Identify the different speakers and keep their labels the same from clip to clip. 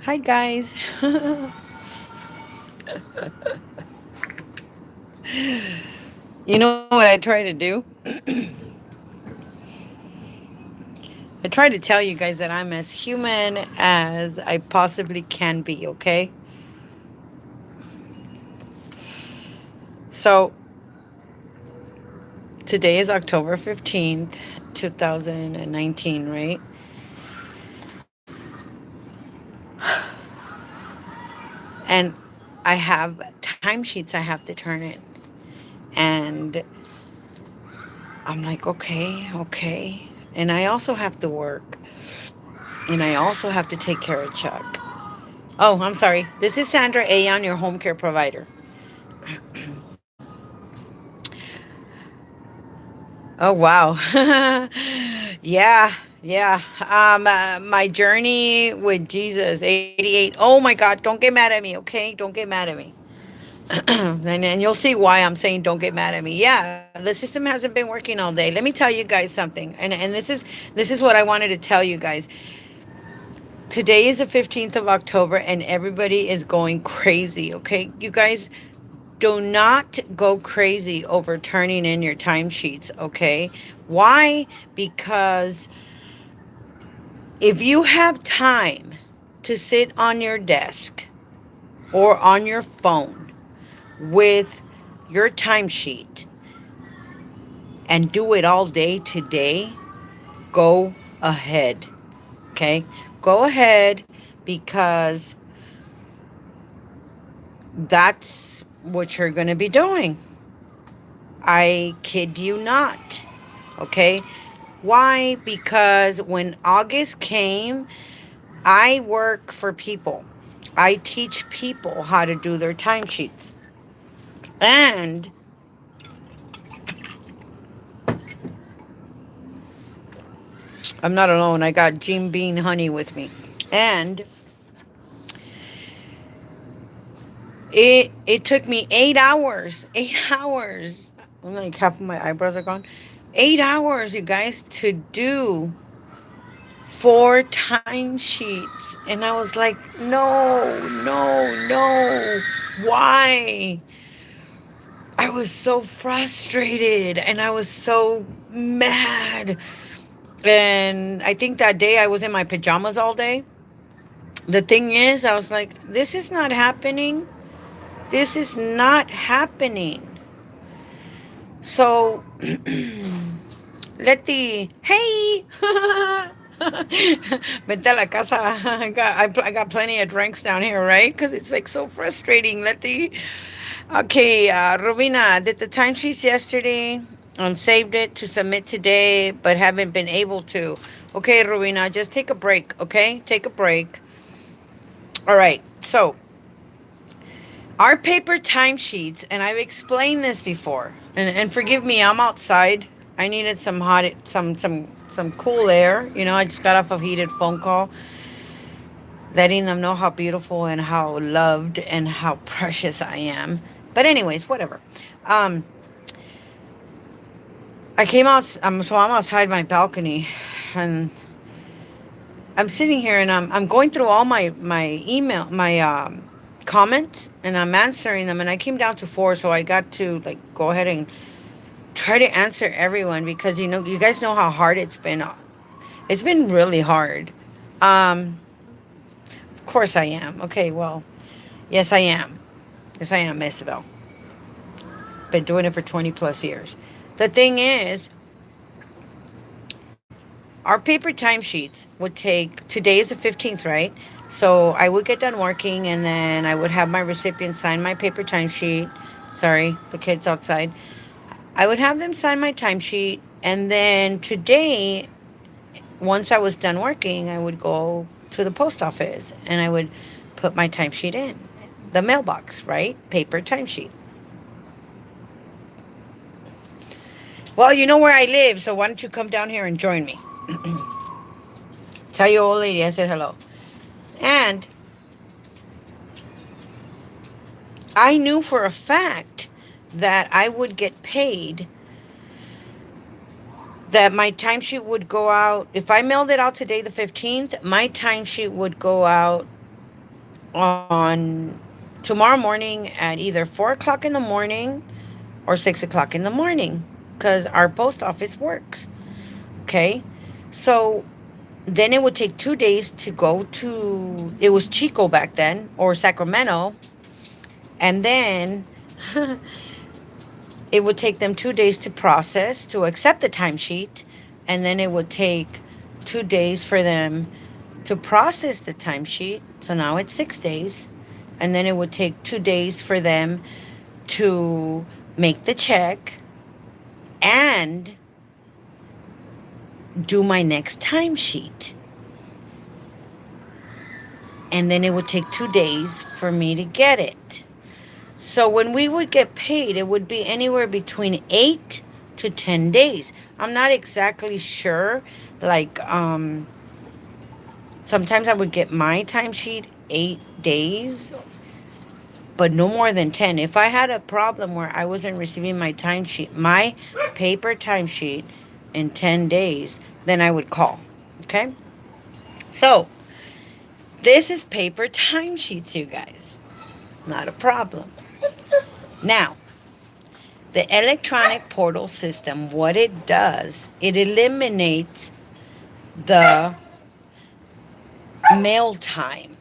Speaker 1: Hi, guys. You know what I try to do? I try to tell you guys that I'm as human as I possibly can be, okay? So, today is October 15th, 2019, right? And I have timesheets I have to turn in. And I'm like, okay. And I also have to work. And I also have to take care of Chuck. Oh, I'm sorry. This is Sandra Aon, your home care provider. Oh, wow. Yeah. My journey with Jesus, 88. Oh my God, don't get mad at me, okay? Don't get mad at me. And you'll see why I'm saying don't get mad at me. Yeah, the system hasn't been working all day. Let me tell you guys something. And this is what I wanted to tell you guys. Today is the 15th of October and everybody is going crazy, okay? You guys, do not go crazy over turning in your timesheets, okay? Why? Because if you have time to sit on your desk or on your phone with your timesheet and do it all day today, go ahead, okay? Go ahead because that's what you're going to be doing. I kid you not. Okay. Why? Because when August came, I work for people. I teach people how to do their timesheets. And I'm not alone. I got Jim Bean Honey with me. And it took me 8 hours. 8 hours. I'm like half of my eyebrows are gone. 8 hours, you guys, to do 4 timesheets. And I was like, no. Why? I was so frustrated and I was so mad. And I think that day I was in my pajamas all day. The thing is, I was like, this is not happening. This is not happening. So let the hey vente a la casa. I got plenty of drinks down here, right? Because it's like so frustrating. Let the okay, Robina did the timesheets yesterday and saved it to submit today, but haven't been able to. Okay, Robina, just take a break. Okay, take a break. All right. So our paper timesheets, and I've explained this before, and forgive me, I'm outside. I needed some hot, some cool air. You know, I just got off a heated phone call, letting them know how beautiful and how loved and how precious I am. But anyways, whatever. Um, I came out. So I'm outside my balcony, and I'm sitting here, and I'm going through all my email, my comments, and I'm answering them. And I came down to four, so I got to like go ahead and try to answer everyone because you guys know how hard it's been. It's been really hard. Of course I am. Okay, well, yes I am. Yes I am, Isabel. Been doing it for 20 plus years. The thing is, our paper timesheets would take, today is the 15th, right? So I would get done working and then I would have my recipients sign my paper timesheet. Sorry, the kids outside. I would have them sign my timesheet, and then today, once I was done working, I would go to the post office and I would put my timesheet in the mailbox, right? Paper timesheet. Well, you know where I live, so why don't you come down here and join me? Tell your old lady I said hello. And I knew for a fact that I would get paid, that my timesheet would go out. If I mailed it out today, the 15th, my timesheet would go out on tomorrow morning at either 4 o'clock in the morning or 6 o'clock in the morning because our post office works. Okay. So then it would take 2 days to go to, it was Chico back then, or Sacramento. And then it would take them 2 days to process, to accept the timesheet. And then it would take 2 days for them to process the timesheet. So now it's 6 days. And then it would take 2 days for them to make the check and do my next timesheet. And then it would take 2 days for me to get it. So when we would get paid, it would be anywhere between 8 to 10 days. I'm not exactly sure. Like, sometimes I would get my timesheet 8 days, but no more than 10. If I had a problem where I wasn't receiving my paper timesheet in 10 days, then I would call. Okay? So, this is paper timesheets, you guys. Not a problem. Now, the electronic portal system, what it does, it eliminates the mail time.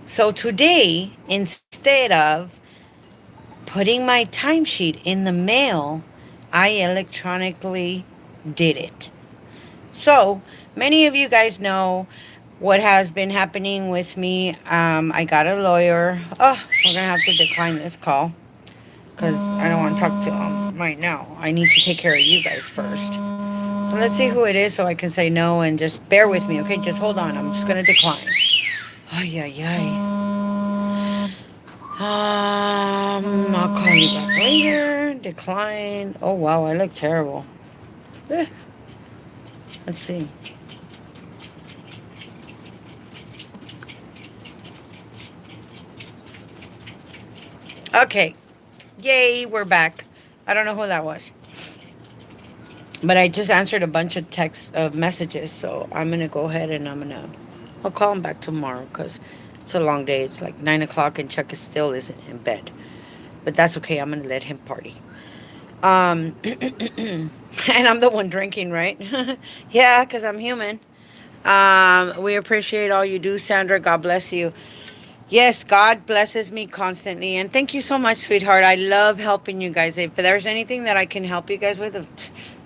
Speaker 1: So today, instead of putting my timesheet in the mail, I electronically did it. So many of you guys know what has been happening with me. I got a lawyer. Oh, we're going to have to decline this call because I don't want to talk to him right now. I need to take care of you guys first. So let's see who it is so I can say no, and just bear with me, okay? Just hold on. I'm just going to decline. Ay, ay, ay. I'll call you back later. Decline. Oh, wow, I look terrible. Eh, let's see. Okay. Yay, we're back. I don't know who that was. But I just answered a bunch of messages, so I'm going to go ahead and I'll call him back tomorrow because it's a long day. It's like 9 o'clock and Chuck still isn't in bed. But that's okay. I'm going to let him party. And I'm the one drinking, right? Yeah, because I'm human. We appreciate all you do, Sandra. God bless you. Yes, God blesses me constantly. And thank you so much, sweetheart. I love helping you guys. If there's anything that I can help you guys with,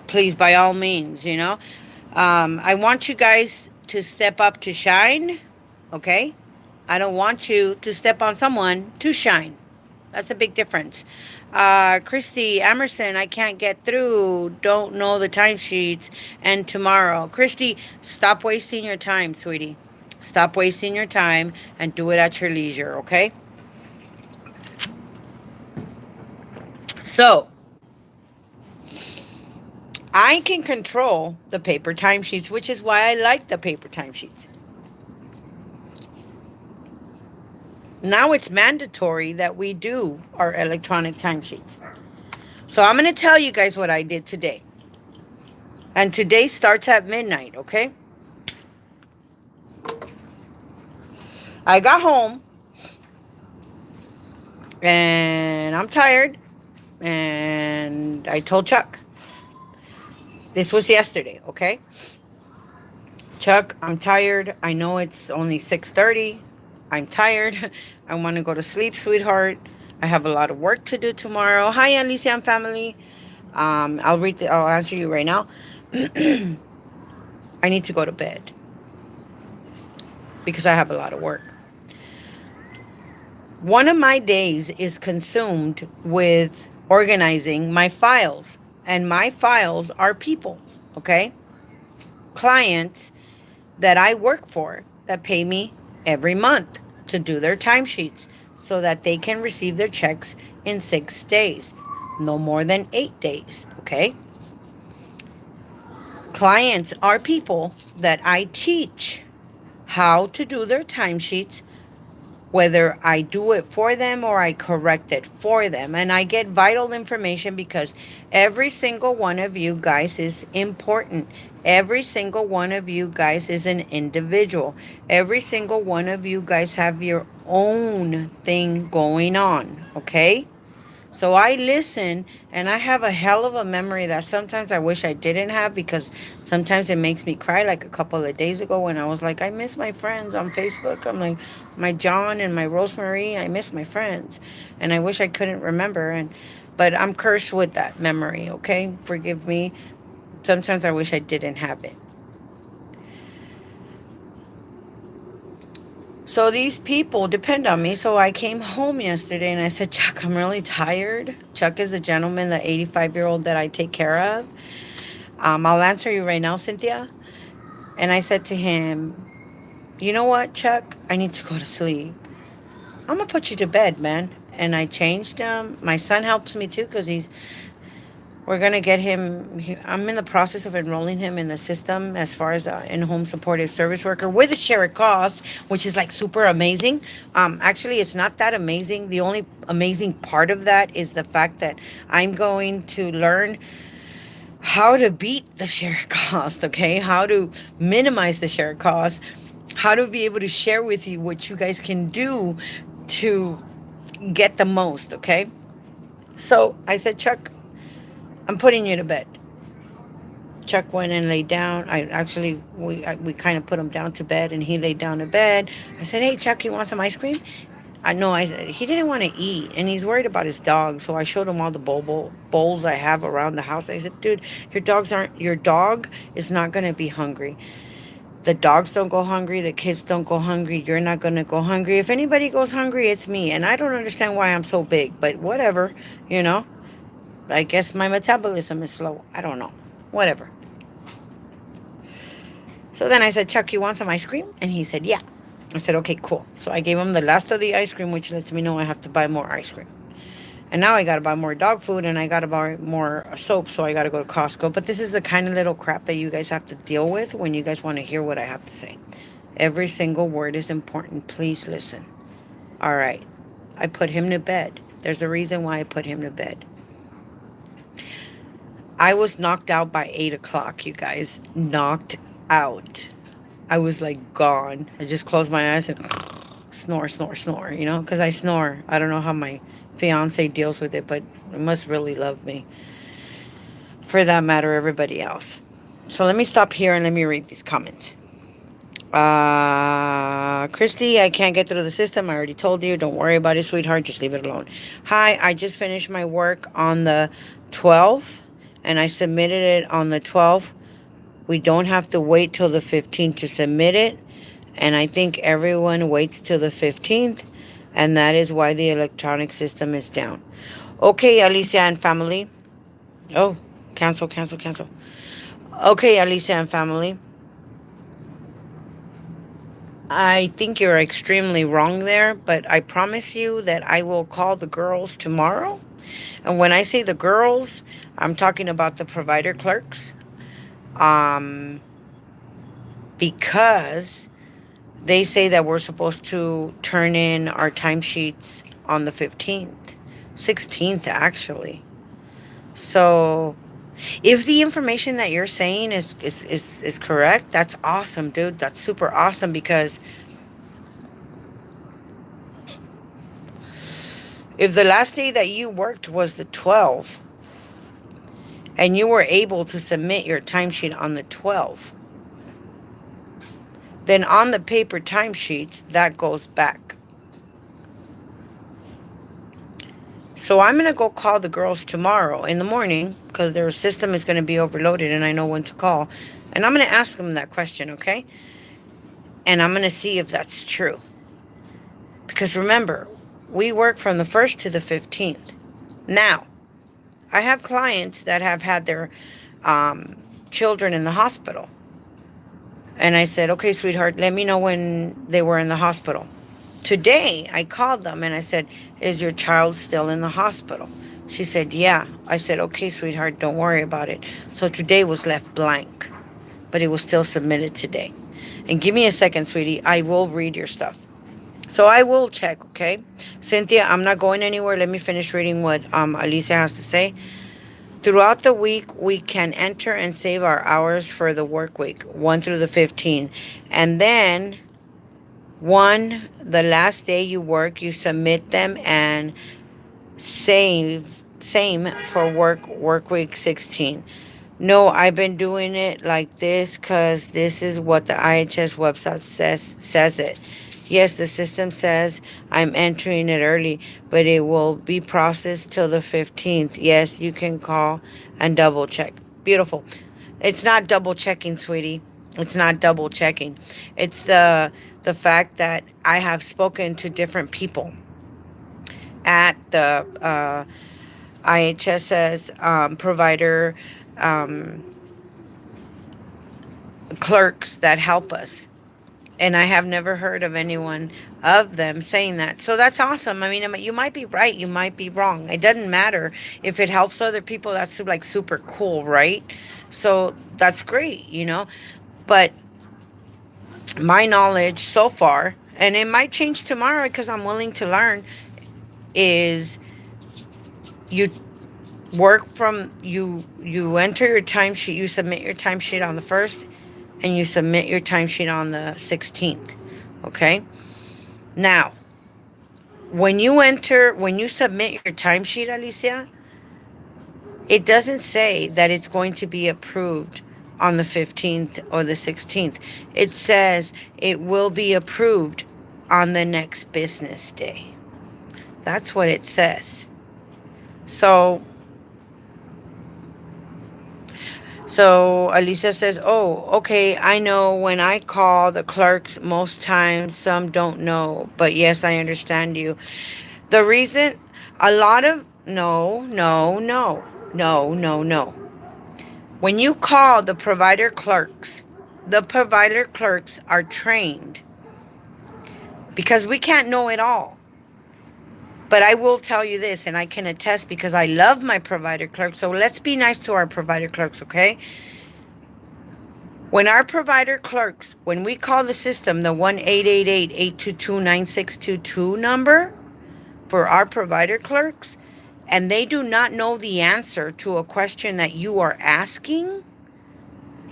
Speaker 1: please, by all means, I want you guys to step up to shine, okay? I don't want you to step on someone to shine. That's a big difference. Christy Emerson, I can't get through. Don't know the timesheets. And tomorrow. Christy, stop wasting your time, sweetie. Stop wasting your time and do it at your leisure, okay? So, I can control the paper timesheets, which is why I like the paper timesheets. Now it's mandatory that we do our electronic timesheets. So I'm going to tell you guys what I did today. And today starts at midnight, okay? I got home and I'm tired, and I told Chuck. This was yesterday, okay? Chuck, I'm tired. I know it's only 6:30. I'm tired. I want to go to sleep, sweetheart. I have a lot of work to do tomorrow. Hi, Elysian family. I'll answer you right now. I need to go to bed because I have a lot of work. One of my days is consumed with organizing my files. And my files are people, okay? Clients that I work for that pay me every month to do their timesheets so that they can receive their checks in 6 days, no more than 8 days, okay? Clients are people that I teach how to do their timesheets whether I do it for them or I correct it for them. And I get vital information because every single one of you guys is important. Every single one of you guys is an individual. Every single one of you guys have your own thing going on, okay? So I listen, and I have a hell of a memory that sometimes I wish I didn't have, because sometimes it makes me cry. Like a couple of days ago when I was like, I miss my friends on Facebook. I'm like, my John and my Rosemary, I miss my friends. And I wish I couldn't remember. But I'm cursed with that memory, okay? Forgive me. Sometimes I wish I didn't have it. So these people depend on me. So I came home yesterday and I said, Chuck, I'm really tired. Chuck is the gentleman, the 85-year-old that I take care of. I'll answer you right now, Cynthia. And I said to him, you know what, Chuck? I need to go to sleep. I'm going to put you to bed, man. And I changed him. My son helps me too, because we're going to get him. I'm in the process of enrolling him in the system as far as in-home supportive service worker with a shared cost, which is like super amazing. Actually, it's not that amazing. The only amazing part of that is the fact that I'm going to learn how to beat the shared cost, okay? How to minimize the shared cost, how to be able to share with you what you guys can do to get the most, okay? So I said, Chuck, I'm putting you to bed. Chuck went and laid down. We kind of put him down to bed, and he laid down to bed. I said, hey, Chuck, you want some ice cream? I know. I said he didn't want to eat, and he's worried about his dog. So I showed him all the bowls I have around the house. I said, dude, your dog is not gonna be hungry. The dogs don't go hungry. The kids don't go hungry. You're not gonna go hungry. If anybody goes hungry, it's me. And I don't understand why I'm so big, but whatever, you know. I guess my metabolism is slow. I don't know. Whatever. So then I said, Chuck, you want some ice cream? And he said, yeah. I said, okay, cool. So I gave him the last of the ice cream, which lets me know I have to buy more ice cream. And now I got to buy more dog food, and I got to buy more soap, so I got to go to Costco. But this is the kind of little crap that you guys have to deal with when you guys want to hear what I have to say. Every single word is important. Please listen. All right. I put him to bed. There's a reason why I put him to bed. I was knocked out by 8 o'clock, you guys. Knocked out. I was like gone. I just closed my eyes and snore, snore, snore, you know, because I snore. I don't know how my fiance deals with it, but he must really love me. For that matter, everybody else. So let me stop here and let me read these comments. Christy, I can't get through the system. I already told you. Don't worry about it, sweetheart. Just leave it alone. Hi, I just finished my work on the 12th, and I submitted it on the 12th. We don't have to wait till the 15th to submit it. And I think everyone waits till the 15th. And that is why the electronic system is down. Okay, Alicia and family. Oh, cancel, cancel, cancel. Okay, Alicia and family. I think you're extremely wrong there, but I promise you that I will call the girls tomorrow. And when I say the girls, I'm talking about the provider clerks. Because they say that we're supposed to turn in our timesheets on the 15th, 16th actually. So if the information that you're saying is correct, that's awesome, dude. That's super awesome, because if the last day that you worked was the 12th and you were able to submit your timesheet on the 12th, then on the paper timesheets, that goes back. So I'm going to go call the girls tomorrow in the morning, because their system is going to be overloaded and I know when to call. And I'm going to ask them that question, okay? And I'm going to see if that's true. Because remember, we work from the 1st to the 15th. Now, I have clients that have had their children in the hospital. And I said, okay, sweetheart, let me know when they were in the hospital. Today, I called them and I said, is your child still in the hospital? She said, yeah. I said, okay, sweetheart, don't worry about it. So today was left blank, but it was still submitted today. And give me a second, sweetie. I will read your stuff. So I will check, okay? Cynthia, I'm not going anywhere. Let me finish reading what Alicia has to say. Throughout the week, we can enter and save our hours for the work week, 1 through the 15th. And then, the last day you work, you submit them and same for work week 16. No, I've been doing it like this because this is what the IHS website says it. Yes, the system says I'm entering it early, but it will be processed till the 15th. Yes, you can call and double check. Beautiful. It's not double checking, sweetie. It's not double checking. It's the fact that I have spoken to different people at the IHS's provider um, clerks that help us. And I have never heard of anyone of them saying that. So that's awesome. I mean, you might be right, you might be wrong. It doesn't matter. If it helps other people, that's like super cool, right? So that's great. But my knowledge so far, and it might change tomorrow because I'm willing to learn, is you you enter your timesheet, you submit your timesheet on the 1st, and you submit your timesheet on the 16th. Okay? Now, when you submit your timesheet, Alicia, it doesn't say that it's going to be approved on the 15th or the 16th. It says it will be approved on the next business day. That's what it says. So Alicia says, "Oh, okay, I know when I call the clerks, most times some don't know. But yes, I understand you. The reason, a lot of, no, no, no, no, no, no. When you call the provider clerks are trained because we can't know it all. But I will tell you this, and I can attest because I love my provider clerks. So let's be nice to our provider clerks, okay? When we call the system, the 1-888-822-9622 number for our provider clerks, and they do not know the answer to a question that you are asking,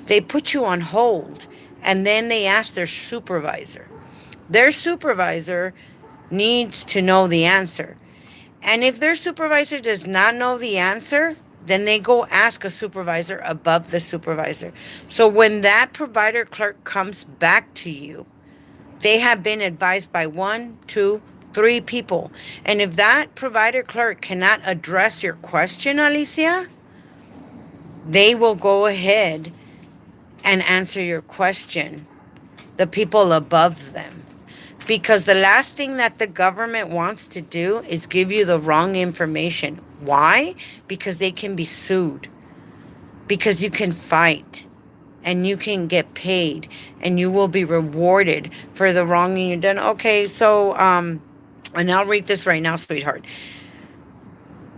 Speaker 1: they put you on hold and then they ask their supervisor. Their supervisor needs to know the answer. And if their supervisor does not know the answer, then they go ask a supervisor above the supervisor. So when that provider clerk comes back to you, they have been advised by 1, 2, 3 people. And if that provider clerk cannot address your question, Alicia, they will go ahead and answer your question, the people above them. Because the last thing that the government wants to do is give you the wrong information. Why? Because they can be sued. Because you can fight and you can get paid and you will be rewarded for the wronging you've done. Okay, so and I'll read this right now, sweetheart.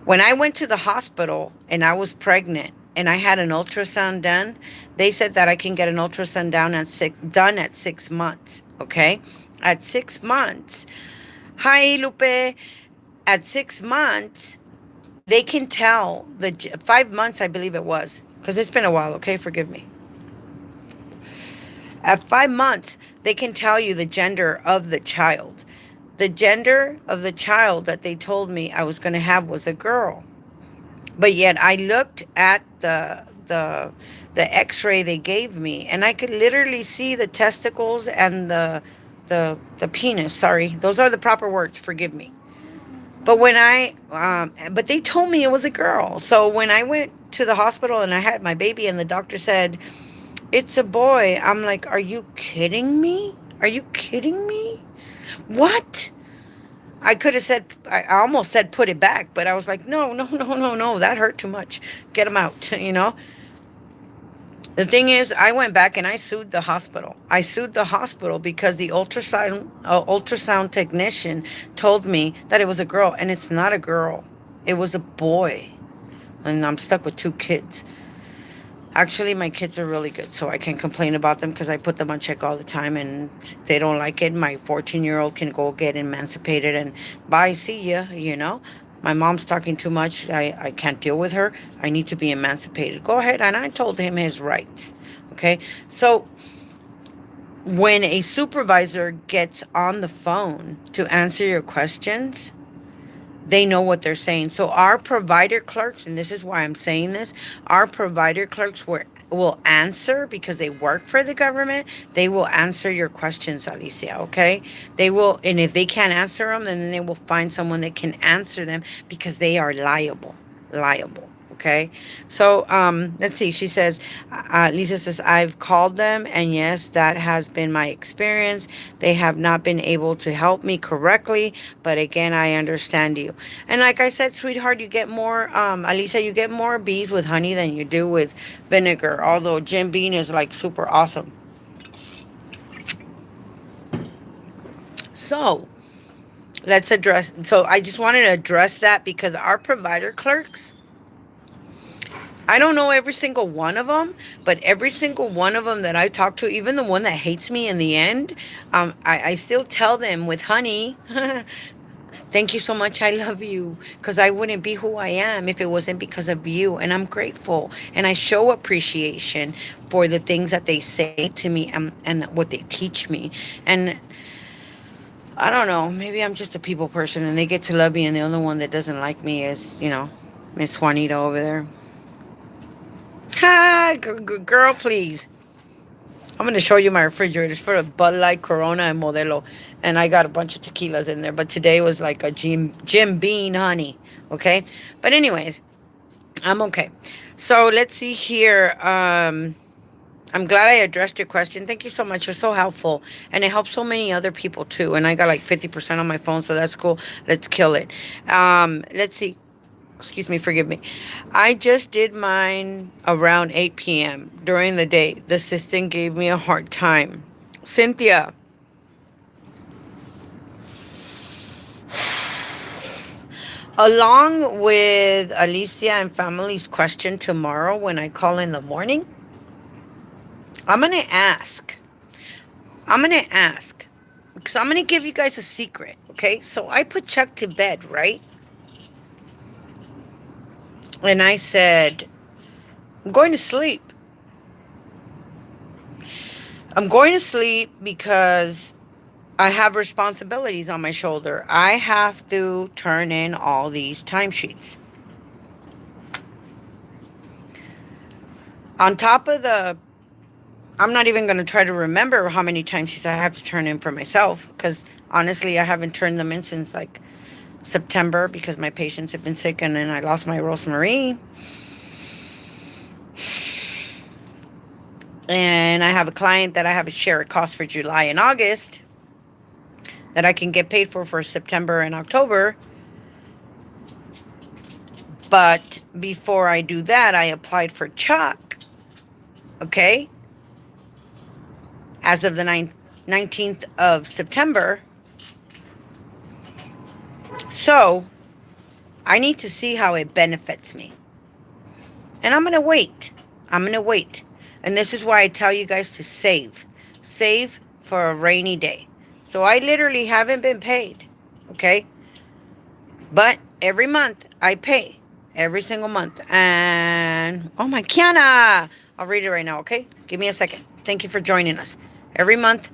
Speaker 1: When I went to the hospital and I was pregnant and I had an ultrasound done, they said that I can get an ultrasound done at 6 months. Okay, at 6 months. Hi, Lupe. At 6 months, they can tell 5 months, I believe it was, because it's been a while. Okay, forgive me. At 5 months, they can tell you the gender of the child. The gender of the child that they told me I was going to have was a girl. But yet I looked at the x-ray they gave me and I could literally see the testicles and the penis. Sorry, those are the proper words. Forgive me. But but they told me it was a girl. So when I went to the hospital and I had my baby and the doctor said, "It's a boy," I'm like, "Are you kidding me? Are you kidding me? What?" I could have said, I almost said put it back, but I was like, no, no, no, no, no, that hurt too much. Get him out. The thing is, I went back and I sued the hospital. I sued the hospital because the ultrasound technician told me that it was a girl, and it's not a girl. It was a boy. And I'm stuck with 2 kids. Actually, my kids are really good, so I can complain about them because I put them on check all the time and they don't like it. My 14-year-old can go get emancipated and bye, see ya, you know. My mom's talking too much. I can't deal with her. I need to be emancipated. Go ahead. And I told him his rights. Okay. So when a supervisor gets on the phone to answer your questions, they know what they're saying. So our provider clerks, and this is why I'm saying this, our provider clerks will answer because they work for the government. They will answer your questions, Alicia, okay? They will, and if they can't answer them, then they will find someone that can answer them because they are liable. Liable. Okay, so let's see. She says, Lisa says, I've called them, and yes, that has been my experience. They have not been able to help me correctly, but again, I understand you. And like I said, sweetheart, you get more, Alisa, you get more bees with honey than you do with vinegar. Although Jim Bean is like super awesome. So let's address. So I just wanted to address that because our provider clerks, I don't know every single one of them, but every single one of them that I talk to, even the one that hates me in the end, I still tell them with honey, thank you so much. I love you because I wouldn't be who I am if it wasn't because of you. And I'm grateful. And I show appreciation for the things that they say to me and what they teach me. And I don't know, maybe I'm just a people person and they get to love me. And the only one that doesn't like me is, Miss Juanita over there. Ha, girl, please. I'm going to show you my refrigerator. It's for a Bud Light, Corona, and Modelo. And I got a bunch of tequilas in there. But today was like a Jim Bean honey. Okay? But anyways, I'm okay. So let's see here. I'm glad I addressed your question. Thank you so much. You're so helpful. And it helps so many other people too. And I got like 50% on my phone. So that's cool. Let's kill it. Let's see. Excuse me, forgive me. I just did mine around 8 p.m. during the day. The assistant gave me a hard time. Cynthia, along with Alicia and family's question tomorrow when I call in the morning, I'm going to ask. Because I'm going to give you guys a secret, okay? So I put Chuck to bed, right? And I said, I'm going to sleep. I'm going to sleep because I have responsibilities on my shoulder. I have to turn in all these timesheets. On top of I'm not even going to try to remember how many timesheets I have to turn in for myself because honestly, I haven't turned them in since like September because my patients have been sick and then I lost my Rosemary. And I have a client that I have a share a cost for July and August that I can get paid for September and October. But before I do that, I applied for Chuck, okay, as of the 19th of September. So I need to see how it benefits me. And I'm going to wait. And this is why I tell you guys to save. Save for a rainy day. So I literally haven't been paid, okay? But every month I pay. Every single month. And, oh my, Kiana! I'll read it right now, okay? Give me a second. Thank you for joining us. Every month,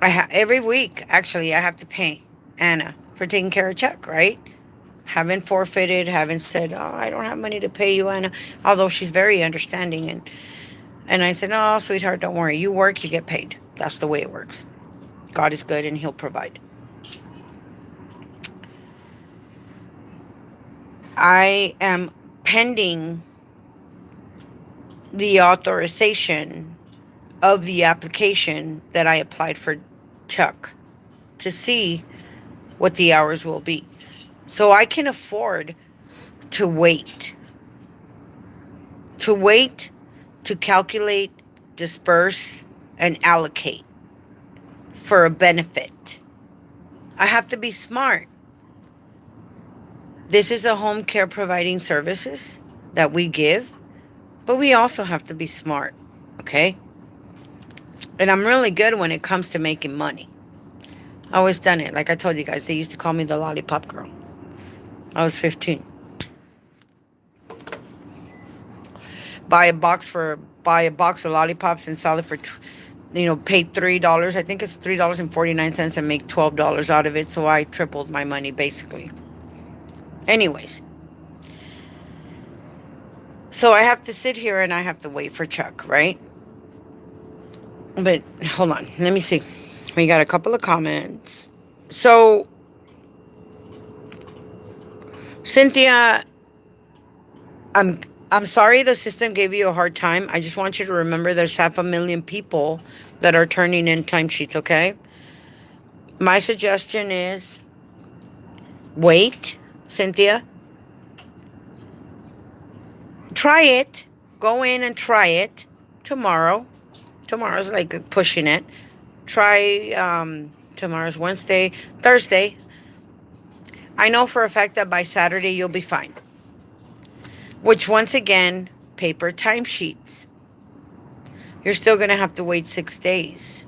Speaker 1: every week, actually, I have to pay Anna for taking care of Chuck, right? Haven't forfeited, haven't said, oh, I don't have money to pay you, Anna. Although she's very understanding. And I said, no, sweetheart, don't worry. You work, you get paid. That's the way it works. God is good and he'll provide. I am pending the authorization of the application that I applied for Chuck to see what the hours will be. So I can afford to wait. To calculate, disperse, and allocate for a benefit. I have to be smart. This is a home care providing services that we give. But we also have to be smart, okay? And I'm really good when it comes to making money. I always done it. Like I told you guys, they used to call me the lollipop girl. I was 15. Buy a box of lollipops and sell it for, pay $3. I think it's $3.49 and make $12 out of it. So I tripled my money basically. Anyways, so I have to sit here and I have to wait for Chuck, right? But hold on, let me see. We got a couple of comments. So Cynthia, I'm I'm sorry the system gave you a hard time. I just want you to remember there's 500,000 people that are turning in timesheets, okay? My suggestion is wait, Cynthia. Try it. Go in and try it tomorrow. Tomorrow's like pushing it. Try tomorrow's Wednesday, Thursday. I know for a fact that by Saturday you'll be fine. Which once again, paper timesheets. You're still going to have to wait 6 days.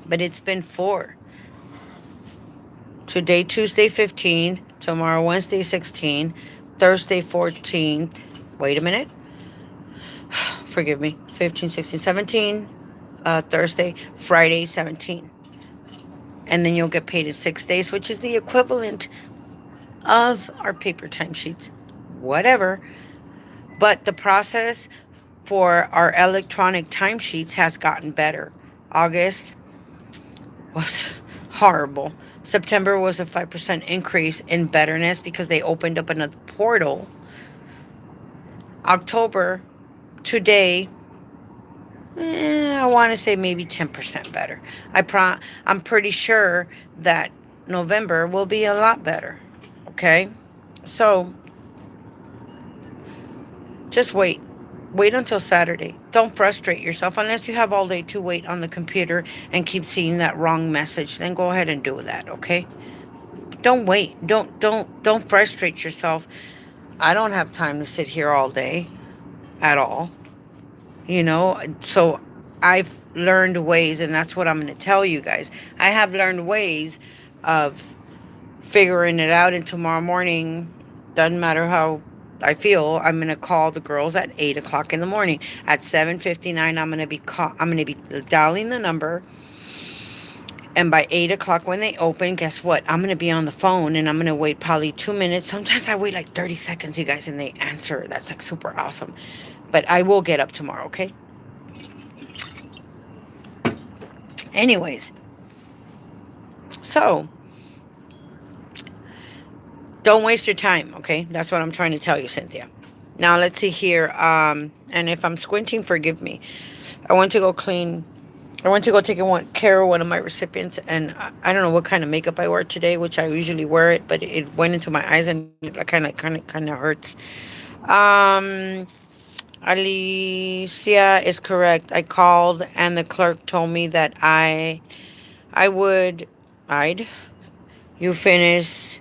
Speaker 1: But it's been 4. Today, Tuesday 15, tomorrow, Wednesday 16, Thursday 14th. Wait a minute. Forgive me. 15, 16, 17, Thursday, Friday 17. And then you'll get paid in 6 days, which is the equivalent of our paper timesheets. Whatever. But the process for our electronic timesheets has gotten better. August was horrible. September was a 5% increase in betterness because they opened up another portal. October, today, I want to say maybe 10% better. I'm pretty sure that November will be a lot better. Okay? So, just wait. Wait until Saturday. Don't frustrate yourself unless you have all day to wait on the computer and keep seeing that wrong message. Then go ahead and do that, okay? Don't wait. Don't frustrate yourself. I don't have time to sit here all day at all. So I've learned ways, and that's what I'm going to tell you guys. I have learned ways of figuring it out, and tomorrow morning, doesn't matter how I feel, I'm gonna call the girls at 8 o'clock in the morning. At 7:59, I'm gonna be dialing the number, and by 8 o'clock when they open, guess what? I'm gonna be on the phone, and I'm gonna wait probably 2 minutes. Sometimes I wait like 30 seconds, you guys, and they answer. That's like super awesome. But I will get up tomorrow, okay? Anyways, so don't waste your time, okay? That's what I'm trying to tell you, Cynthia. Now, let's see here. And if I'm squinting, forgive me. I went to go take care of one of my recipients, and I don't know what kind of makeup I wear today, which I usually wear it, but it went into my eyes and it kind of hurts. Alicia is correct. I called and the clerk told me that I'd you finish.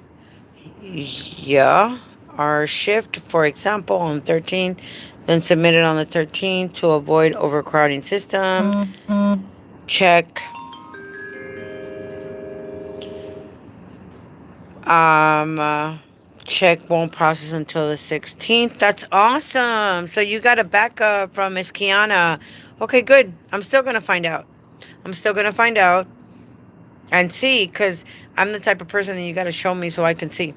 Speaker 1: Yeah, our shift, for example, on 13th, then submit it on the 13th to avoid overcrowding system. Check. Check won't process until the 16th. That's awesome. So you got a backup from Miss Kiana. Okay, good. I'm still going to find out. And see, because I'm the type of person that you got to show me so I can see.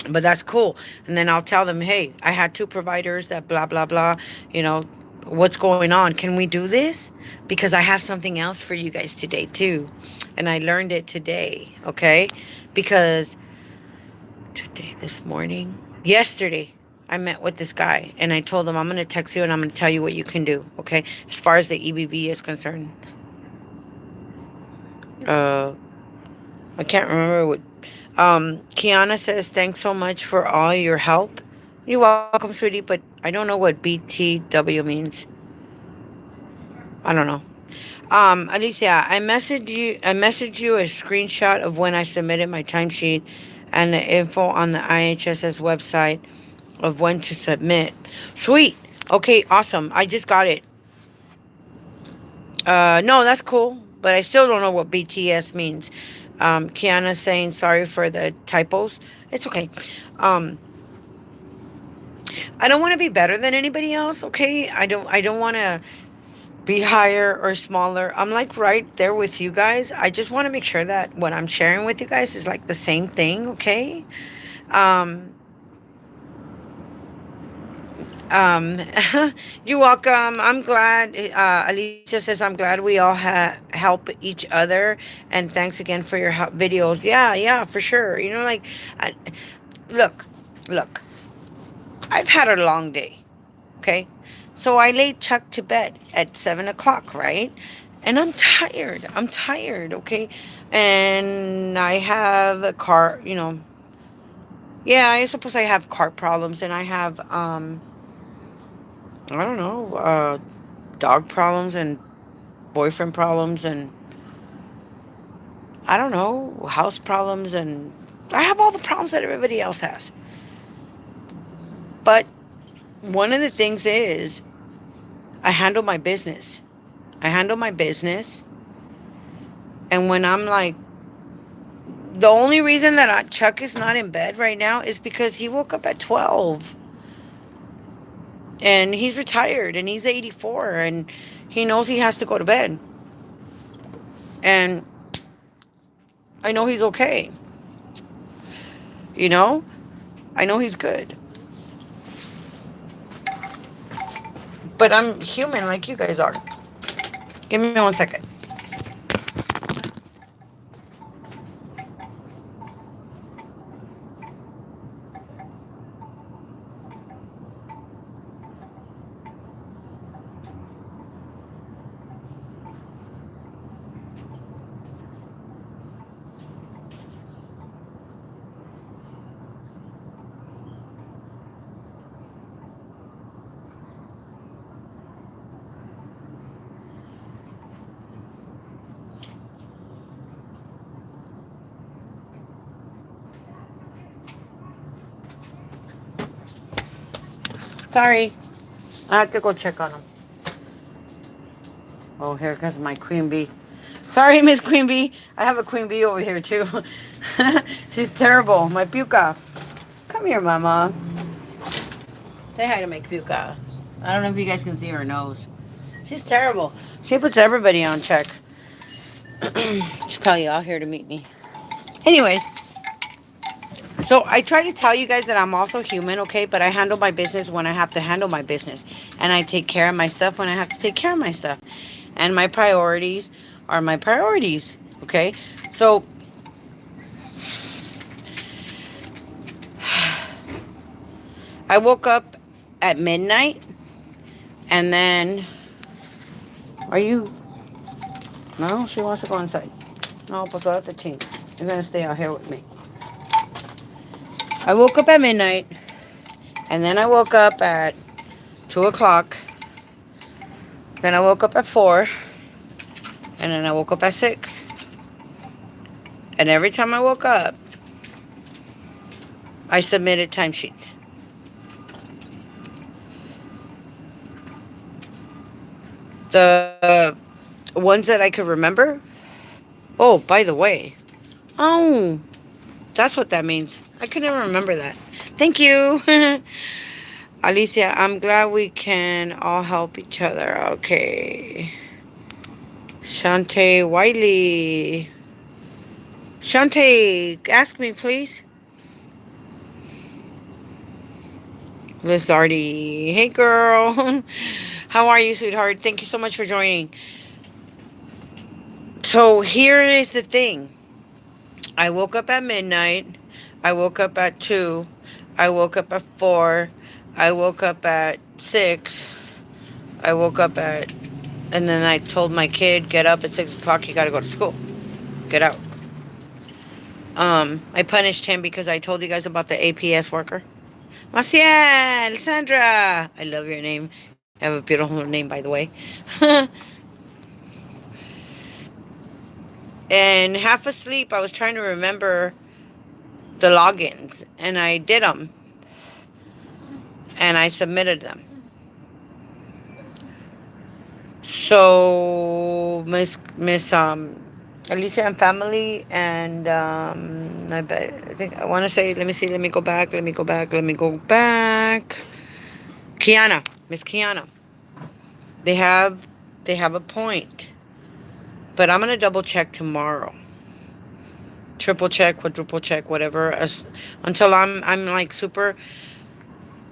Speaker 1: But that's cool. And then I'll tell them, hey, I had 2 providers that blah, blah, blah. What's going on? Can we do this? Because I have something else for you guys today, too. And I learned it today, okay? Because yesterday, I met with this guy. And I told him, I'm going to text you and I'm going to tell you what you can do, okay? As far as the EBB is concerned. I can't remember what. Kiana says, thanks so much for all your help. You're welcome, sweetie, but I don't know what BTW means. I don't know. Alicia, I messaged you a screenshot of when I submitted my timesheet and the info on the IHSS website of when to submit. Sweet. Okay, awesome. I just got it. No, that's cool, but I still don't know what BTS means. Kiana's saying sorry for the typos. It's okay. Um, I don't want to be better than anybody else. Okay, I don't want to be higher or smaller. I'm like right there with you guys. I just want to make sure that what I'm sharing with you guys is like the same thing. Okay. Um, Um, you're welcome. I'm glad. Alicia says, I'm glad we all help each other. And thanks again for your videos. Yeah, yeah, for sure. Like, I, look, look, I've had a long day. Okay. So I laid Chuck to bed at 7 o'clock, right? And I'm tired. I'm tired. Okay. And I have a car, yeah, I suppose I have car problems and I have, I don't know, dog problems and boyfriend problems and I don't know, house problems and I have all the problems that everybody else has. But one of the things is I handle my business. I handle my business and when I'm like the only reason that Chuck is not in bed right now is because he woke up at 12 and he's retired and he's 84 and he knows he has to go to bed. And I know he's okay. You know? I know he's good. But I'm human like you guys are. Give me 1 second. Sorry. I have to go check on him. Oh, here comes my queen bee. Sorry, Miss Queen Bee. I have a queen bee over here, too. She's terrible. My puka. Come here, mama. Say hi to my puka. I don't know if you guys can see her nose. She's terrible. She puts everybody on check. She's probably out here to meet me. Anyways, so I try to tell you guys that I'm also human, okay? But I handle my business when I have to handle my business. And I take care of my stuff when I have to take care of my stuff. And my priorities are my priorities, okay? So I woke up at midnight and then are you no, she wants to go inside. No, pues ahora te chingas. You're gonna stay out here with me. I woke up at midnight and then I woke up at 2 o'clock. Then I woke up at 4 and then I woke up at 6. And every time I woke up, I submitted timesheets. The ones that I could remember. Oh, by the way. Oh, that's what that means. I could never remember that. Thank you. Alicia, I'm glad we can all help each other. Okay. Shantae Wiley. Shantae, ask me, please. Lizardi. Hey, girl. How are you, sweetheart? Thank you so much for joining. So here is the thing. I woke up at midnight. I woke up at 2. I woke up at 4. I woke up at 6. I woke up at... And then I told my kid, get up at 6 o'clock. You got to go to school. Get out. I punished him because I told you guys about the APS worker. Maciel, Sandra. I love your name. You have a beautiful name, by the way. And half asleep, I was trying to remember the logins. And I did them. And I submitted them. So Miss Alicia and family, and I think I want to say, let me see, let me go back. Kiana, Miss Kiana, they have they have a point, but I'm gonna double check tomorrow, triple check, quadruple check, whatever, as until I'm like super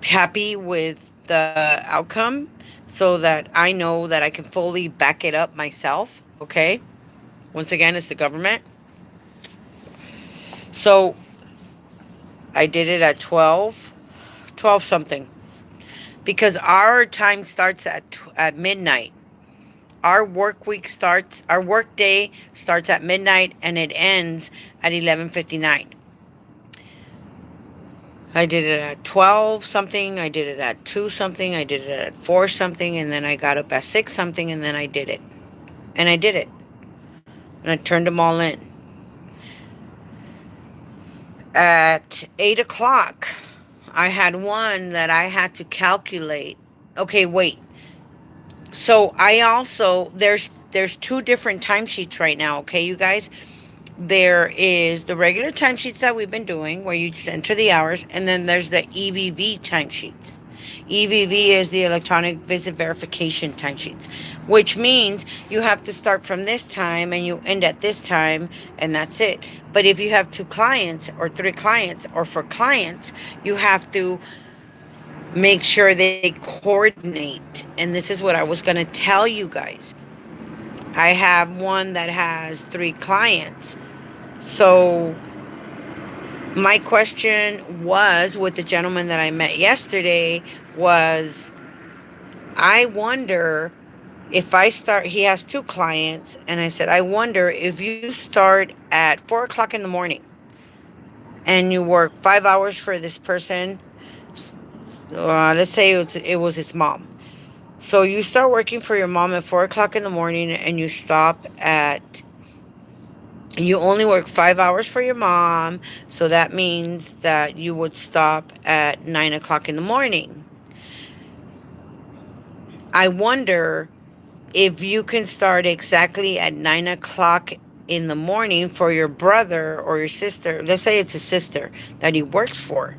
Speaker 1: happy with the outcome, so that I know that I can fully back it up myself. Okay. Once again, it's the government. So I did it at 12 something, because our time starts at midnight. Our work day starts at midnight and it ends at 11:59. I did it at 12 something, I did it at 2 something, I did it at 4 something, and then I got up at 6 something, and then I did it. And I did it. And I turned them all in. At 8 o'clock, I had one that I had to calculate. Okay, wait. So I also, there's two different timesheets right now, okay, you guys? There is the regular timesheets that we've been doing, where you just enter the hours, and then there's the EVV timesheets. EVV is the electronic visit verification timesheets, which means you have to start from this time and you end at this time, and that's it. But if you have two clients or three clients or four clients, you have to make sure they coordinate. And this is what I was going to tell you guys. I have one that has three clients. So my question was, with the gentleman that I met yesterday, was, I wonder if I start, he has two clients, and I said, I wonder if you start at 4 o'clock in the morning and you work 5 hours for this person. Let's say it was his mom. So you start working for your mom at 4 o'clock in the morning, and you only work 5 hours for your mom. So that means that you would stop at 9 o'clock in the morning. I wonder if you can start exactly at 9 o'clock in the morning for your brother or your sister. Let's say it's a sister that he works for.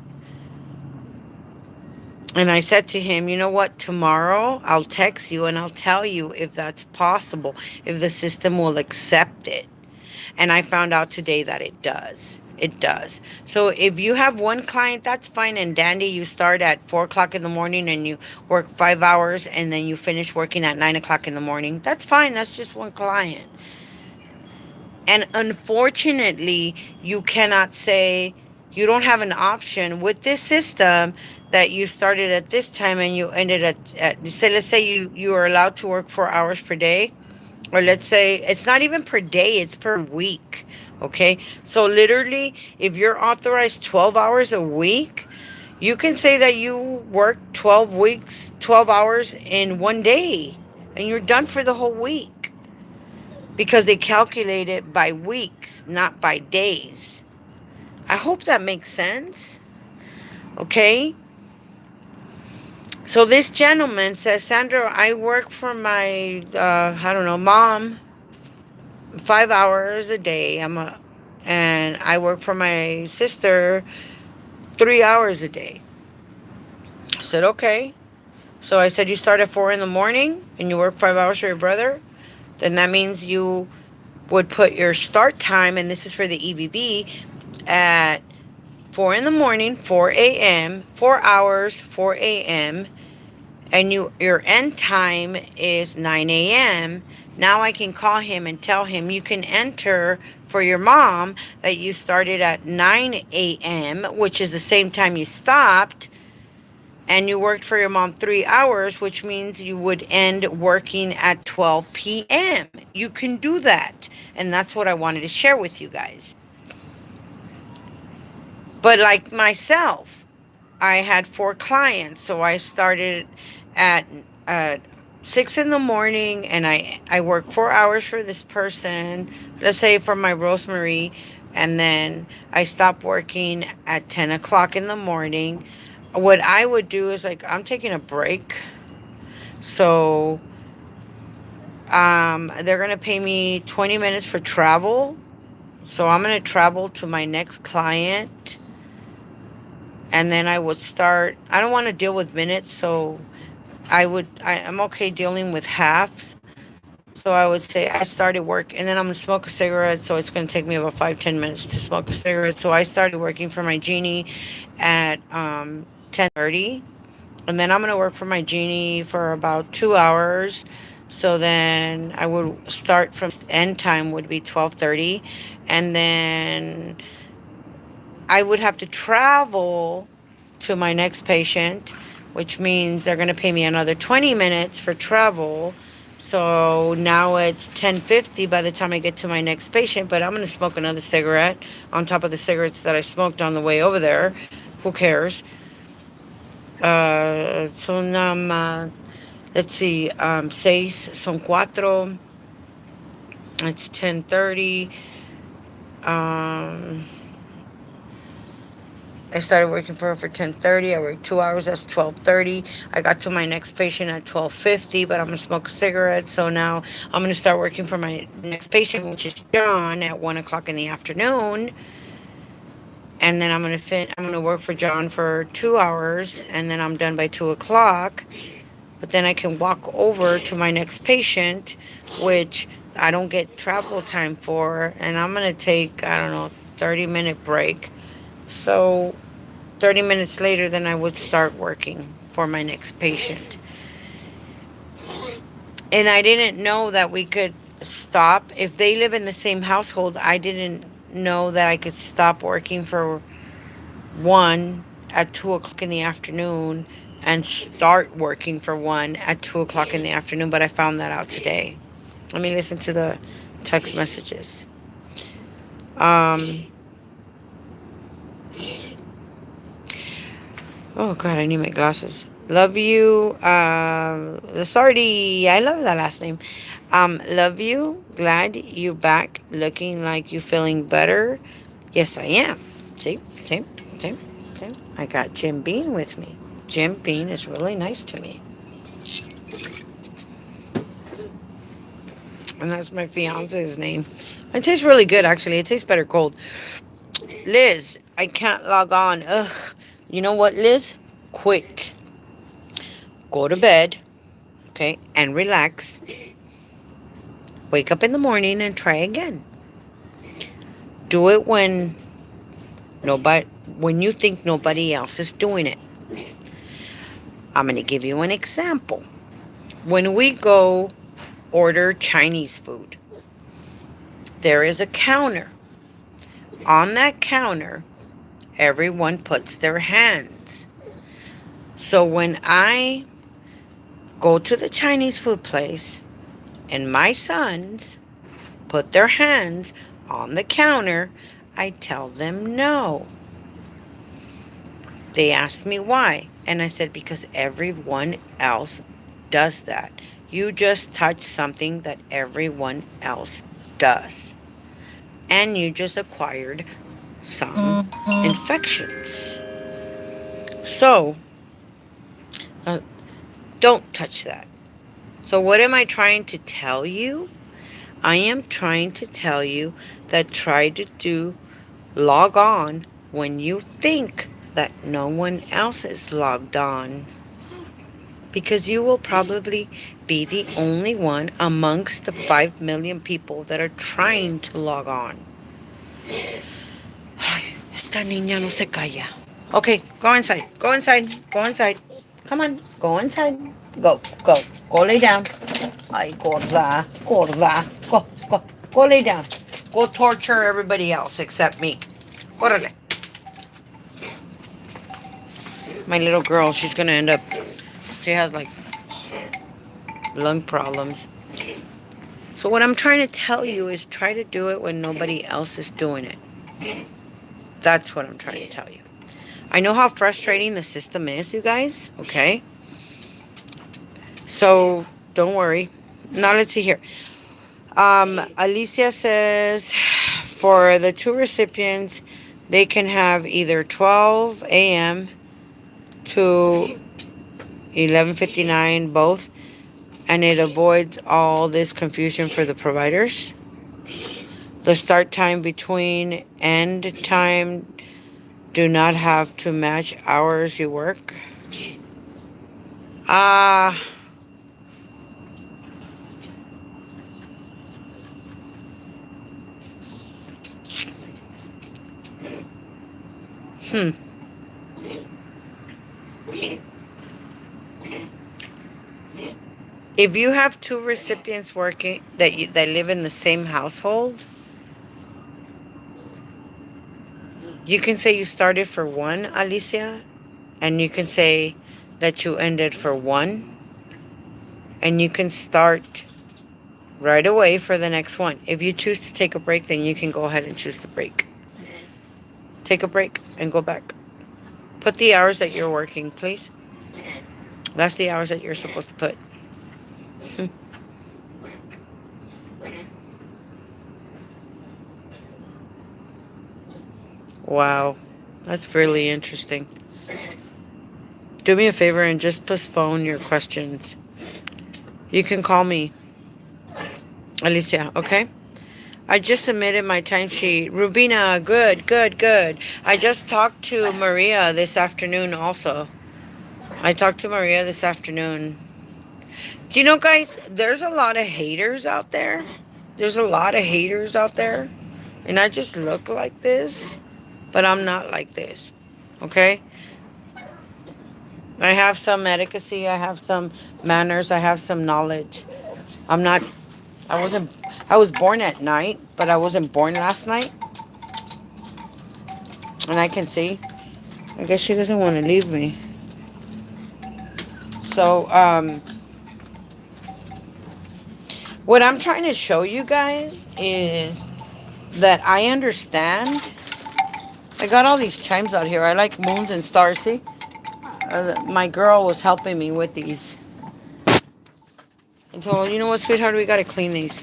Speaker 1: And I said to him, you know what, tomorrow I'll text you and I'll tell you if that's possible, if the system will accept it. And I found out today that it does. It does. So if you have one client, that's fine and dandy. You start at 4 o'clock in the morning and you work 5 hours, and then you finish working at 9 o'clock in the morning. That's fine. That's just one client. And unfortunately, you cannot say, you don't have an option with this system that you started at this time and you ended at say, let's say you are allowed to work 4 hours per day, or let's say it's not even per day, it's per week. Okay, so literally, if you're authorized 12 hours a week, you can say that you work 12 weeks, 12 hours in one day, and you're done for the whole week, because they calculate it by weeks, not by days. I hope that makes sense. Okay, so this gentleman says, Sandra, I work for my I don't know, mom 5 hours a day. And I work for my sister 3 hours a day. I said, okay. So I said, you start at 4 in the morning and you work 5 hours for your brother. Then that means you would put your start time, and this is for the EVB, at 4 in the morning, 4 a.m., 4 hours, 4 a.m., and your end time is 9 a.m. Now I can call him and tell him, you can enter for your mom that you started at 9 a.m., which is the same time you stopped, and you worked for your mom 3 hours, which means you would end working at 12 p.m. You can do that. And that's what I wanted to share with you guys. But like myself, I had four clients, so I started at 6 in the morning, and I worked 4 hours for this person, let's say for my Rosemary, and then I stopped working at 10 o'clock in the morning. What I would do is, like, I'm taking a break, so They're going to pay me 20 minutes for travel. So I'm going to travel to my next client. And then I would start. I don't want to deal with minutes. So I'm okay dealing with halves. So I would say I started work, and then I'm going to smoke a cigarette. So it's going to take me about 5-10 minutes to smoke a cigarette. So I started working for my genie at 10:30. And then I'm going to work for my genie for about 2 hours. So then I would start from end time would be 12:30, and then I would have to travel to my next patient, which means they're going to pay me another 20 minutes for travel. So now it's 10:50 by the time I get to my next patient, but I'm going to smoke another cigarette on top of the cigarettes that I smoked on the way over there. Who cares? Son, let's see, seis, son cuatro. It's 10:30. Um, I started working for her for 10:30. I worked 2 hours. That's 12:30. I got to my next patient at 12:50, but I'm gonna smoke a cigarette. So now I'm gonna start working for my next patient, which is John, at 1 o'clock in the afternoon. And then I'm gonna work for John for 2 hours, and then I'm done by 2 o'clock. But then I can walk over to my next patient, which I don't get travel time for, and I'm gonna take, I don't know, 30-minute break. So 30 minutes later, then I would start working for my next patient. And I didn't know that we could stop. If they live in the same household, I didn't know that I could stop working for one at 2 o'clock in the afternoon and start working for one at 2 o'clock in the afternoon. But I found that out today. Let me listen to the text messages. Oh God, I need my glasses. Love you, Sardi. I love that last name. Love you. Glad you back. Looking like you feeling better. Yes, I am. See, see, see, see. I got Jim Bean with me. Jim Bean is really nice to me, and that's my fiance's name. It tastes really good, actually. It tastes better cold. Liz, I can't log on. Ugh. You know what, Liz? Quit. Go to bed, okay, and relax. Wake up in the morning and try again. Do it nobody when you think nobody else is doing it. I'm going to give you an example. When we go order Chinese food, there is a counter. On that counter, everyone puts their hands. So when I go to the Chinese food place and my sons put their hands on the counter, I tell them no. They asked me why, and I said because everyone else does that. You just touch something that everyone else does, and you just acquired some infections. So, uh, don't touch that. So what am I trying to tell you? I am trying to tell you that try to log on when you think that no one else is logged on. Because you will probably be the only one amongst the 5 million people that are trying to log on. Ay, esta niña no se calla. Okay, go inside. Go inside. Go inside. Come on. Go inside. Go. Go. Go lay down. Ay, gorda. Gorda. Go. Go. Go lay down. Go torture everybody else except me. Órale. My little girl, she's going to end up, she has like lung problems. So what I'm trying to tell you is try to do it when nobody else is doing it. That's what I'm trying to tell you. I know how frustrating the system is, you guys, okay? So don't worry. Now let's see here. Alicia says for the two recipients, they can have either 12 a.m. to 11:59 both. and it avoids all this confusion for the providers. The start time between end time do not have to match hours you work. Ah, hmm. If you have two recipients working that live in the same household, you can say you started for one, Alicia, and you can say that you ended for one, and you can start right away for the next one. If you choose to take a break, then you can go ahead and choose the break. Take a break and go back. Put the hours that you're working, please. That's the hours that you're supposed to put. Wow, that's really interesting. Do me a favor and just postpone your questions. You can call me, Alicia, okay? I just submitted my timesheet. Rubina, good, good, good. I just talked to Maria this afternoon also. I talked to Maria this afternoon. Do you know, guys, there's a lot of haters out there. There's a lot of haters out there. And I just look like this, but I'm not like this. Okay? I have some advocacy. I have some manners. I have some knowledge. I'm not, I wasn't, I was born at night, but I wasn't born last night. And I can see. I guess she doesn't want to leave me. So, what I'm trying to show you guys is that I understand. I got all these chimes out here. I like moons and stars. See, my girl was helping me with these. And told, you know what, sweetheart, we gotta clean these.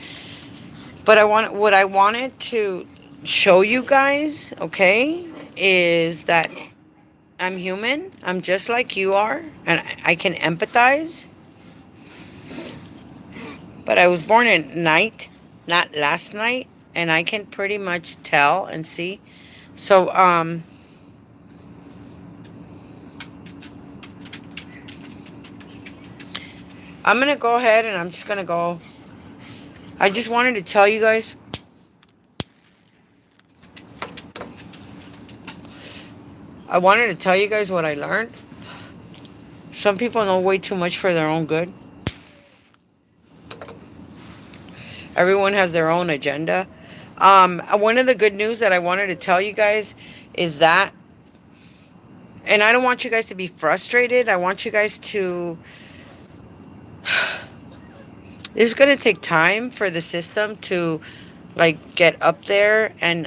Speaker 1: But what I wanted to show you guys, okay, is that I'm human. I'm just like you are, and I can empathize. But I was born at night, not last night, and I can pretty much tell and see. So, I'm gonna go ahead and I'm just gonna go. I just wanted to tell you guys. I wanted to tell you guys what I learned. Some people know way too much for their own good. Everyone has their own agenda. One of the good news that I wanted to tell you guys is that, and I don't want you guys to be frustrated. I want you guys to. It's gonna take time for the system to, like, get up there and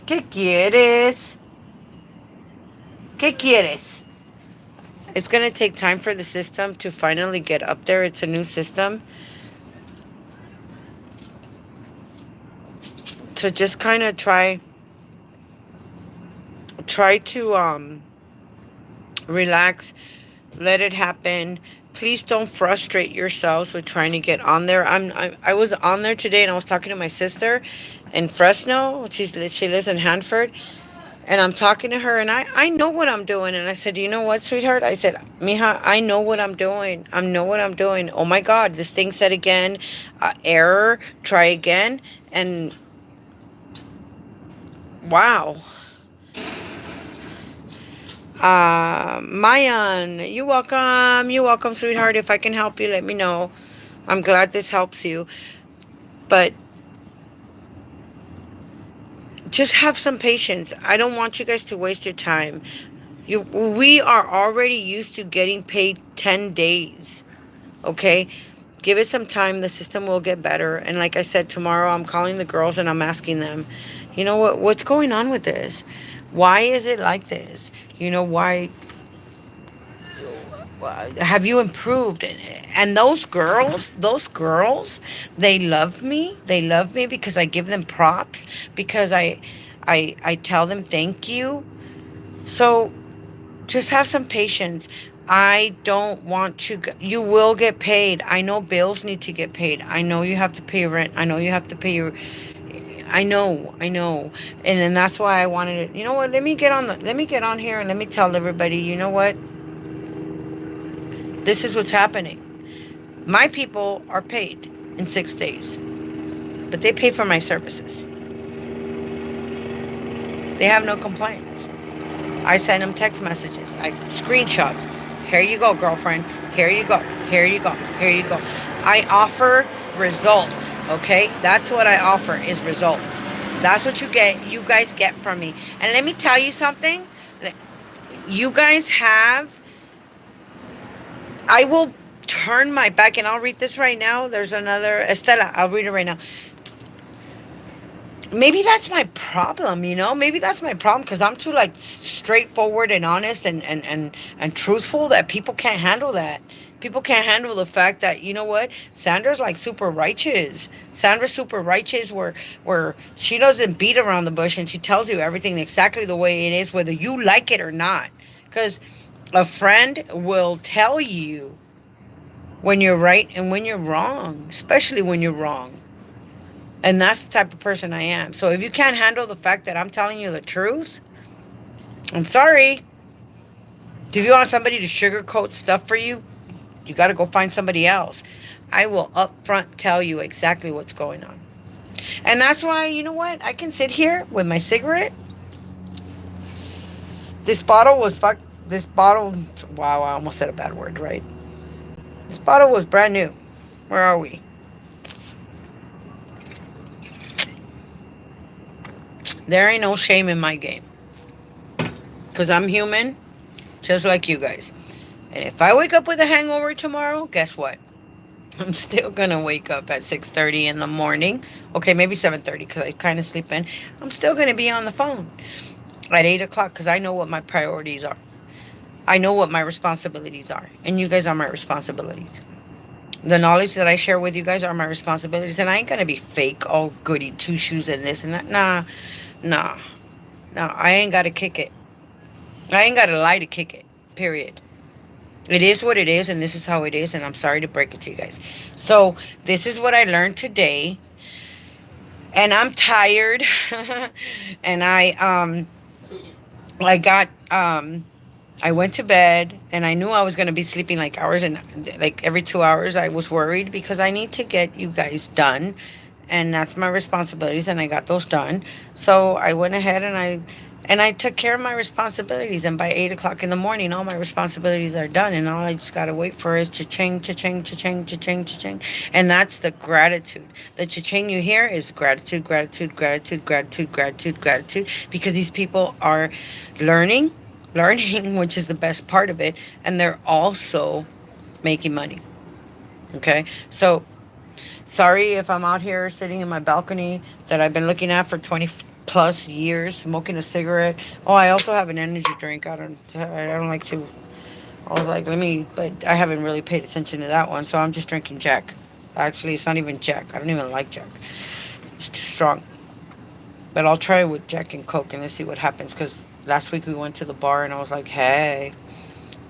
Speaker 1: ¿Qué quieres? ¿Qué quieres? It's gonna take time for the system to finally get up there. It's a new system. To just kind of try to relax, let it happen. Please don't frustrate yourselves with trying to get on there. I was on there today and I was talking to my sister in Fresno. She lives in Hanford. And I'm talking to her and I know what I'm doing. And I said, you know what, sweetheart? I said, Mija, I know what I'm doing. I know what I'm doing. Oh my God, this thing said again, error, try again. And wow. Mayan, you're welcome. You're welcome, sweetheart. If I can help you, let me know. I'm glad this helps you. But just have some patience. I don't want you guys to waste your time. We are already used to getting paid 10 days. Okay? Give it some time. The system will get better. And like I said, tomorrow I'm calling the girls and I'm asking them, you know what's going on with this? Why is it like this? You know, why have you improved? And those girls, they love me. They love me because I give them props, because I tell them thank you. So just have some patience. I don't want you. You will get paid. I know bills need to get paid. I know you have to pay rent. I know you have to pay your. I know, and then that's why I wanted it. You know what? Let me get on the. Let me get on here and let me tell everybody. You know what? This is what's happening. My people are paid in 6 days, but they pay for my services. They have no complaints. I send them text messages, I screenshots. Here you go, girlfriend. Here you go. Here you go. Here you go. I offer results, okay? That's what I offer is results. That's what you guys get from me. And let me tell you something. You guys have I will turn my back and I'll read this right now. There's another Estela, I'll read it right now. Maybe that's my problem, maybe that's my problem because I'm too like straightforward and honest and truthful that people can't handle that. People can't handle the fact that, you know what, Sandra's like super righteous. Sandra's super righteous where she doesn't beat around the bush and she tells you everything exactly the way it is, whether you like it or not. Because a friend will tell you when you're right and when you're wrong, especially when you're wrong. And that's the type of person I am. So if you can't handle the fact that I'm telling you the truth, I'm sorry. If you want somebody to sugarcoat stuff for you, you got to go find somebody else. I will upfront tell you exactly what's going on. And that's why, you know what? I can sit here with my cigarette. This bottle was This bottle, wow, I almost said a bad word, right? This bottle was brand new. Where are we? There ain't no shame in my game. Because I'm human, just like you guys. And if I wake up with a hangover tomorrow, guess what? I'm still going to wake up at 6:30 in the morning. Okay, maybe 7:30 because I kind of sleep in. I'm still going to be on the phone at 8 o'clock because I know what my priorities are. I know what my responsibilities are. And you guys are my responsibilities. The knowledge that I share with you guys are my responsibilities. And I ain't going to be fake, all goody two shoes and this and that. Nah. I ain't got to kick it. I ain't got to lie to kick it. Period. It is what it is, and this is how it is, and I'm sorry to break it to you guys. So, this is what I learned today, and I'm tired, and I got, I went to bed, and I knew I was going to be sleeping like hours, and like every 2 hours, I was worried because I need to get you guys done, and that's my responsibilities, and I got those done. So, I went ahead and I took care of my responsibilities. And by 8 o'clock in the morning, all my responsibilities are done. And all I just got to wait for is cha-ching, cha-ching, cha-ching, cha-ching, cha-ching. And that's the gratitude. The cha-ching you hear is gratitude, gratitude, gratitude, gratitude, gratitude, gratitude. Because these people are learning, which is the best part of it. And they're also making money. Okay? So, sorry if I'm out here sitting in my balcony that I've been looking at for 20 plus years, smoking a cigarette. Oh, I also have an energy drink. I don't like to. I was like, but I haven't really paid attention to that one, so I'm just drinking Jack. Actually, it's not even Jack. I don't even like Jack. It's too strong. But I'll try it with Jack and Coke and let's see what happens. Because last week we went to the bar and I was like, hey.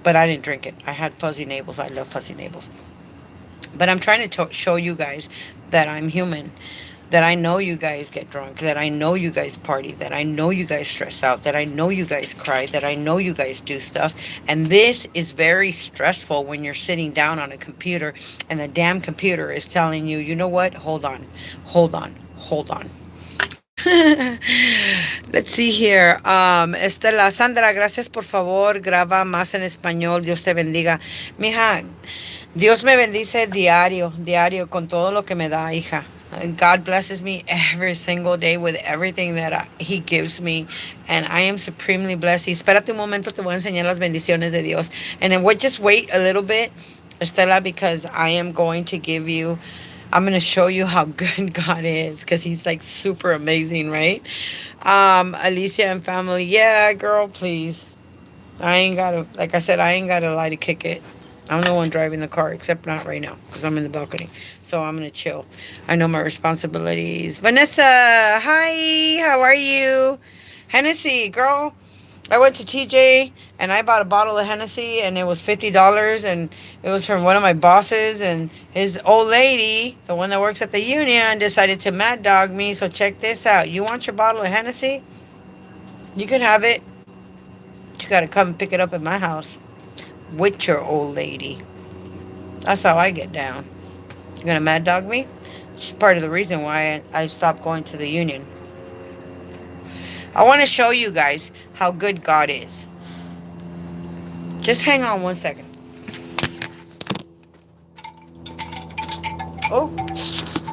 Speaker 1: But I didn't drink it. I had fuzzy navels. I love fuzzy navels. But I'm trying to show you guys that I'm human. That I know you guys get drunk, that I know you guys party, that I know you guys stress out, that I know you guys cry, that I know you guys do stuff. And this is very stressful when you're sitting down on a computer and the damn computer is telling you, you know what? Hold on. Let's see here. Estela, Sandra, gracias por favor. Graba más en español. Dios te bendiga. Mija, Dios me bendice diario con todo lo que me da, hija. God blesses me every single day with everything that He gives me. And I am supremely blessed. Y espérate un momento, te voy a enseñar las bendiciones de Dios. And then just wait a little bit, Estela, because I'm going to show you how good God is. Because He's like super amazing, right? Alicia and family. Yeah, girl, please. Like I said, I ain't got to lie to kick it. I'm the one driving the car, except not right now, because I'm in the balcony. So I'm going to chill. I know my responsibilities. Vanessa, hi, how are you? Hennessy, girl, I went to TJ and I bought a bottle of Hennessy and it was $50 and it was from one of my bosses and his old lady, the one that works at the union, decided to mad dog me. So check this out. You want your bottle of Hennessy? You can have it. You gotta come pick it up at my house with your old lady. That's how I get down. You gonna mad dog me? It's part of the reason why I stopped going to the union. I want to show you guys how good God is. Just hang on one second. Oh,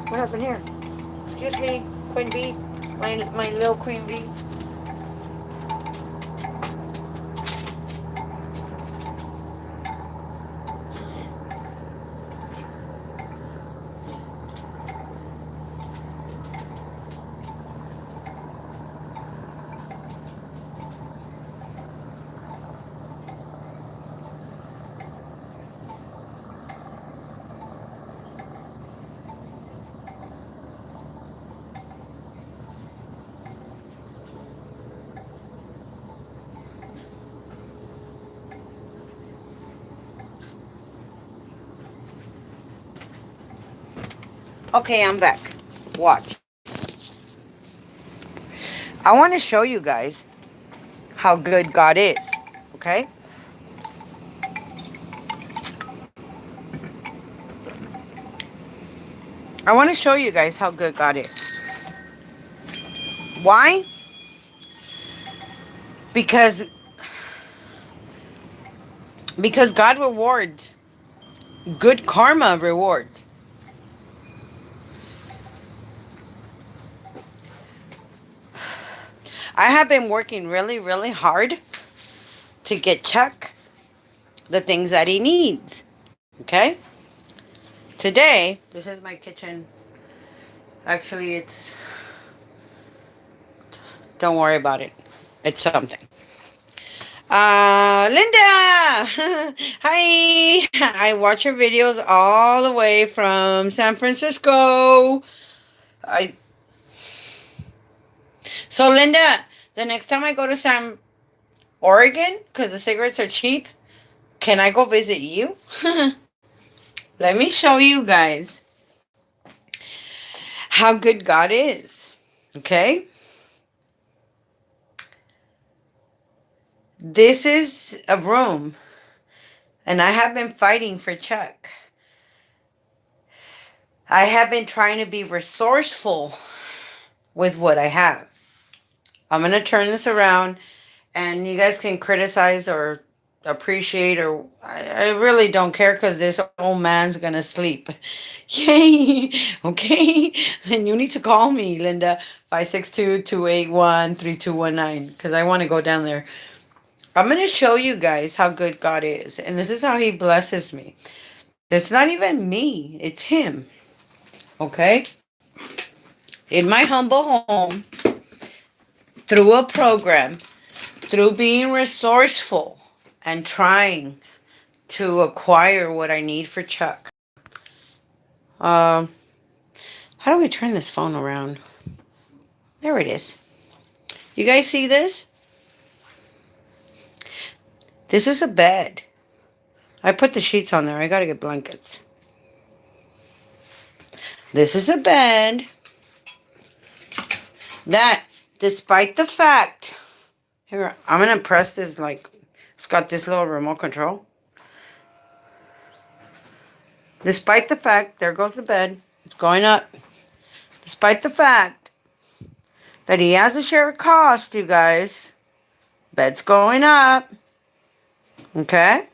Speaker 1: what happened here? Excuse me, Queen Bee. My little Queen Bee. Okay, I'm back. Watch. I want to show you guys how good God is. Okay? I want to show you guys how good God is. Why? Because God rewards. Good karma rewards. I have been working really, really hard to get Chuck the things that he needs. Okay? Today, this is my kitchen. Actually, don't worry about it. It's something. Linda! Hi! I watch your videos all the way from San Francisco. I So, Linda, the next time I go to Oregon, because the cigarettes are cheap, can I go visit you? Let me show you guys how good God is. Okay? This is a room, and I have been fighting for Chuck. I have been trying to be resourceful with what I have. I'm going to turn this around, and you guys can criticize or appreciate, or I really don't care because this old man's going to sleep. Yay! Okay? Then you need to call me, Linda, 562-281-3219, because I want to go down there. I'm going to show you guys how good God is, and this is how he blesses me. It's not even me, it's him. Okay? In my humble home, through a program, through being resourceful and trying to acquire what I need for Chuck. Um, how do we turn this phone around? There it is. You guys see this? This is a bed. I put the sheets on there. I gotta get blankets. This is a bed that, despite the fact, here, I'm gonna press this like, it's got this little remote control. Despite the fact, there goes the bed. It's going up. Despite the fact that he has a share of cost, you guys, bed's going up. Okay?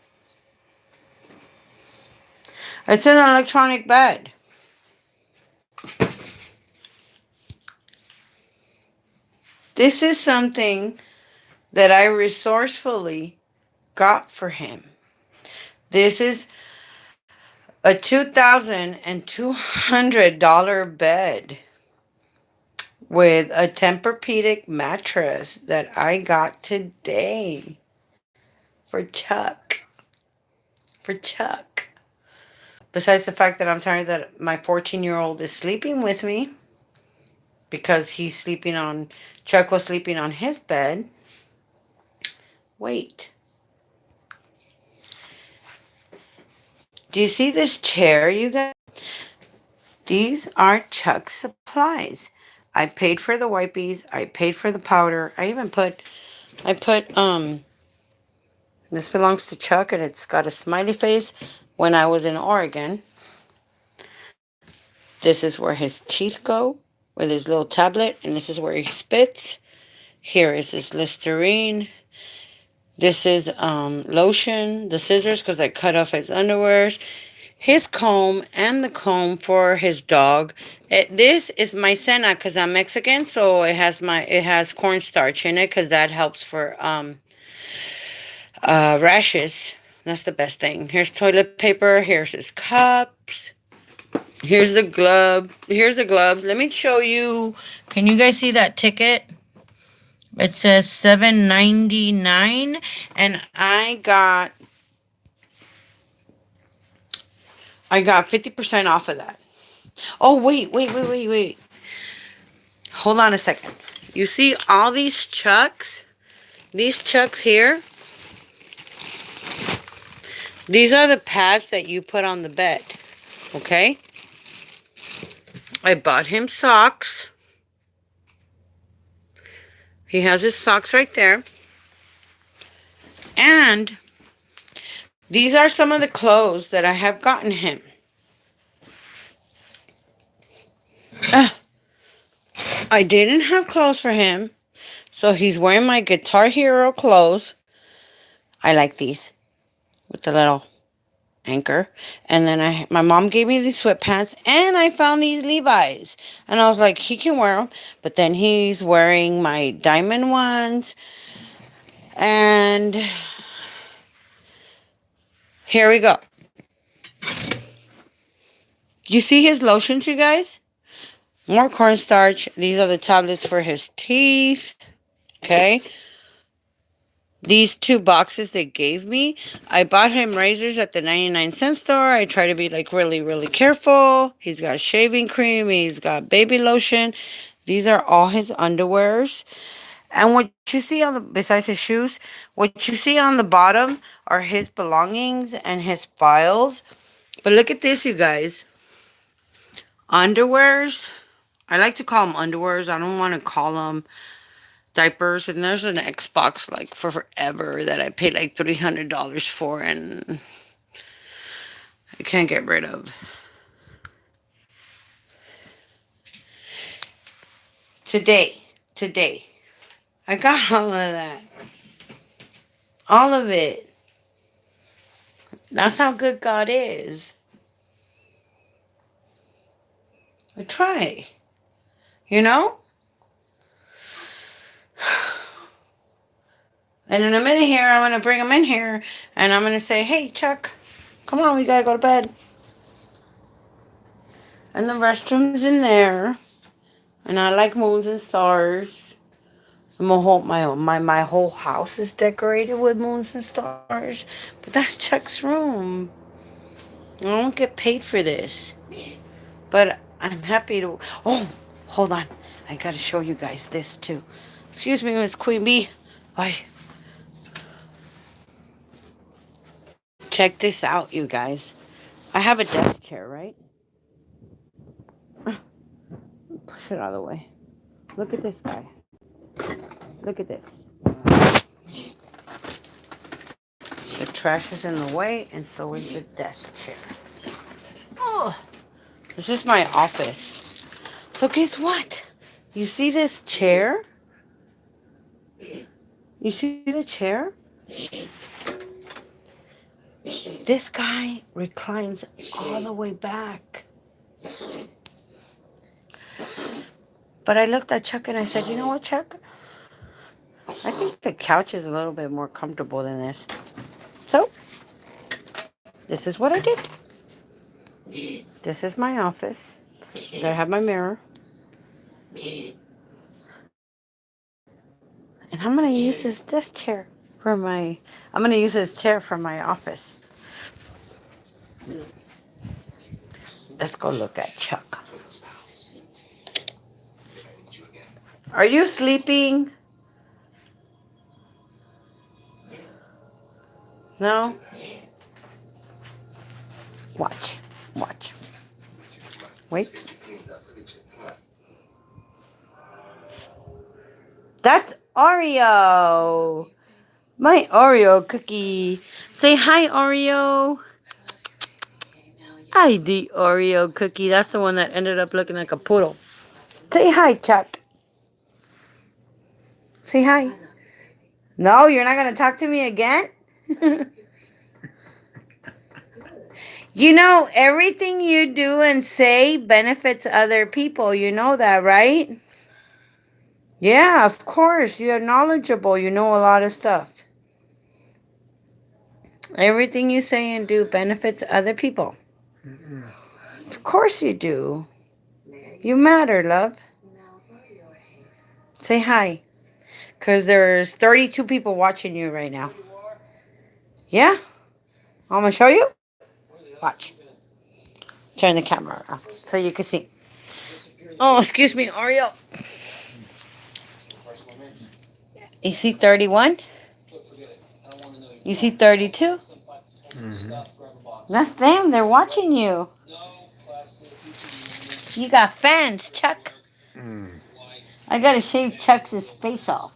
Speaker 1: It's an electronic bed. This is something that I resourcefully got for him. This is a $2,200 bed with a Tempur-Pedic mattress that I got today for Chuck. For Chuck. Besides the fact that I'm tired that my 14-year-old is sleeping with me because Chuck was sleeping on his bed. Wait. Do you see this chair, you guys? These are Chuck's supplies. I paid for the wipies. I paid for the powder. I put this belongs to Chuck and it's got a smiley face. When I was in Oregon, this is where his teeth go with his little tablet, and this is where he spits. Here is his Listerine. This is lotion, the scissors because I cut off his underwears, his comb, and the comb for his dog. This is maicena because I'm Mexican, so it has cornstarch in it because that helps for rashes. That's the best thing. Here's toilet paper. Here's his cups. Here's the glove. Here's the gloves. Let me show you. Can you guys see that ticket? It says $7.99, and I got 50% off of that. Oh, wait. Hold on a second. You see all these chucks? These chucks here? These are the pads that you put on the bed. Okay? I bought him socks. He has his socks right there. And these are some of the clothes that I have gotten him. I didn't have clothes for him, so he's wearing my Guitar Hero clothes. I like these with the little anchor. And then my mom gave me these sweatpants, and I found these Levi's. And I was like, he can wear them. But then he's wearing my diamond ones. And here we go. You see his lotions, you guys? More cornstarch. These are the tablets for his teeth. Okay. These 2 boxes they gave me. I bought him razors at the 99-cent store. I try to be like really, really careful. He's got shaving cream. He's got baby lotion. These are all his underwears. And what you see besides his shoes, what you see on the bottom are his belongings and his files. But look at this, you guys. Underwears. I like to call them underwears. I don't want to call them diapers. And there's an Xbox like for forever that I paid like $300 for and I can't get rid of. Today, I got all of that. All of it. That's how good God is. I try. You know? And in a minute here, I'm going to bring him in here. And I'm going to say, hey, Chuck, come on, we got to go to bed. And the restroom's in there. And I like moons and stars. And my whole house is decorated with moons and stars. But that's Chuck's room. I don't get paid for this. But I'm happy to... Oh, hold on. I got to show you guys this, too. Excuse me, Miss Queen Bee. Bye. Check this out, you guys. I have a desk chair, right? Push it out of the way. Look at this guy. Look at this. The trash is in the way, and so is the desk chair. Oh, this is my office. So guess what? You see this chair? You see the chair? This guy reclines all the way back. But I looked at Chuck and I said, you know what, Chuck? I think the couch is a little bit more comfortable than this. So, this is what I did. This is my office. I have my mirror. And I'm going to use this chair for my... I'm going to use this chair for my office. Let's go look at Chuck. Are you sleeping? No? Watch. Watch. Wait. That's Oreo. My Oreo cookie. Say hi, Oreo. Hi, the Oreo cookie. That's the one that ended up looking like a poodle. Say hi, Chuck. Say hi. No, you're not going to talk to me again? You know, everything you do and say benefits other people. You know that, right? Yeah, of course. You're knowledgeable. You know a lot of stuff. Everything you say and do benefits other people. Of course you do. You matter, love. Say hi. Because there's 32 people watching you right now. Yeah? I'm going to show you. Watch. Turn the camera off so you can see. Oh, excuse me, Oreo. You see 31? You see 32? That's them. They're watching you. You got fans, Chuck. I got to shave Chuck's face off.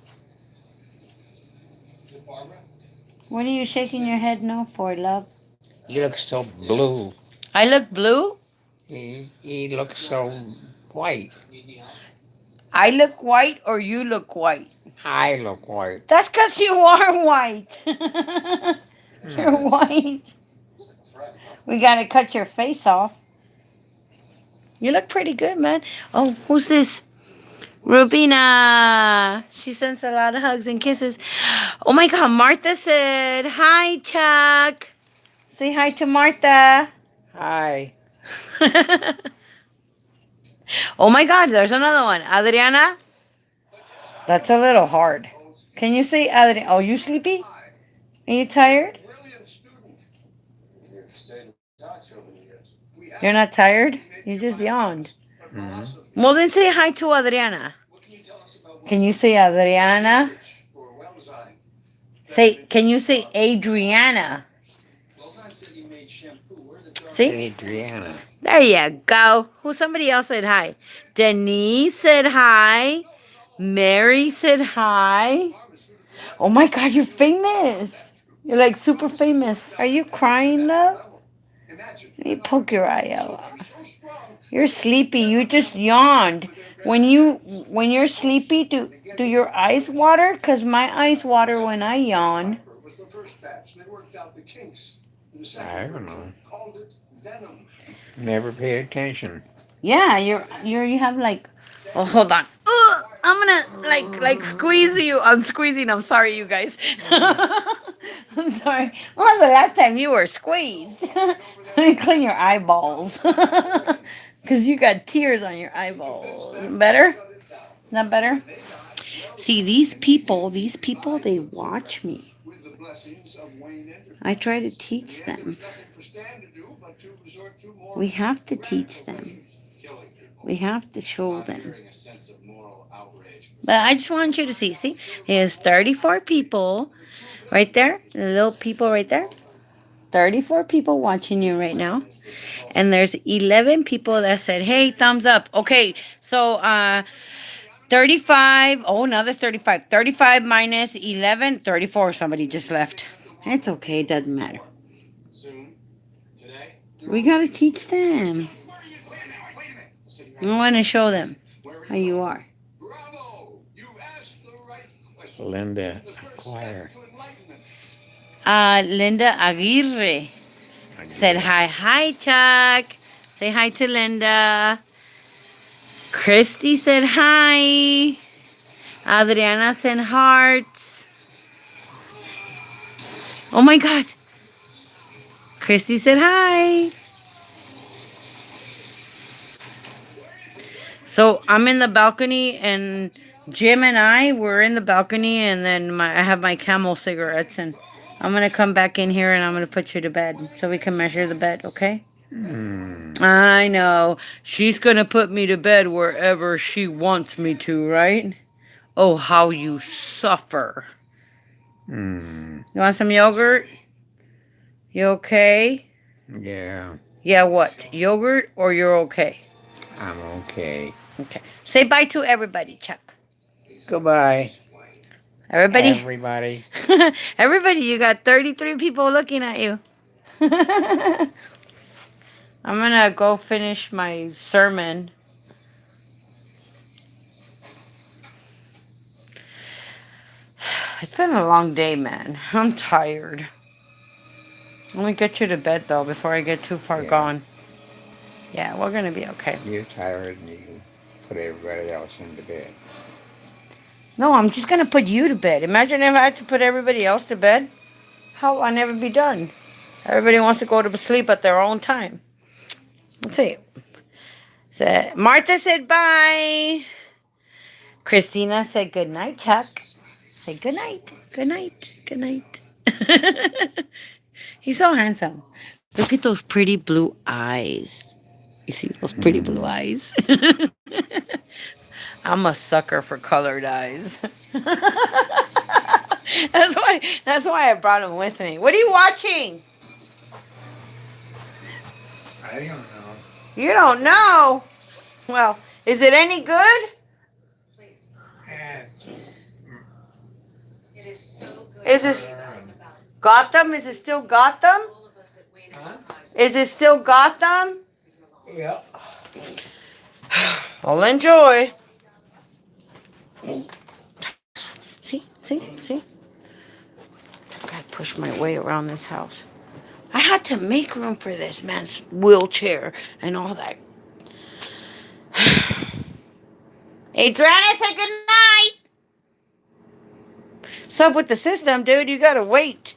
Speaker 1: What are you shaking your head no for, love?
Speaker 2: You look so blue.
Speaker 1: I look blue?
Speaker 2: You look so white.
Speaker 1: I look white or you look white?
Speaker 2: I look white.
Speaker 1: That's because you are white. You're white. We got to cut your face off. You look pretty good, man. Oh, who's this? Rubina. She sends a lot of hugs and kisses. Oh my God, Martha said, hi, Chuck. Say hi to Martha.
Speaker 2: Hi.
Speaker 1: Oh my God, there's another one. Adriana. That's a little hard. Can you say Adriana? Oh, you sleepy? Are you tired? You're not tired? You just yawned. Well, then say hi to Adriana. Can you say Adriana? Can you say Adriana? See?
Speaker 2: Adriana.
Speaker 1: There you go. Who? Somebody else said hi. Denise said hi. Mary said hi. Oh my God, you're famous. You're like super famous. Are you crying, love? Let me poke your eye out. You're sleepy. You just yawned. When you're sleepy, do your eyes water? Cause my eyes water when I yawn.
Speaker 2: I don't know. Never paid attention.
Speaker 1: Yeah, you have like. Oh, hold on. I'm gonna like squeeze you. I'm squeezing. I'm sorry, you guys. I'm sorry. When was the last time you were squeezed? Let me clean your eyeballs. Because you got tears on your eyeballs. Better? Not better? See, these people, they watch me. I try to teach them. We have to teach them. We have to show them. But I just want you to see, there's 34 people right there, the little people right there. 34 people watching you right now. And there's 11 people that said, hey, thumbs up. Okay, so 35. Oh, now there's 35. 35 minus 11, 34. Somebody just left. It's okay, it doesn't matter. We got to teach them. I want to show them how you are.
Speaker 2: Linda Acquire.
Speaker 1: Linda Aguirre said hi. Hi, Chuck. Say hi to Linda. Christy said hi. Adriana sent hearts. Oh my God. Christy said hi. So I'm in the balcony, and Jim and I were in the balcony, and then I have my Camel cigarettes, and I'm gonna come back in here, and I'm gonna put you to bed so we can measure the bed, okay? I know. She's gonna put me to bed wherever she wants me to, right? Oh, how you suffer. You want some yogurt? You okay?
Speaker 2: Yeah,
Speaker 1: Yeah, what? Yogurt or you're okay?
Speaker 2: I'm okay.
Speaker 1: Okay. Say bye to everybody, Chuck.
Speaker 2: Goodbye,
Speaker 1: Everybody.
Speaker 2: everybody.
Speaker 1: Everybody, you got 33 people looking at you. I'm gonna go finish my sermon. It's been a long day, man. I'm tired. Let me get you to bed though before I get too far
Speaker 2: Yeah,
Speaker 1: gone. Yeah, we're gonna be okay.
Speaker 2: you're tired and you put everybody else into bed.
Speaker 1: No, I'm just gonna put you to bed. Imagine if I had to put everybody else to bed. How will I never be done? Everybody wants to go to sleep at their own time. Let's see. Martha said bye. Christina said good night, Chuck. Say good night. Good night. Good night. He's so handsome. Look at those pretty blue eyes. You see those pretty blue
Speaker 2: Mm-hmm.
Speaker 1: eyes? I'm a sucker for colored eyes. That's why I brought him with me. What are you watching?
Speaker 2: I don't know.
Speaker 1: You don't know. Well, is it any good?
Speaker 2: Yes.
Speaker 1: Is this Gotham? Is it still Gotham?
Speaker 2: Huh?
Speaker 1: Is it still Gotham?
Speaker 2: Yep.
Speaker 1: I'll enjoy. See? I gotta push my way around this house. I had to make room for this man's wheelchair and all that. Adriana, say good night. What's up with the system, dude? You gotta wait.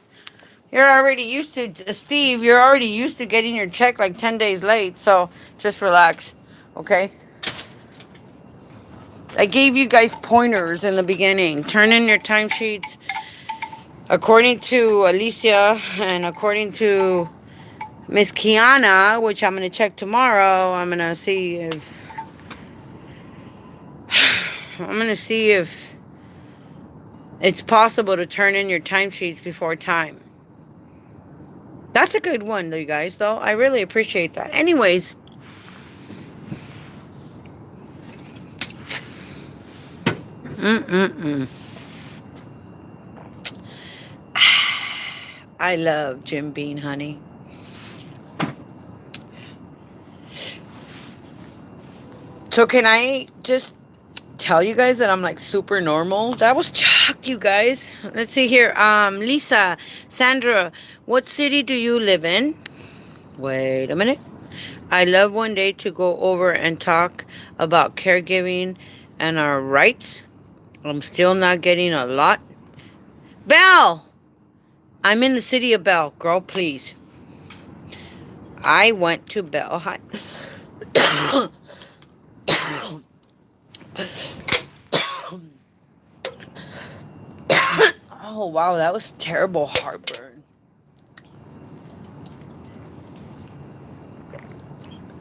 Speaker 1: You're already used to, Steve, you're already used to getting your check like 10 days late, so just relax, okay? I gave you guys pointers in the beginning. Turn in your timesheets. According to Alicia and according to Miss Kiana, which I'm going to check tomorrow, I'm going to see if it's possible to turn in your timesheets before time. That's a good one, though, you guys, though. I really appreciate that. Anyways, mm-mm-mm. I love Jim Beam, honey. So can I just tell you guys that I'm like super normal? That was Chuck, you guys. Let's see here. Lisa, Sandra, what city do you live in? Wait a minute. I love one day to go over and talk about caregiving and our rights. I'm still not getting a lot. Belle! I'm in the city of Belle. Girl, please. I went to Belle High. Oh, wow. That was terrible heartburn.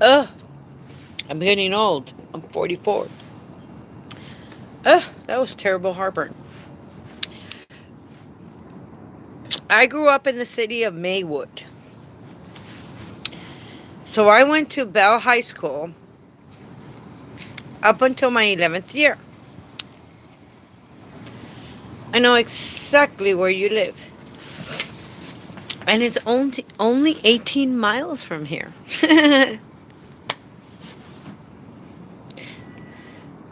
Speaker 1: Ugh. I'm getting old. I'm 44. Ugh. That was terrible heartburn. I grew up in the city of Maywood. So I went to Bell High School up until my 11th year. I know exactly where you live. And it's only 18 miles from here.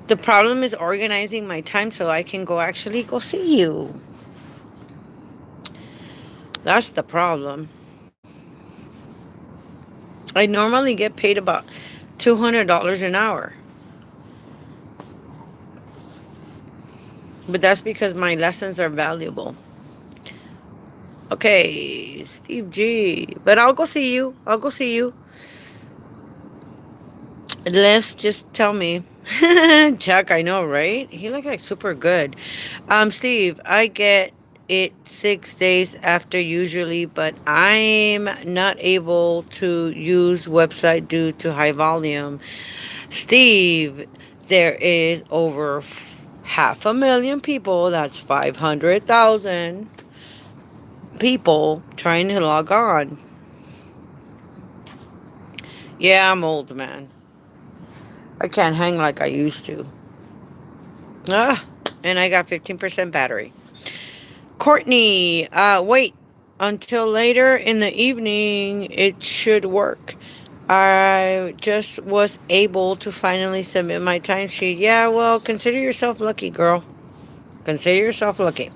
Speaker 1: The problem is organizing my time so I can actually go see you. That's the problem. I normally get paid about $200 an hour. But that's because my lessons are valuable. Okay, Steve G. But I'll go see you. Let's just tell me. Chuck, I know, right? He looked like super good. Steve, I get it 6 days after usually, but I'm not able to use website due to high volume. Steve, there is over 500,000 people. That's 500,000 people trying to log on. Yeah, I'm old, man. I can't hang like I used to. Ah, and I got 15% battery. Courtney, wait until later in the evening. It should work. I just was able to finally submit my timesheet. Yeah, well, consider yourself lucky, girl. Consider yourself lucky.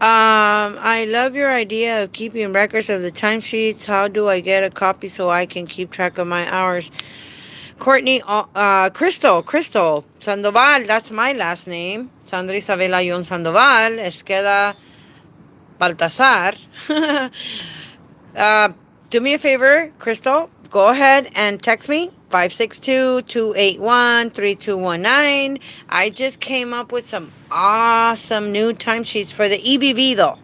Speaker 1: I love your idea of keeping records of the timesheets. How do I get a copy so I can keep track of my hours? Courtney, Crystal Sandoval, that's my last name. Sandra Isabela Yon Sandoval, Esqueda Baltasar. uh, do me a favor, Crystal, go ahead and text me 562-281-3219. I just came up with some awesome new timesheets for the EBV though.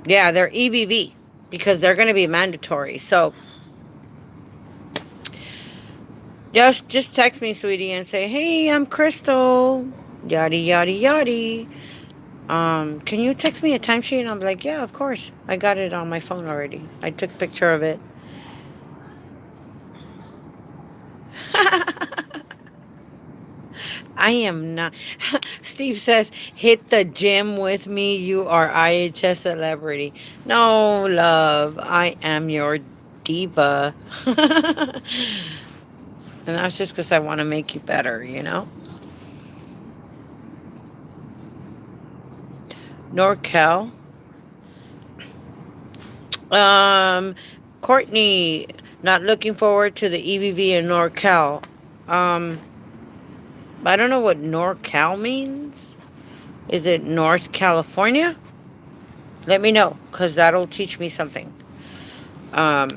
Speaker 1: Yeah, they're EBV because they're going to be mandatory. So just text me, sweetie, and say, "Hey, I'm Crystal." Yada yada yada. Can you text me a timesheet? And I'm like, "Yeah, of course. I got it on my phone already. I took a picture of it." I am not. Steve says, "Hit the gym with me. You are IHS celebrity." No, love. I am your diva. And that's just because I want to make you better. NorCal. Um, Courtney, not looking forward to the EVV in NorCal. Um, I don't know what NorCal means. Is it North California? Let me know, because that'll teach me something. Um,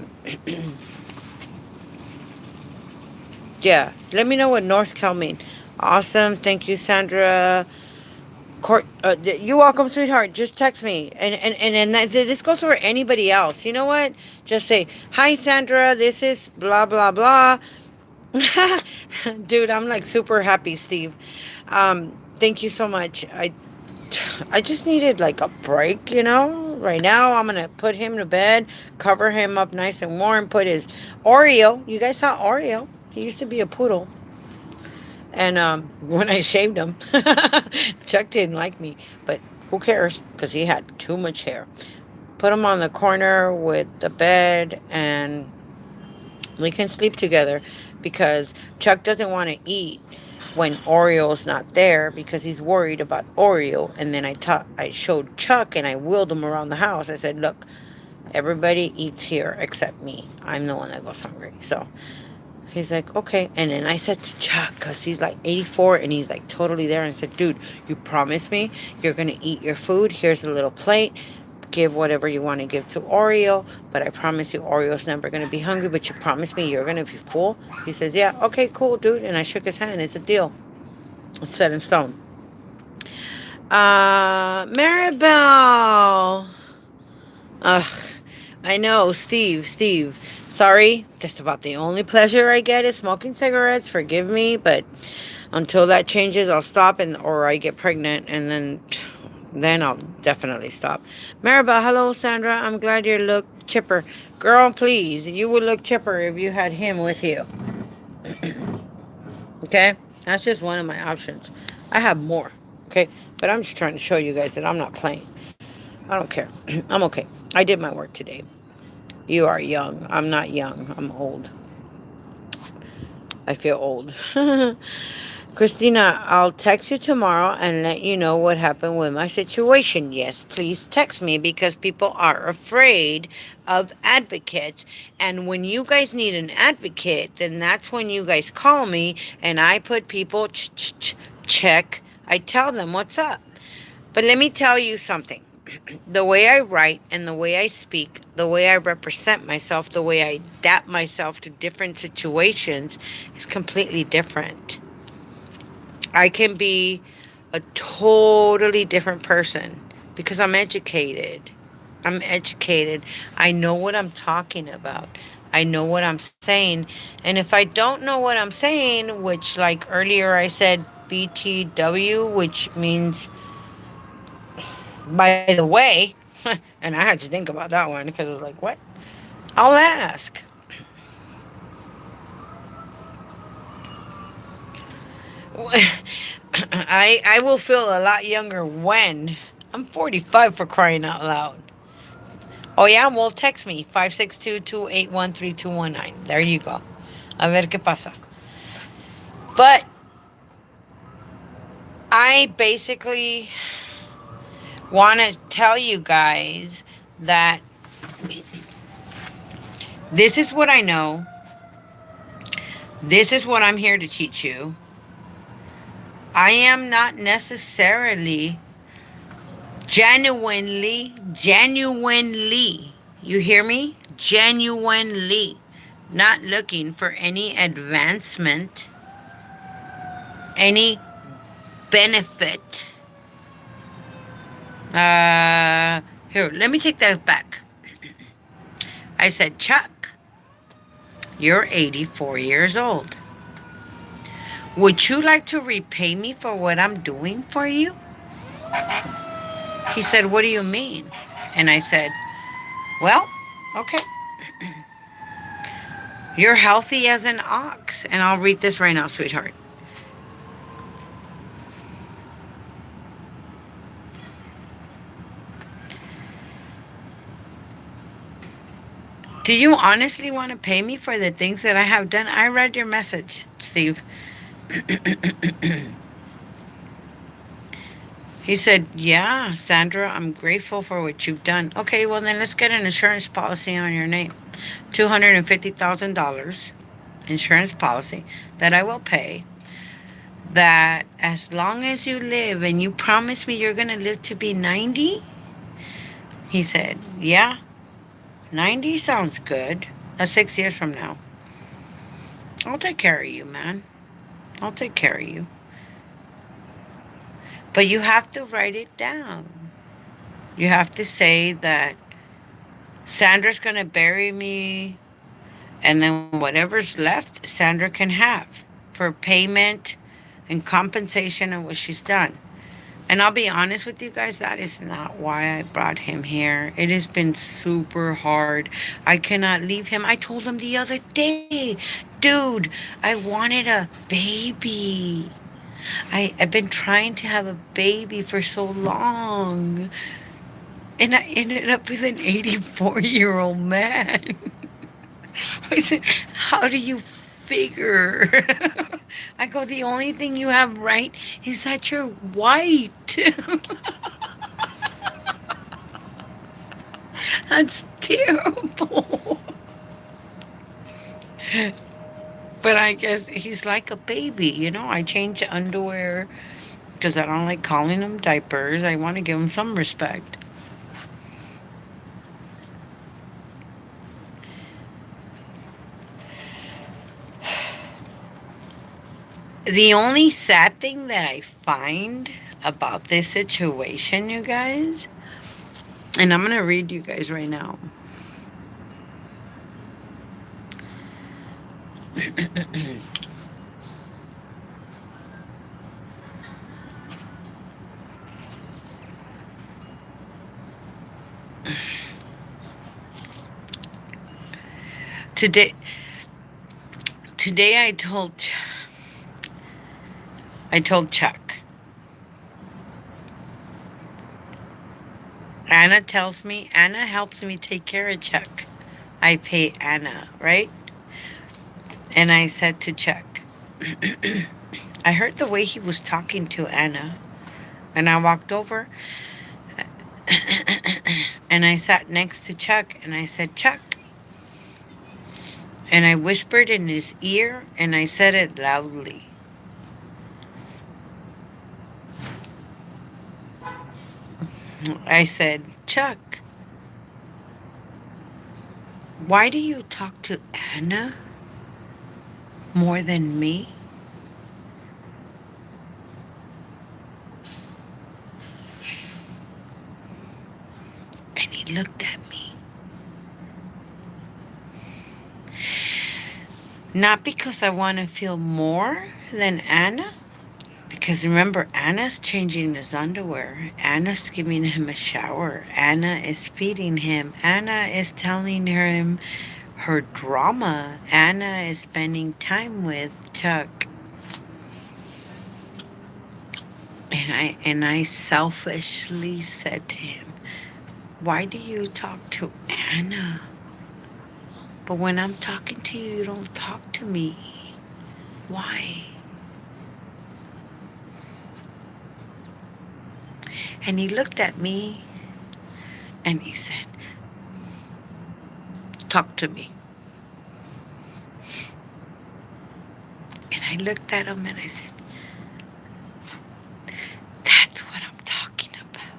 Speaker 1: yeah, let me know what North Cal mean. Awesome. Thank you, Sandra. You're welcome, sweetheart. Just text me, and this goes for anybody else. You know what? Just say, "Hi, Sandra. This is blah blah blah." Dude, I'm like super happy, Steve. Thank you so much. I just needed like a break. Right now, I'm gonna put him to bed, cover him up nice and warm, put his Oreo. You guys saw Oreo? He used to be a poodle. And when I shaved him, Chuck didn't like me, but who cares? Because he had too much hair. Put him on the corner with the bed, and we can sleep together because Chuck doesn't want to eat when Oreo's not there because he's worried about Oreo. And then I showed Chuck and I wheeled him around the house. I said, "Look, everybody eats here except me. I'm the one that goes hungry." So he's like, "Okay." And then I said to Chuck, because he's like 84 and he's like totally there, and I said, "Dude, you promised me you're going to eat your food. Here's a little plate. Give whatever you want to give to Oreo, but I promise you Oreo's never going to be hungry, but you promise me you're going to be full." He says, "Yeah, okay, cool, dude." And I shook his hand. It's a deal. It's set in stone. Maribel. Ugh, I know, Steve. Sorry, just about the only pleasure I get is smoking cigarettes. Forgive me, but until that changes, I'll stop, or I get pregnant, and then I'll definitely stop. Maribel, hello, Sandra. I'm glad you look chipper. Girl, please, you would look chipper if you had him with you. Okay? That's just one of my options. I have more. Okay? But I'm just trying to show you guys that I'm not playing. I don't care. I'm okay. I did my work today. You are young. I'm not young. I'm old. I feel old. Christina, I'll text you tomorrow and let you know what happened with my situation. Yes, please text me because people are afraid of advocates. And when you guys need an advocate, then that's when you guys call me and I put people check. I tell them what's up. But let me tell you something. The way I write and the way I speak, the way I represent myself, the way I adapt myself to different situations is completely different. I can be a totally different person because I'm educated. I'm educated. I know what I'm talking about. I know what I'm saying. And if I don't know what I'm saying, which like earlier I said BTW, which means By the way, and I had to think about that one because I was like, what? I'll ask. I will feel a lot younger when I'm 45 for crying out loud. Oh yeah, well text me 562-281-3219. There you go. A ver qué pasa. But I basically want to tell you guys that this is what I know. This is what I'm here to teach you. I am not necessarily genuinely, you hear me? Genuinely not looking for any advancement, any benefit. Here, let me take that back. I said, Chuck, you're 84 years old. Would you like to repay me for what I'm doing for you? He said, what do you mean? And I said, well, okay. You're healthy as an ox. And I'll read this right now, sweetheart. Do you honestly want to pay me for the things that I have done? I read your message, Steve. He said, yeah, Sandra, I'm grateful for what you've done. Okay, well, then let's get an insurance policy on your name. $250,000 insurance policy that I will pay. That as long as you live and you promise me you're going to live to be 90? He said, yeah, 90 sounds good. That's 6 years from now. I'll take care of you, man. I'll take care of you. But you have to write it down. You have to say that Sandra's going to bury me, and then whatever's left, Sandra can have for payment and compensation of what she's done. And I'll be honest with you guys, that is not why I brought him here. It has been super hard. I cannot leave him. I told him the other day, dude, I wanted a baby. I've been trying to have a baby for so long. And I ended up with an 84-year-old man. I said, how do you figure? I go, the only thing you have right is that you're white. That's terrible. But I guess he's like a baby, you know. I change underwear because I don't like calling them diapers. I want to give him some respect. The only sad thing that I find about this situation, you guys, and I'm going to read you guys right now. Today, today I told Chuck. Anna helps me take care of Chuck. I pay Anna, right? And I said to Chuck, I heard the way he was talking to Anna. And I walked over and I sat next to Chuck and I said, Chuck. And I whispered in his ear and I said it loudly. I said, Chuck, why do you talk to Anna more than me? And he looked at me. Not because I want to feel more than Anna, Because remember, Anna's changing his underwear. Anna's giving him a shower. Anna is feeding him. Anna is telling him her drama. Anna is spending time with Chuck. And I selfishly said to him, "Why do you talk to Anna? But when I'm talking to you, you don't talk to me. Why?" And he looked at me and he said, "Talk to me." And I looked at him and I said, "That's what I'm talking about."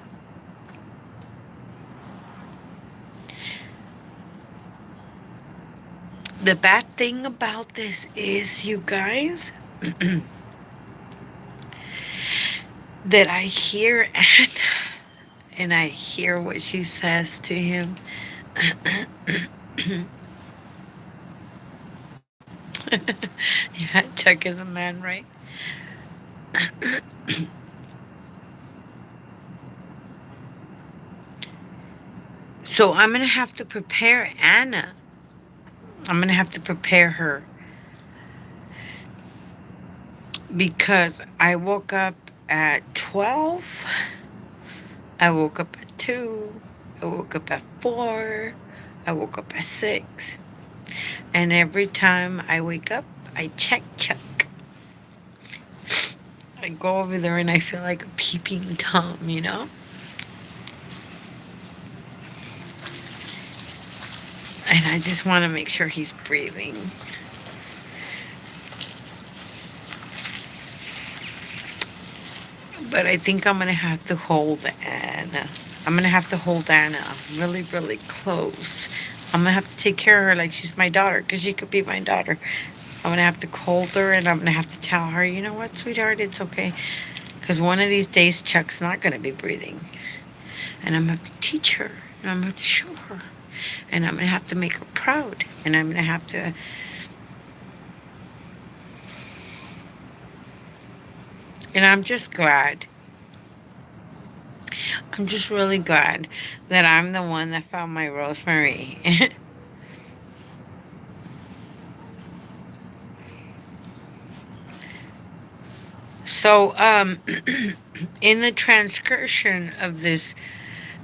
Speaker 1: The bad thing about this is, you guys, that I hear Anna and I hear what she says to him. Yeah, Chuck is a man, right? So I'm going to have to prepare Anna. I'm going to have to prepare her because I woke up at 12. I woke up at 2. I woke up at 4. I woke up at 6. And every time I wake up, I check Chuck. I go over there and I feel like a peeping Tom, you know? And I just want to make sure he's breathing. But I think I'm going to have to hold Anna. I'm going to have to hold Anna really, really close. I'm going to have to take care of her like she's my daughter, because she could be my daughter. I'm going to have to hold her and I'm going to have to tell her, "You know what, sweetheart, it's okay." Because one of these days, Chuck's not going to be breathing. And I'm going to have to teach her. And I'm going to have to show her. And I'm going to have to make her proud. And I'm going to have to... And I'm just glad. I'm just really glad that I'm the one that found my Rosemary. So, in the transcription of this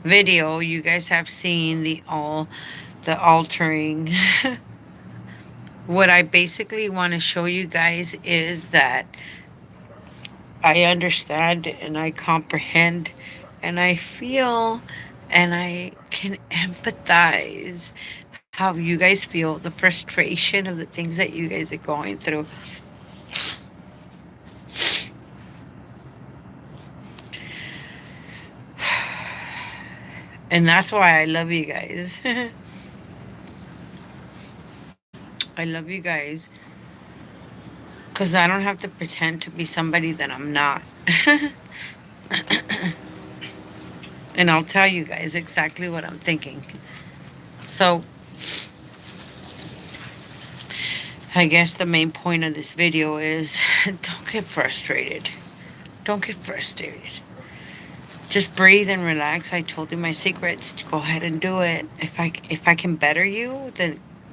Speaker 1: video, you guys have seen the altering. What I basically want to show you guys is that I understand and I comprehend and I feel and I can empathize how you guys feel, the frustration of the things that you guys are going through. And that's why I love you guys. I love you guys because I don't have to pretend to be somebody that I'm not. And I'll tell you guys exactly what I'm thinking. So, I guess the main point of this video is don't get frustrated. Don't get frustrated. Just breathe and relax. I told you my secrets. To go ahead and do it. If I can better you,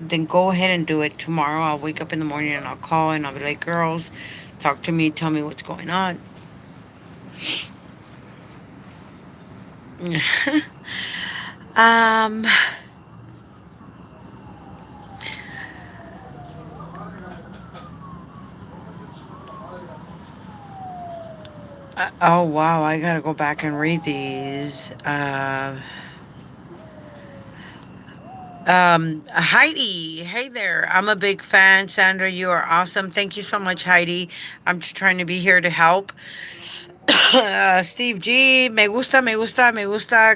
Speaker 1: then go ahead and do it. Tomorrow I'll wake up in the morning and I'll call and I'll be like, "Girls, talk to me. Tell me what's going on." um. Oh wow, I gotta go back and read these. Heidi, hey there. I'm a big fan. Sandra, you are awesome. Thank you so much, Heidi. I'm just trying to be here to help. Steve G, me gusta, me gusta.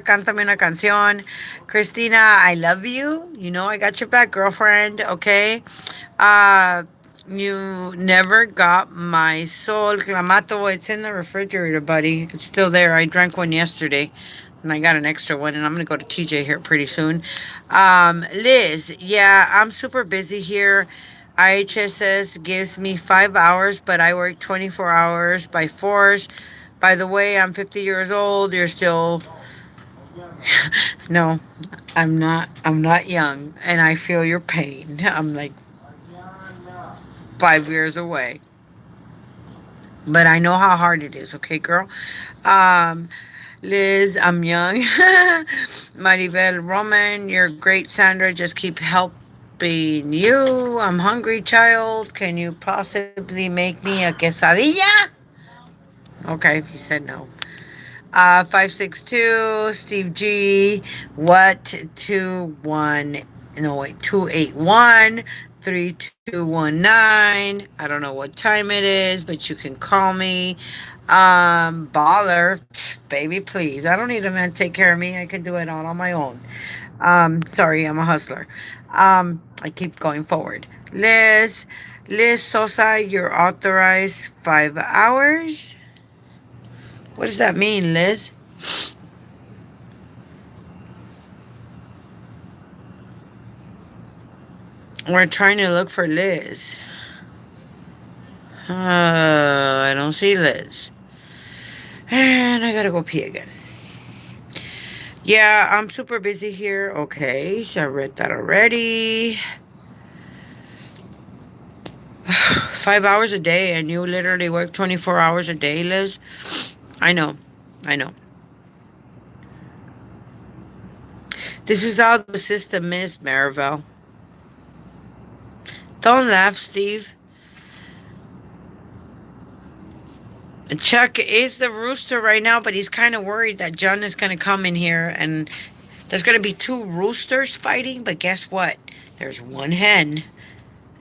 Speaker 1: Cántame una canción. Christina, I love you. You know I got your back, girlfriend. Okay. Uh, you never got my Sol Clamato. It's in the refrigerator, buddy. It's still there. I drank one yesterday. And I got an extra one, and I'm going to go to TJ here pretty soon. Liz, yeah, I'm super busy here. IHSS gives me 5 hours, but I work 24 hours by force. By the way, I'm 50 years old. You're still no. I'm not. I'm not young, and I feel your pain. I'm like 5 years away, but I know how hard it is. Okay, girl. Um, Liz, I'm young. Maribel Roman, you're great, Sandra. Just keep helping you. I'm hungry, child. Can you possibly make me a quesadilla? Okay, he said no. 562, Steve G. What? 21. No, wait, 281 3219. I don't know what time it is, but you can call me. Baller, baby, please. I don't need a man to take care of me. I can do it all on my own. Sorry, I'm a hustler. I keep going forward. Liz Sosa, you're authorized 5 hours. What does that mean, Liz? We're trying to look for Liz. I don't see Liz. And I gotta go pee again. Yeah, I'm super busy here. Okay, so I read that already. 5 hours a day, and you literally work 24 hours a day, Liz. I know. I know. This is how the system is, Maribel. Don't laugh, Steve. Chuck is the rooster right now, but he's kind of worried that John is going to come in here and there's going to be two roosters fighting. But guess what? There's one hen,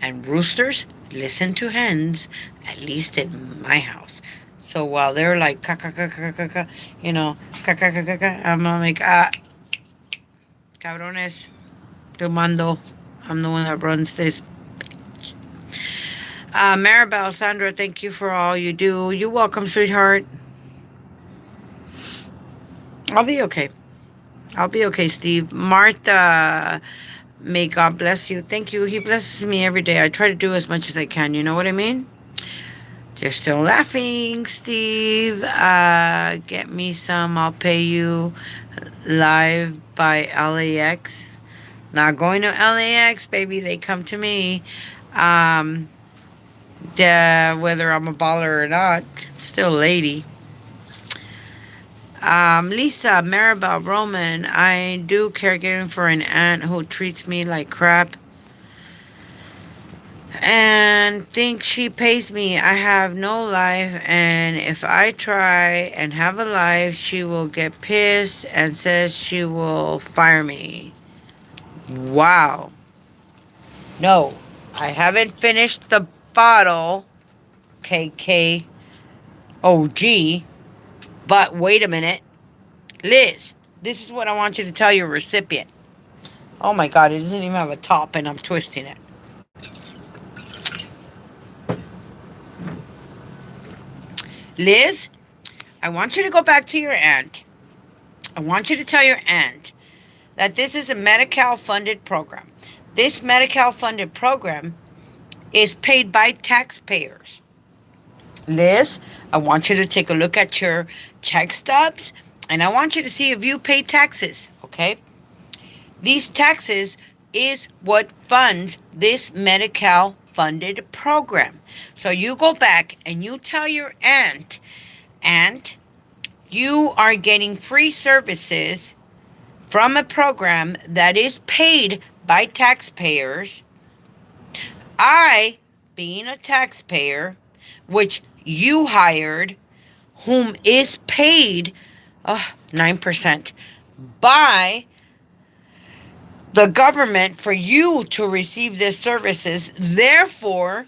Speaker 1: and roosters listen to hens, at least in my house. So while they're like, ka ka ka ka ka ka, you know, ka ka ka ka ka, I'm like, cabrones, yo mando. I'm the one that runs this. Maribel, Sandra, thank you for all you do. You're welcome, sweetheart. I'll be okay. I'll be okay, Steve. Martha, may God bless you. Thank you. He blesses me every day. I try to do as much as I can. You know what I mean? You're still laughing, Steve. Get me some. I'll pay you live by LAX. Not going to LAX, baby. They come to me. Um, whether I'm a baller or not, still a lady. Lisa, Maribel, Roman, I do caregiving for an aunt who treats me like crap and thinks she pays me. I have no life, and if I try and have a life, she will get pissed and says she will fire me. Wow. No, I haven't finished the bottle, KKOG, but wait a minute. Liz, this is what I want you to tell your recipient. Oh my God, it doesn't even have a top and I'm twisting it. Liz, I want you to go back to your aunt. I want you to tell your aunt that this is a Medi-Cal funded program. This Medi-Cal funded program is paid by taxpayers. Liz, I want you to take a look at your check stubs and I want you to see if you pay taxes, okay? These taxes is what funds this Medi-Cal funded program. So you go back and you tell your aunt, you are getting free services from a program that is paid by taxpayers. I, being a taxpayer, which you hired, whom is paid 9% by the government for you to receive these services. Therefore,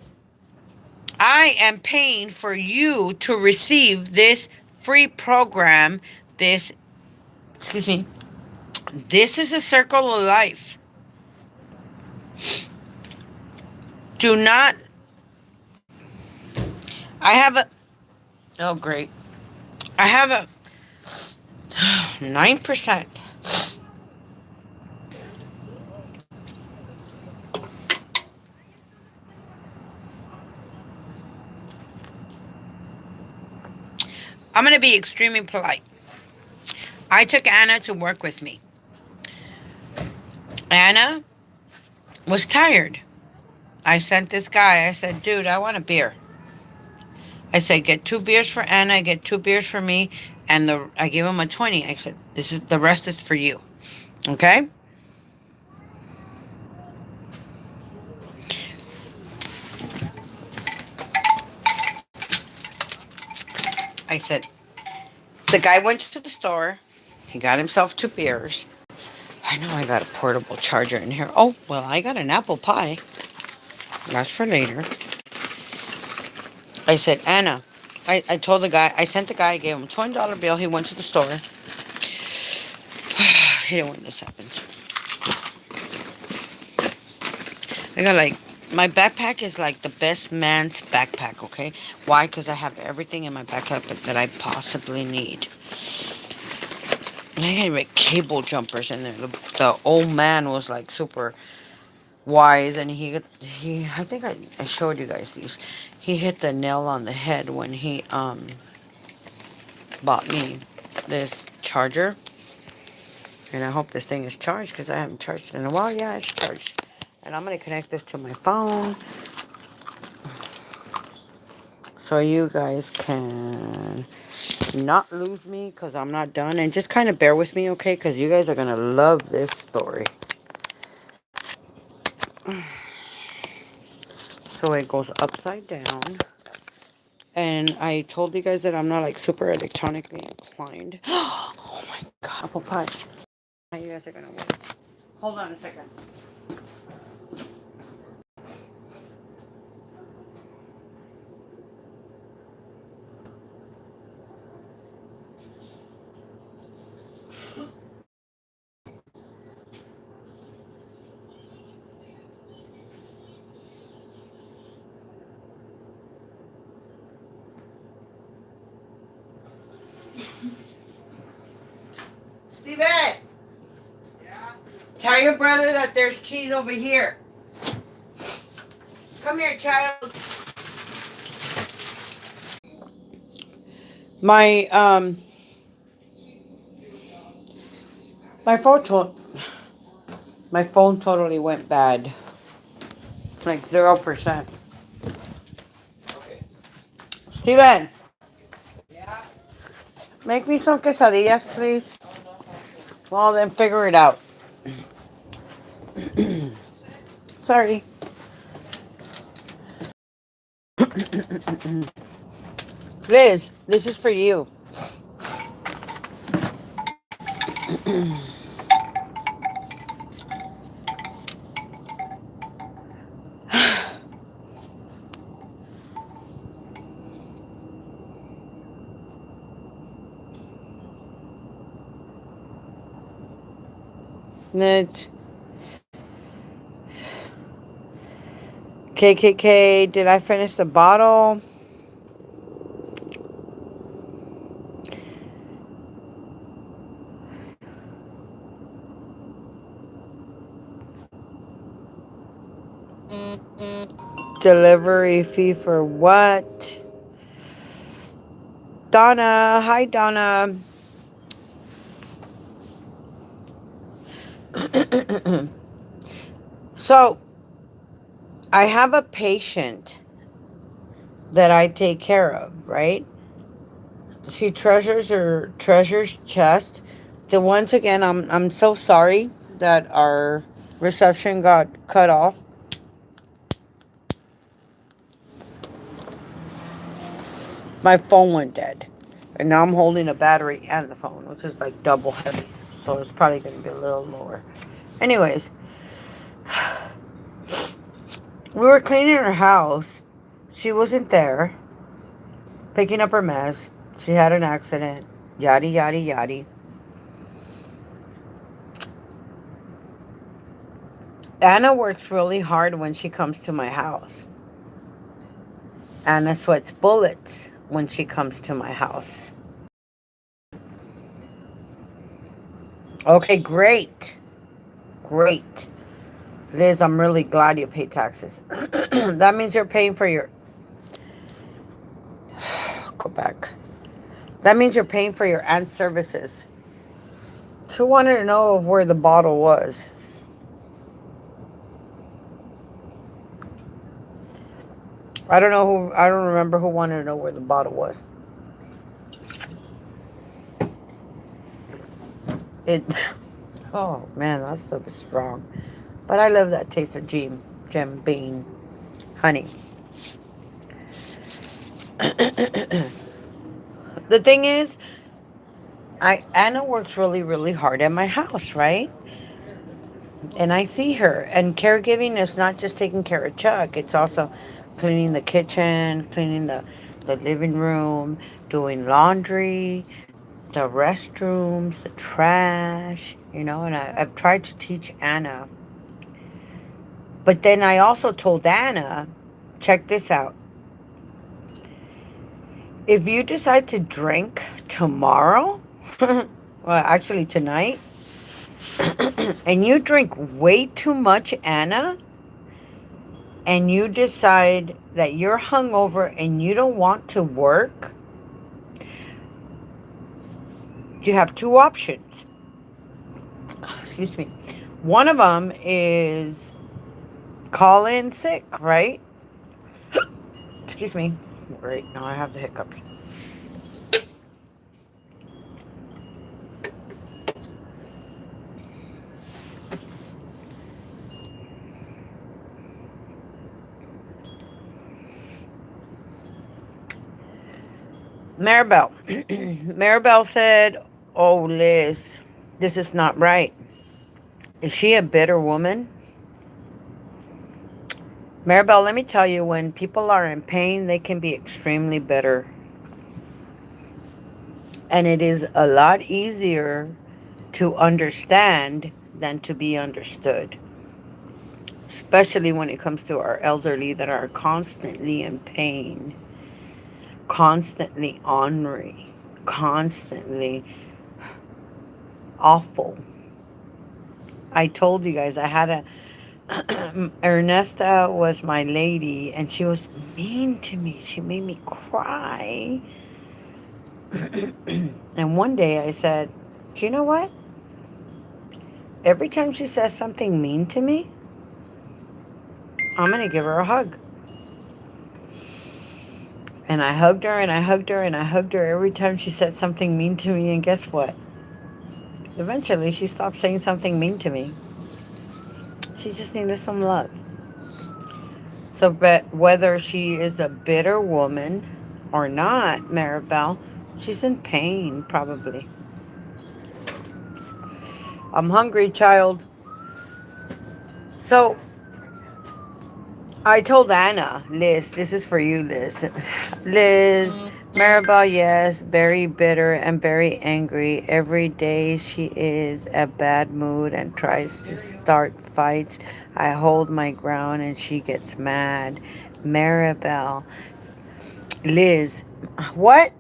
Speaker 1: I am paying for you to receive this free program. Excuse me, this is a circle of life. Do not, I have a, oh great. I have a 9%. I'm going to be extremely polite. I took Anna to work with me. Anna was tired. I sent this guy. I said, dude, I want a beer. I said, get 2 beers for Anna, get 2 beers for me, and I gave him a 20. I said, the rest is for you. Okay? I said, the guy went to the store. He got himself 2 beers. I know I got a portable charger in here. Oh, well, I got an apple pie. That's for later. I said, Anna, I told the guy, I sent the guy, I gave him a $20 bill. He went to the store. He didn't when this happens. I got my backpack is like the best man's backpack, okay? Why? Because I have everything in my backpack that I possibly need. I got like cable jumpers in there. The old man was like super wise, and I think I showed you guys these. He hit the nail on the head when he bought me this charger. And I hope this thing is charged because I haven't charged it in a while. Yeah, it's charged. And I'm going to connect this to my phone so you guys can not lose me because I'm not done. And just kind of bear with me, okay? Because you guys are going to love this story. So it goes upside down. And I told you guys that I'm not like super electronically inclined. Oh my god, apple pie. How you guys are going to wait. Hold on a second. Steven! Yeah? Tell your brother that there's cheese over here. Come here, child. My my phone my phone totally went bad. Like 0%. Steven, make me some quesadillas, please. Well, then figure it out. Sorry. Liz, this is for you. Net. KKK, did I finish the bottle? Delivery fee for what? Donna. Hi, Donna. So, I have a patient that I take care of, right? She treasures her treasures chest. Once again, I'm so sorry that our reception got cut off. My phone went dead. And now I'm holding a battery and the phone, which is like double heavy. So it's probably going to be a little lower. Anyways, we were cleaning her house. She wasn't there. Picking up her mess. She had an accident. Yada, yada, yada. Anna works really hard when she comes to my house. Anna sweats bullets when she comes to my house. Okay, great. Great. Liz, I'm really glad you pay taxes. That means you're paying for your... Go back. That means you're paying for your aunt's services. Who wanted to know where the bottle was? I don't know who. I don't remember who wanted to know where the bottle was. It. Oh man, that stuff is strong. But I love that taste of Jim Bean honey. The thing is, I Anna works really hard at my house, right? And I see her. And caregiving is not just taking care of Chuck. It's also cleaning the kitchen, cleaning the living room, doing laundry, the restrooms, the trash, and I've tried to teach Anna. But then I also told Anna, check this out. If you decide to drink tomorrow, well, actually tonight, and you drink way too much, Anna, and you decide that you're hungover and you don't want to work, you have two options. Excuse me. One of them is call in sick, right? Excuse me. Right now I have the hiccups. Maribel. Maribel said, "Oh, Liz, this is not right. Is she a bitter woman?" Maribel, let me tell you, when people are in pain, they can be extremely bitter. And it is a lot easier to understand than to be understood. Especially when it comes to our elderly that are constantly in pain, constantly ornery, constantly awful. I told you guys I had a Ernesta was my lady and she was mean to me. She made me cry. And one day I said, "Do you know what? Every time she says something mean to me, I'm going to give her a hug." And I hugged her and I hugged her and I hugged her every time she said something mean to me. And guess what? Eventually she stopped saying something mean to me. She just needed some love. So, but whether she is a bitter woman or not, Maribel, she's in pain, probably. I'm hungry, child. So, I told Anna, Liz, this is for you, Liz. Liz, Maribel, yes, very bitter and very angry. Every day she is a bad mood and tries to start fights. I hold my ground and she gets mad. Maribel, Liz, what?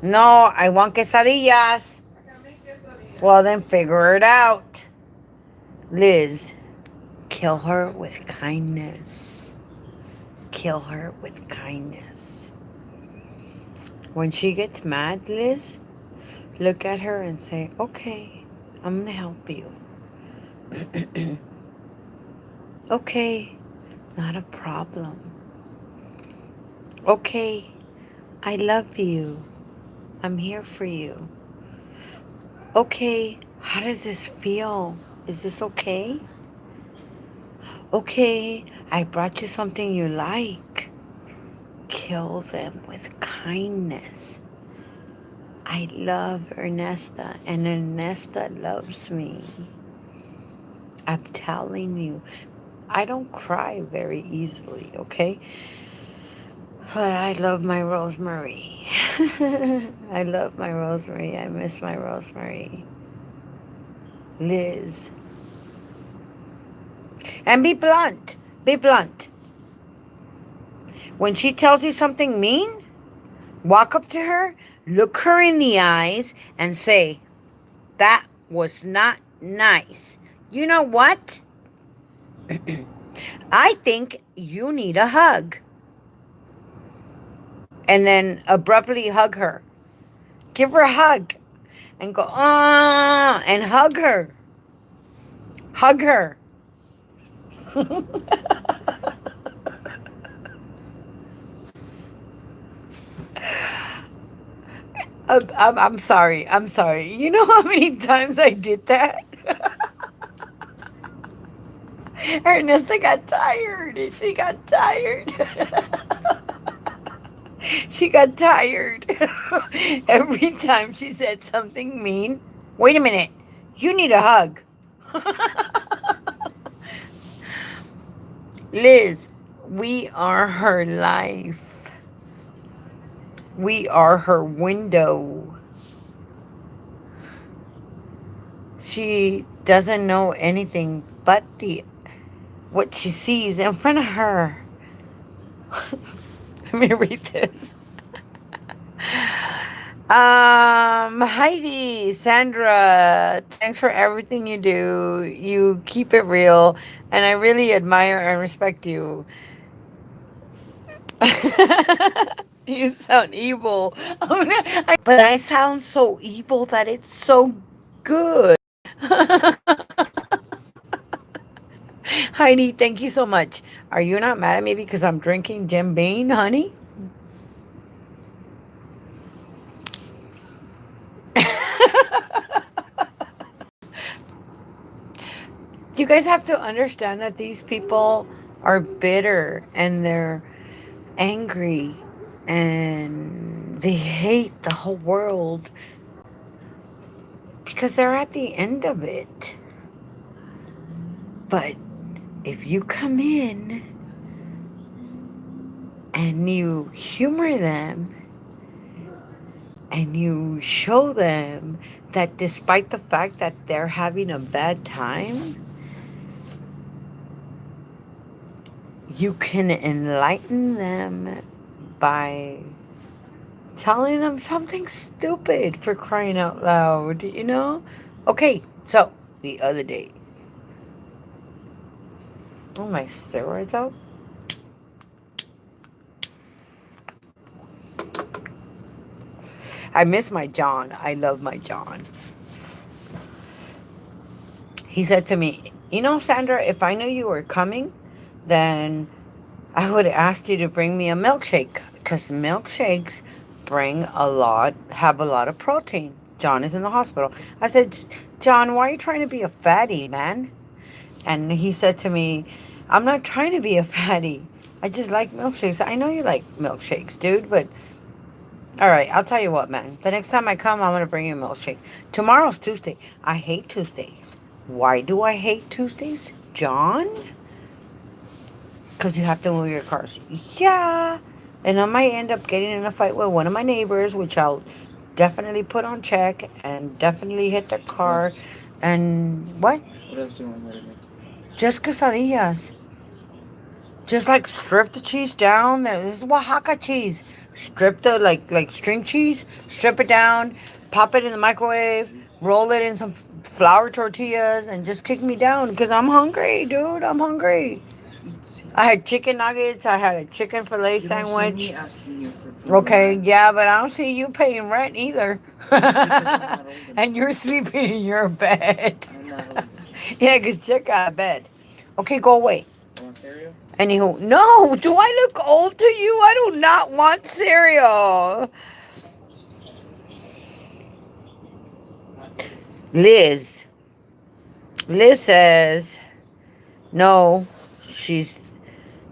Speaker 1: No, I want quesadillas. Well, then figure it out. Liz, kill her with kindness. Kill her with kindness. When she gets mad, Liz, look at her and say, "Okay, I'm going to help you." "Okay, not a problem." "Okay, I love you. I'm here for you." "Okay, how does this feel? Is this okay?" "Okay, I brought you something you like." Kill them with kindness. I love Ernesta, and Ernesta loves me. I'm telling you, I don't cry very easily, okay? But I love my Rosemary. I love my Rosemary. I miss my Rosemary. Liz. And be blunt. Be blunt. When she tells you something mean, walk up to her, look her in the eyes, and say, "That was not nice. You know what? I think you need a hug." and then abruptly hug her. Give her a hug and go, ah, and hug her. Hug her. I'm sorry. I'm sorry. You know how many times I did that? Ernesta got tired. She got tired. She got tired. Every time she said something mean. Wait a minute. You need a hug. Liz, we are her life. We are her window. She doesn't know anything but the what she sees in front of her. Let me read this. Heidi, Sandra, thanks for everything you do. You keep it real, and I really admire and respect you. You sound evil. But I sound so evil that it's so good. Heidi, thank you so much. Are you not mad at me because I'm drinking Jim Beam, honey? You guys have to understand that these people are bitter and they're angry and they hate the whole world because they're at the end of it. But if you come in and you humor them and you show them that despite the fact that they're having a bad time, you can enlighten them by telling them something stupid, for crying out loud, you know? Okay, so the other day, oh, my steroids out? I miss my John. I love my John. He said to me, you know, Sandra, if I knew you were coming, then I would have asked you to bring me a milkshake because milkshakes have a lot of protein. John is in the hospital. I said, John, why are you trying to be a fatty, man? And he said to me, I'm not trying to be a fatty. I just like milkshakes. I know you like milkshakes, dude, but all right, I'll tell you what, man. The next time I come, I'm going to bring you a milkshake. Tomorrow's Tuesday. I hate Tuesdays. Why do I hate Tuesdays? John? Because you have to move your cars. Yeah. And I might end up getting in a fight with one of my neighbors, which I'll definitely put on check and definitely hit their car. And what? What else do you want me to make? Just quesadillas. Just like strip the cheese down. This is Oaxaca cheese. Strip the like string cheese. Strip it down. Pop it in the microwave. Roll it in some flour tortillas and just kick me down because I'm hungry, dude. I'm hungry. I had chicken nuggets. I had a chicken fillet sandwich. Okay, yeah, but I don't see you paying rent either. And you're sleeping in your bed. Yeah, because Chick got a bed. Okay, go away. You want cereal? Anywho, no. Do I look old to you? I do not want cereal. Liz. Liz says no.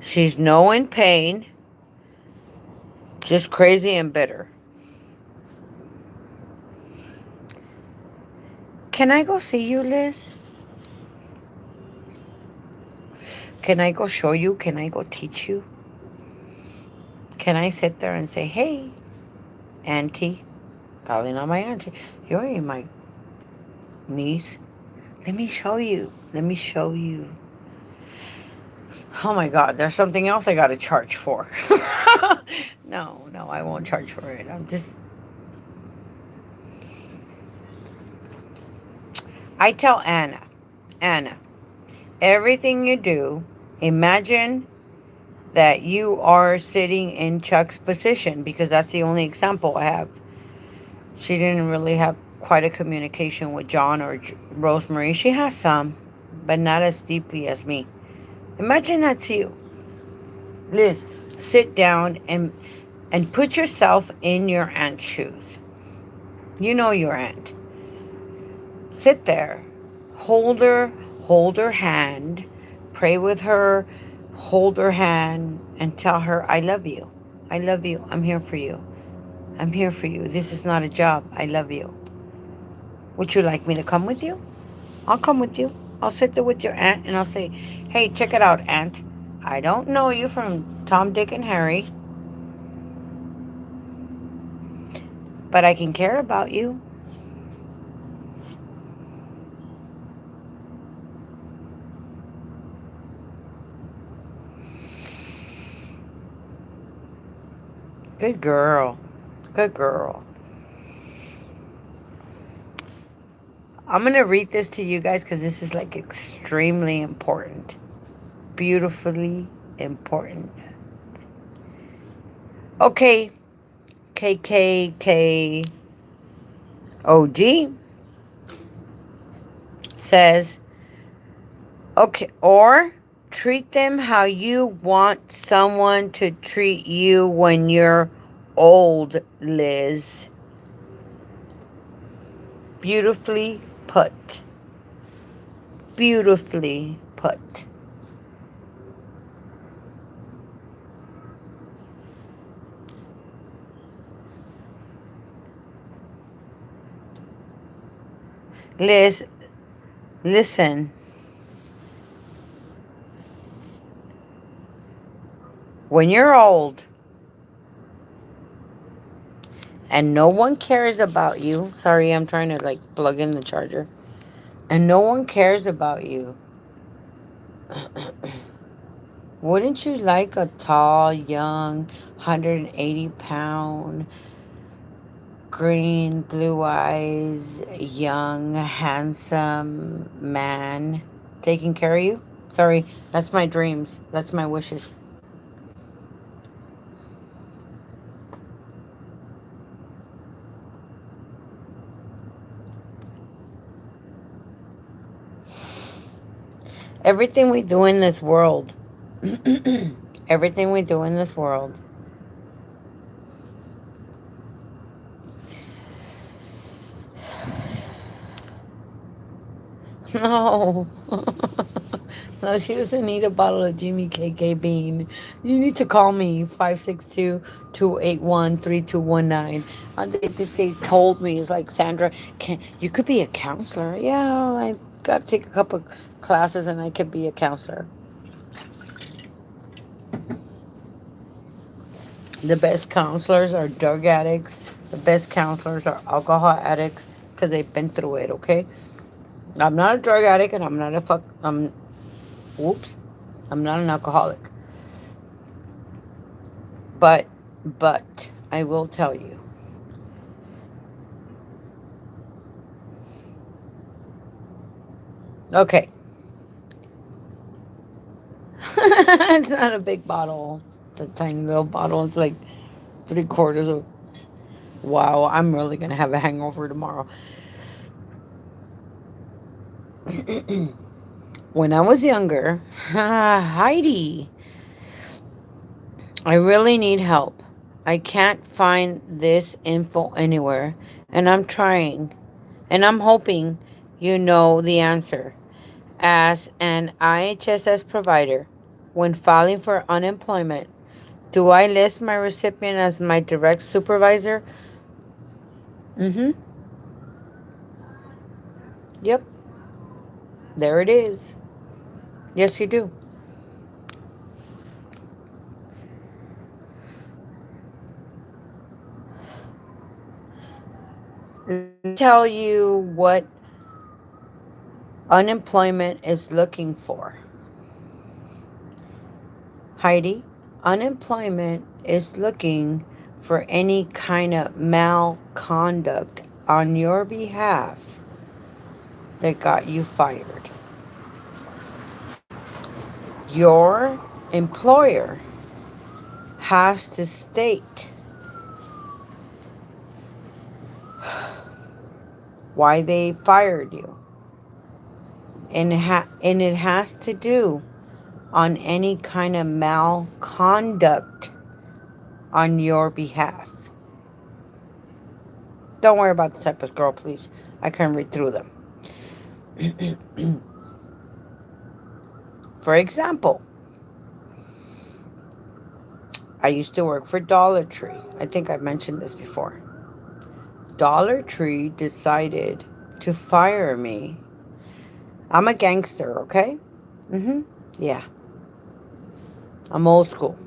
Speaker 1: She's no in pain. Just crazy and bitter. Can I go see you, Liz? Can I go show you? Can I go teach you? Can I sit there and say, hey, auntie? Probably not my auntie. You ain't my niece. Let me show you. Let me show you. Oh my God, there's something else I got to charge for. No, I won't charge for it. I tell Anna, everything you do, imagine that you are sitting in Chuck's position, because that's the only example I have. She didn't really have quite a communication with John or Rosemary. She has some, but not as deeply as me. Imagine that's you. Liz, sit down and put yourself in your aunt's shoes. You know your aunt. Sit there. Hold her, hold her hand, pray with her, hold her hand and tell her, I love you. I love you. I'm here for you. I'm here for you. This is not a job. I love you. Would you like me to come with you? I'll come with you. I'll sit there with your aunt and I'll say, hey, check it out, aunt. I don't know you from Tom, Dick, and Harry, but I can care about you. Good girl. Good girl. I'm going to read this to you guys because this is like extremely important. Beautifully important. Okay. KKKOG says, okay, or treat them how you want someone to treat you when you're old, Liz. Beautifully put. Beautifully put. Liz, listen. When you're old and no one cares about you, sorry, I'm trying to like plug in the charger, and no one cares about you, wouldn't you like a tall, young, 180-pound, green, blue eyes, young, handsome man taking care of you? Sorry, that's my dreams. That's my wishes. Everything we do in this world, everything we do in this world, no. No, she doesn't need a bottle of Jimmy KK Bean. You need to call me 562-281-3219. They told me, it's like, Sandra, can you could be a counselor. Yeah, I got to take a couple classes and I could be a counselor. The best counselors are drug addicts. The best counselors are alcohol addicts because they've been through it, okay? I'm not a drug addict and I'm not a whoops, I'm not an alcoholic. But, but, I will tell you. Okay. It's not a big bottle. It's a tiny little bottle. It's like 3/4 of. Wow, I'm really going to have a hangover tomorrow. When I was younger, Heidi, I really need help. I can't find this info anywhere, and I'm trying, and I'm hoping you know the answer. As an IHSS provider, when filing for unemployment, do I list my recipient as my direct supervisor? Mm-hmm. Yep. There it is. Yes, you do. Let me tell you what unemployment is looking for. Heidi, unemployment is looking for any kind of malconduct on your behalf that got you fired. Your employer has to state why they fired you. And it has to do on any kind of malconduct on your behalf. Don't worry about the type of girl, please. I can read through them. For example, I used to work for Dollar Tree. I think I've mentioned this before. Dollar Tree decided to fire me. I'm a gangster, okay? Yeah. I'm old school.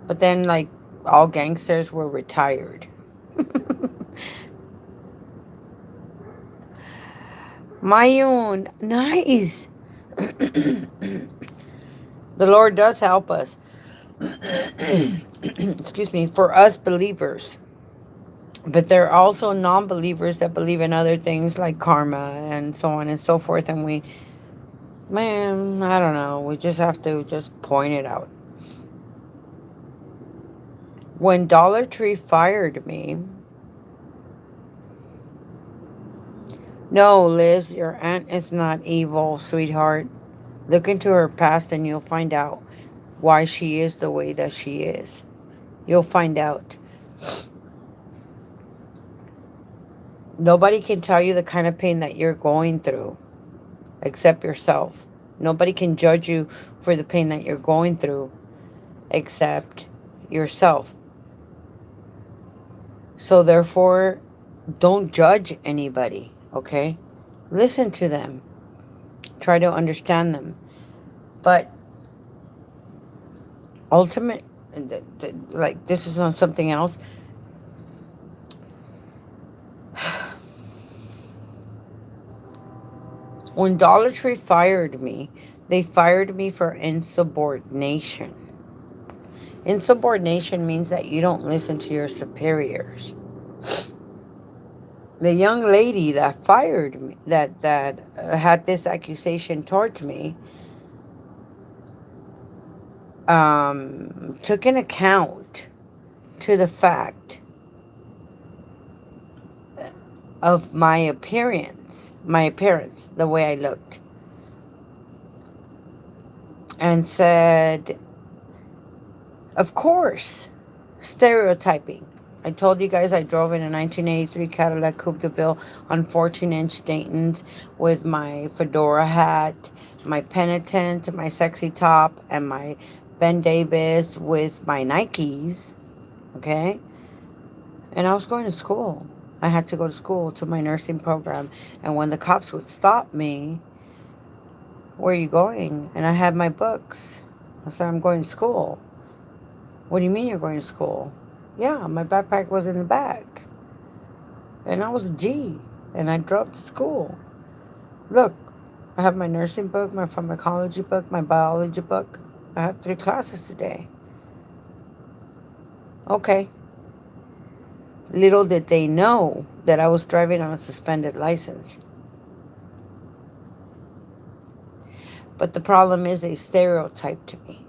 Speaker 1: But then, like, all gangsters were retired. My own. Nice. The Lord does help us. Excuse me. For us believers. But there are also non believers that believe in other things like karma and so on and so forth. And we, man, I don't know. We just have to just point it out. When Dollar Tree fired me, no, Liz, your aunt is not evil, sweetheart. Look into her past and you'll find out why she is the way that she is. You'll find out. Nobody can tell you the kind of pain that you're going through except yourself. Nobody can judge you for the pain that you're going through except yourself. So, therefore, don't judge anybody, okay? Listen to them, try to understand them. But ultimate, like, this is on something else. When Dollar Tree fired me, they fired me for insubordination. Insubordination means that you don't listen to your superiors. The young lady that fired me, that had this accusation towards me, took an account to the fact of my appearance, the way I looked, and said, of course, stereotyping. I told you guys I drove in a 1983 Cadillac Coupe de Ville on 14-inch Daytons with my fedora hat, my penitent, my sexy top, and my Ben Davis with my Nikes, okay? And I was going to school. I had to go to school to my nursing program. And when the cops would stop me, where are you going? And I had my books. I said, I'm going to school. What do you mean you're going to school? Yeah, my backpack was in the back. And I was a G. And I drove to school. Look, I have my nursing book, my pharmacology book, my biology book. I have 3 classes today. Okay. Little did they know that I was driving on a suspended license. But the problem is they stereotyped me.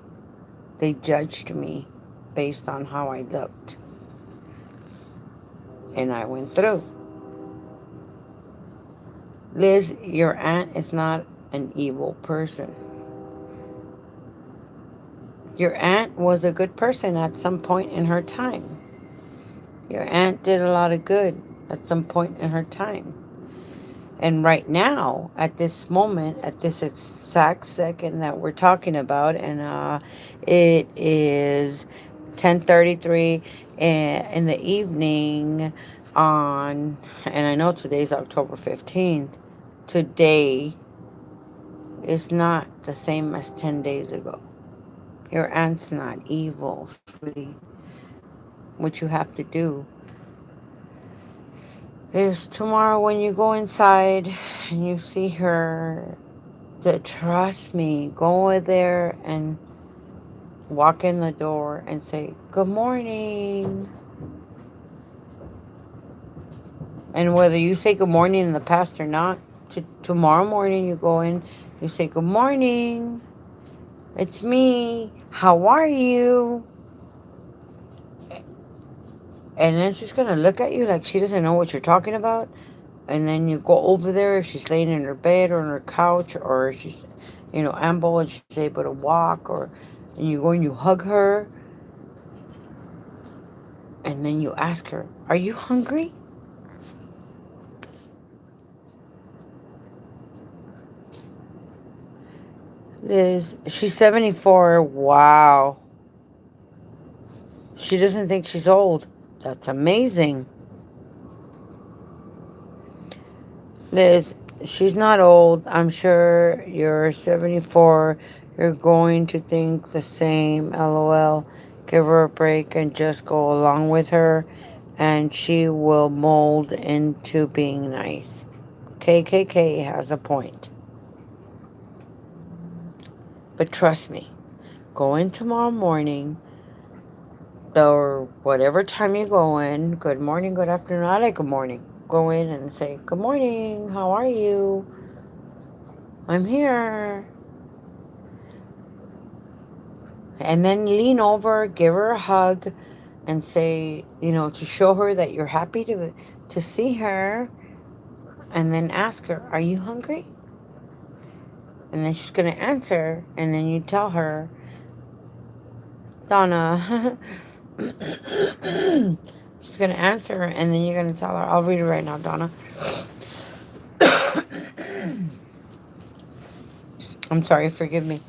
Speaker 1: They judged me based on how I looked. And I went through. Liz, your aunt is not an evil person. Your aunt was a good person at some point in her time. Your aunt did a lot of good at some point in her time. And right now, at this moment, at this exact second that we're talking about, and it is 10:33 in the evening on, and I know today's October 15th. Today is not the same as 10 days ago. Your aunt's not evil, sweetie. What you have to do is tomorrow when you go inside and you see her, to trust me, go over there and walk in the door and say, good morning. And whether you say good morning in the past or not, tomorrow morning you go in, you say, good morning. It's me. How are you? And then she's gonna look at you like she doesn't know what you're talking about. And then you go over there if she's laying in her bed or on her couch, or if she's, amble and she's able to walk, or and you go and you hug her, and then you ask her, "Are you hungry?" Liz, she's 74. Wow. She doesn't think she's old. That's amazing. Liz, she's not old. I'm sure you're 74. You're going to think the same. LOL. Give her a break and just go along with her, and she will mold into being nice. KKK has a point. But trust me, go in tomorrow morning, or whatever time you go in. Good morning, good afternoon. I like good morning. Go in and say, "Good morning. How are you? I'm here." And then lean over, give her a hug, and say, to show her that you're happy to see her. And then ask her, "Are you hungry?" And then she's gonna answer, and then you tell her, "Donna." She's gonna answer, and then you're gonna tell her. I'll read it right now, Donna. I'm sorry, forgive me.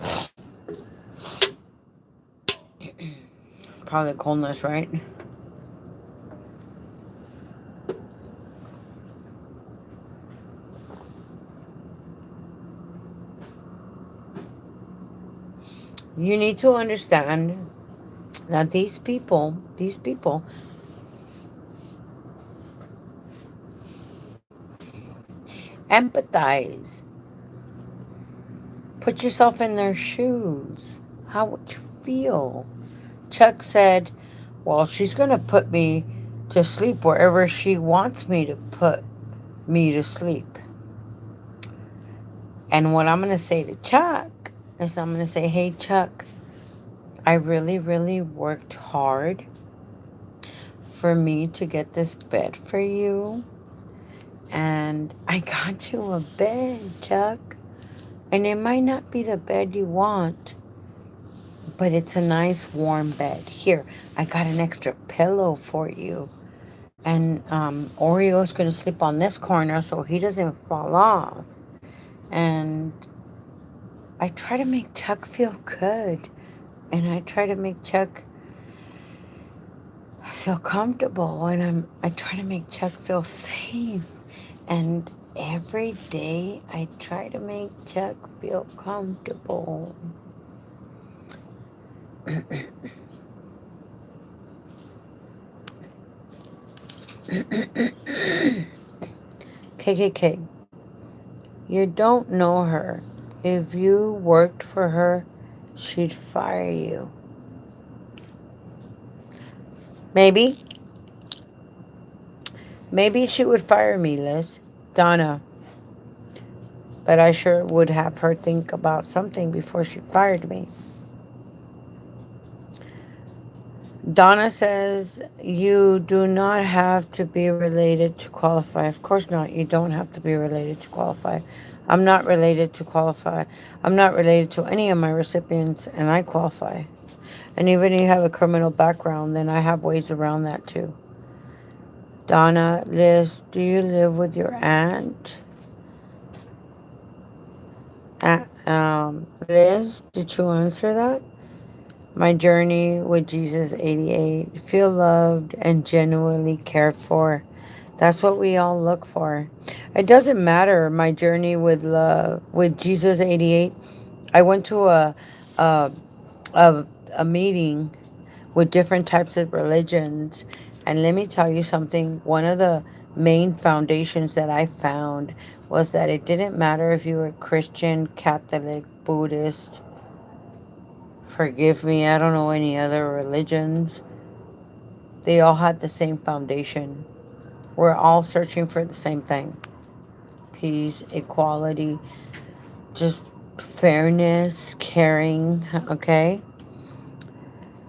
Speaker 1: Probably coldness, right? You need to understand that these people empathize. Put yourself in their shoes. How would you feel? Chuck said, "Well, she's going to put me to sleep wherever she wants me to put me to sleep." And what I'm going to say to Chuck is I'm going to say, "Hey, Chuck, I really, really worked hard for me to get this bed for you. And I got you a bed, Chuck. And it might not be the bed you want, but it's a nice warm bed. Here, I got an extra pillow for you. And Oreo's going to sleep on this corner so he doesn't fall off." And I try to make Chuck feel good. And I try to make Chuck feel comfortable. And I try to make Chuck feel safe. And every day I try to make Chuck feel comfortable. KKK, you don't know her. If you worked for her, she'd fire you. Maybe. Maybe she would fire me, Liz. Donna. But I sure would have her think about something before she fired me. Donna says you do not have to be related to qualify. Of course not. You don't have to be related to qualify. I'm not related to qualify. I'm not related to any of my recipients, and I qualify. And even if you have a criminal background, then I have ways around that too. Donna, Liz, do you live with your aunt? Liz, did you answer that? My journey with Jesus 88. Feel loved and genuinely cared for. That's what we all look for. It doesn't matter my journey with love with Jesus 88. I went to a a, a meeting with different types of religions, and let me tell you something. One of the main foundations that I found was that it didn't matter if you were Christian, Catholic, Buddhist, forgive me, I don't know any other religions. They all had the same foundation. We're all searching for the same thing: peace, equality, just fairness, caring, okay?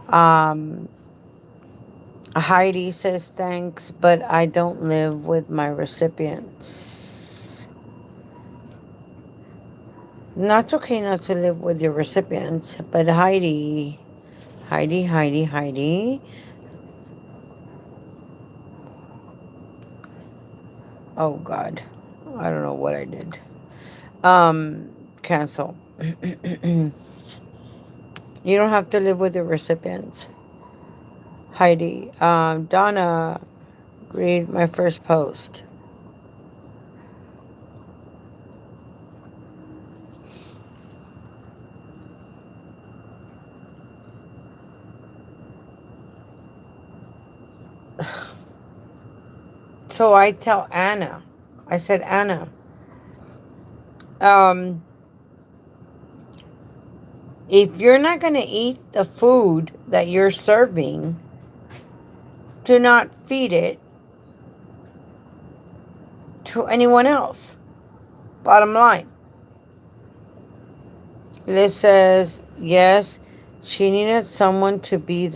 Speaker 1: Um, Heidi says thanks, but I don't live with my recipients. No, it's okay not to live with your recipients, but Heidi. Oh God, I don't know what I did. Cancel. You don't have to live with your recipients. Heidi, Donna, read my first post. So I tell Anna, I said, Anna, um, if you're not going to eat the food that you're serving, do not feed it to anyone else. Bottom line. Liz says, yes, she needed someone to be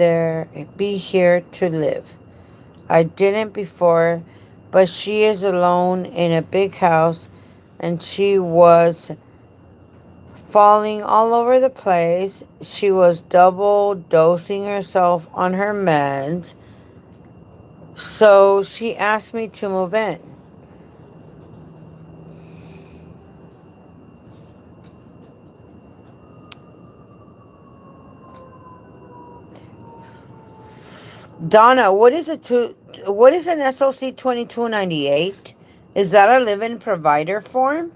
Speaker 1: here to live. I didn't before, but she is alone in a big house and she was falling all over the place. She was double dosing herself on her meds. So she asked me to move in. Donna, what is an SOC 2298? Is that a live-in provider form?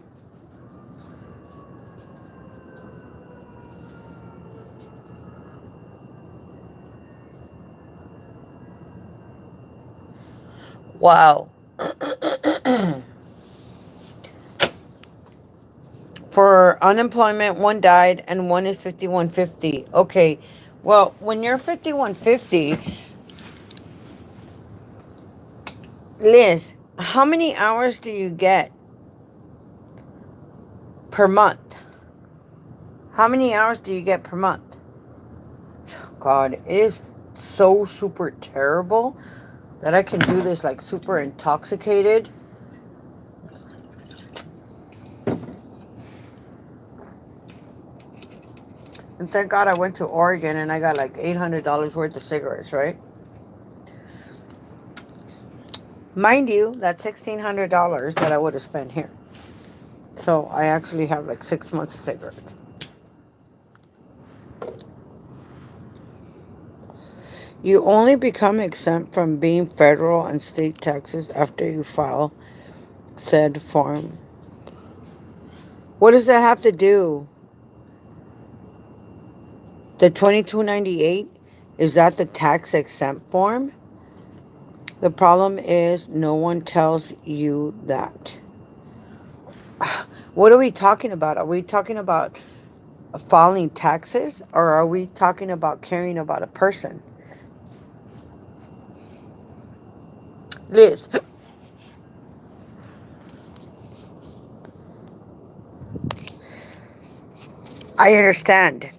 Speaker 1: Wow. For unemployment, one died and one is 5150. Okay. Well, when you're 5150, Liz, how many hours do you get per month? How many hours do you get per month? God, it is so super terrible that I can do this like super intoxicated. And thank God I went to Oregon and I got like $800 worth of cigarettes, right? Mind you, that's $1,600 that I would have spent here. So I actually have like 6 months of cigarettes. You only become exempt from being federal and state taxes after you file said form. What does that have to do? The 2298, is that the tax exempt form? The problem is no one tells you that. What are we talking about? Are we talking about filing taxes or are we talking about caring about a person? Liz, I understand.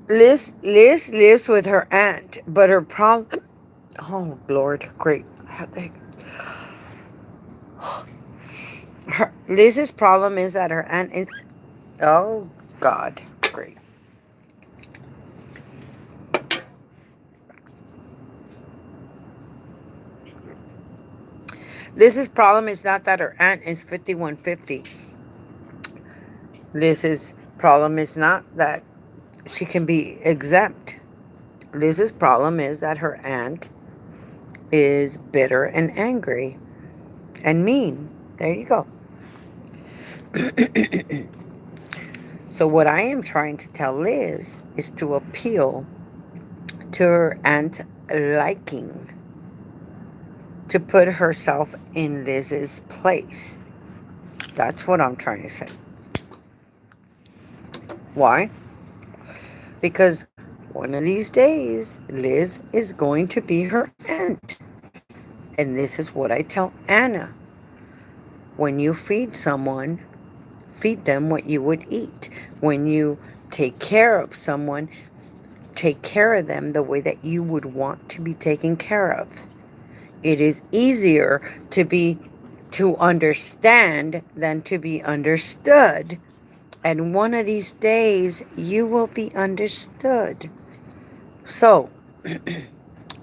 Speaker 1: Liz lives with her aunt, but her problem. Oh Lord, great. Liz's problem is that her aunt is. Oh God, great. Liz's problem is not that her aunt is 5150. Liz's problem is not that she can be exempt. Liz's problem is that her aunt is bitter and angry and mean. There you go. So what I am trying to tell Liz is to appeal to her aunt liking, to put herself in Liz's place. That's what I'm trying to say. Why? Because one of these days, Liz is going to be her aunt. And this is what I tell Anna. When you feed someone, feed them what you would eat. When you take care of someone, take care of them the way that you would want to be taken care of. It is easier to understand than to be understood. And one of these days, you will be understood. So,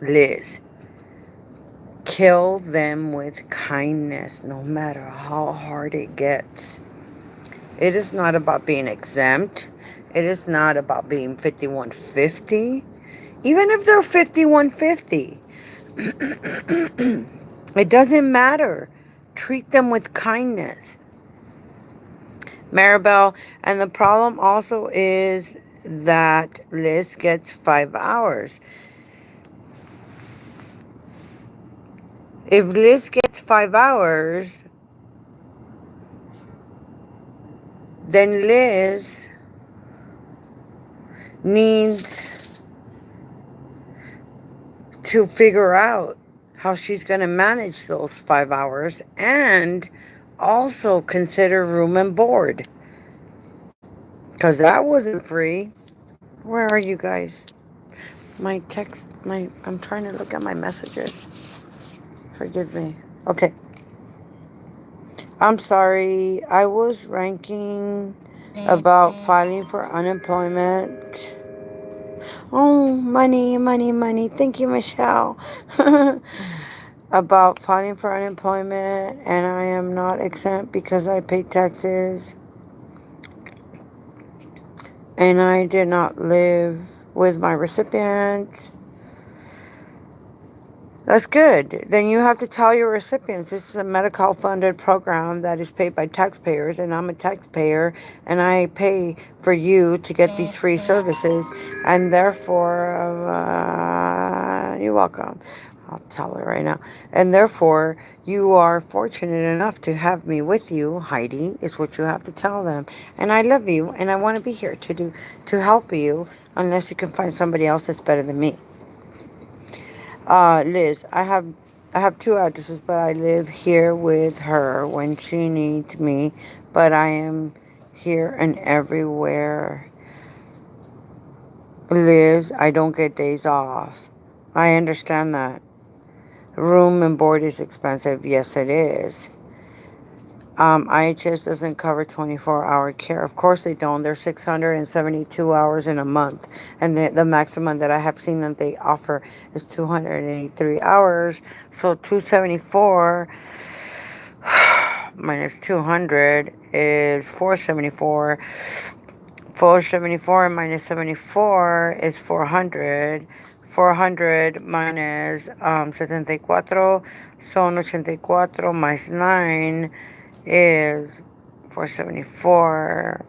Speaker 1: Liz, kill them with kindness no matter how hard it gets. It is not about being exempt. It is not about being 5150. Even if they're 5150, it doesn't matter. Treat them with kindness. Maribel, and the problem also is that Liz gets 5 hours. If Liz gets 5 hours, then Liz needs to figure out how she's going to manage those 5 hours and also consider room and board because that wasn't free. Where are you guys? I'm trying to look at my messages. Forgive me. Okay. I'm sorry. I was ranking about filing for unemployment. Oh, money, money, money. Thank you, Michelle. About filing for unemployment, and I am not exempt because I pay taxes and I did not live with my recipients. That's good. Then you have to tell your recipients this is a medical funded program that is paid by taxpayers, and I'm a taxpayer, and I pay for you to get these free services, and therefore, you're welcome. I'll tell her right now. And therefore, you are fortunate enough to have me with you, Heidi, is what you have to tell them. And I love you, and I want to be here to help you, unless you can find somebody else that's better than me. Liz, I have two addresses, but I live here with her when she needs me. But I am here and everywhere. Liz, I don't get days off. I understand that. Room and board is expensive. Yes, it is. IHS doesn't cover 24-hour care. Of course they don't. They're 672 hours in a month. And the maximum that I have seen that they offer is 283 hours. So 274 minus 200 is 474. 474 minus 74 is 400. 400 minus 74 son 84 más 9 is 474.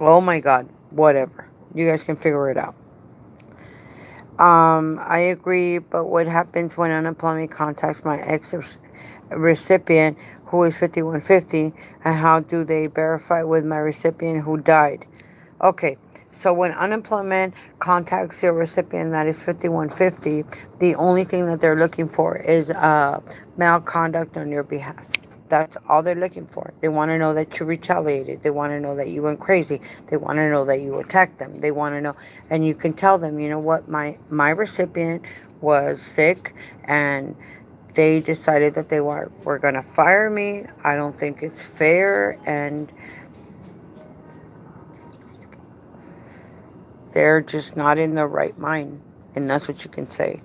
Speaker 1: Oh my God, whatever. You guys can figure it out. I agree, but what happens when unemployment contacts my ex recipient who is 5150, and how do they verify with my recipient who died? Okay, so when unemployment contacts your recipient that is 5150, the only thing that they're looking for is malconduct on your behalf. That's all they're looking for. They want to know that you retaliated. They want to know that you went crazy. They want to know that you attacked them. They want to know, and you can tell them, you know what, my recipient was sick, and they decided that they were going to fire me. I don't think it's fair, and they're just not in the right mind. And that's what you can say.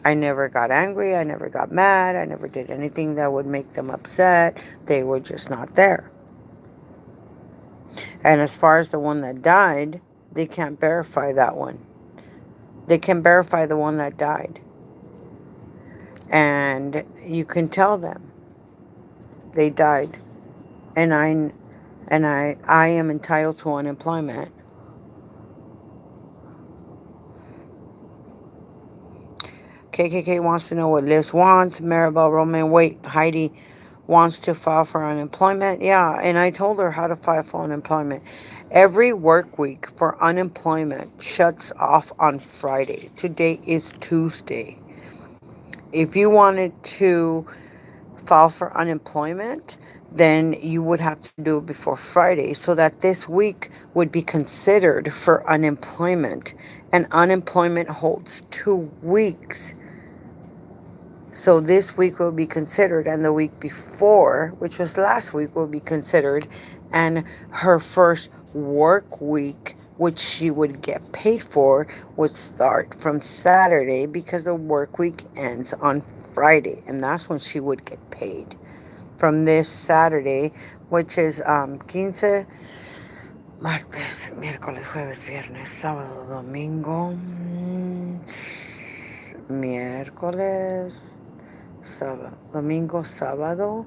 Speaker 1: I never got angry. I never got mad. I never did anything that would make them upset. They were just not there. And as far as the one that died, they can't verify that one. They can verify the one that died. And you can tell them they died. And I am entitled to unemployment. KKK wants to know what Liz wants. Maribel Roman, wait, Heidi wants to file for unemployment. Yeah, and I told her how to file for unemployment. Every work week for unemployment shuts off on Friday. Today is Tuesday. If you wanted to file for unemployment, then you would have to do it before Friday so that this week would be considered for unemployment. And unemployment holds 2 weeks. So this week will be considered, and the week before, which was last week, will be considered. And her first work week, which she would get paid for, would start from Saturday because the work week ends on Friday. And that's when she would get paid from this Saturday, which is 15, martes, miércoles, jueves, viernes, sábado, domingo, miércoles, sábado, domingo, sábado,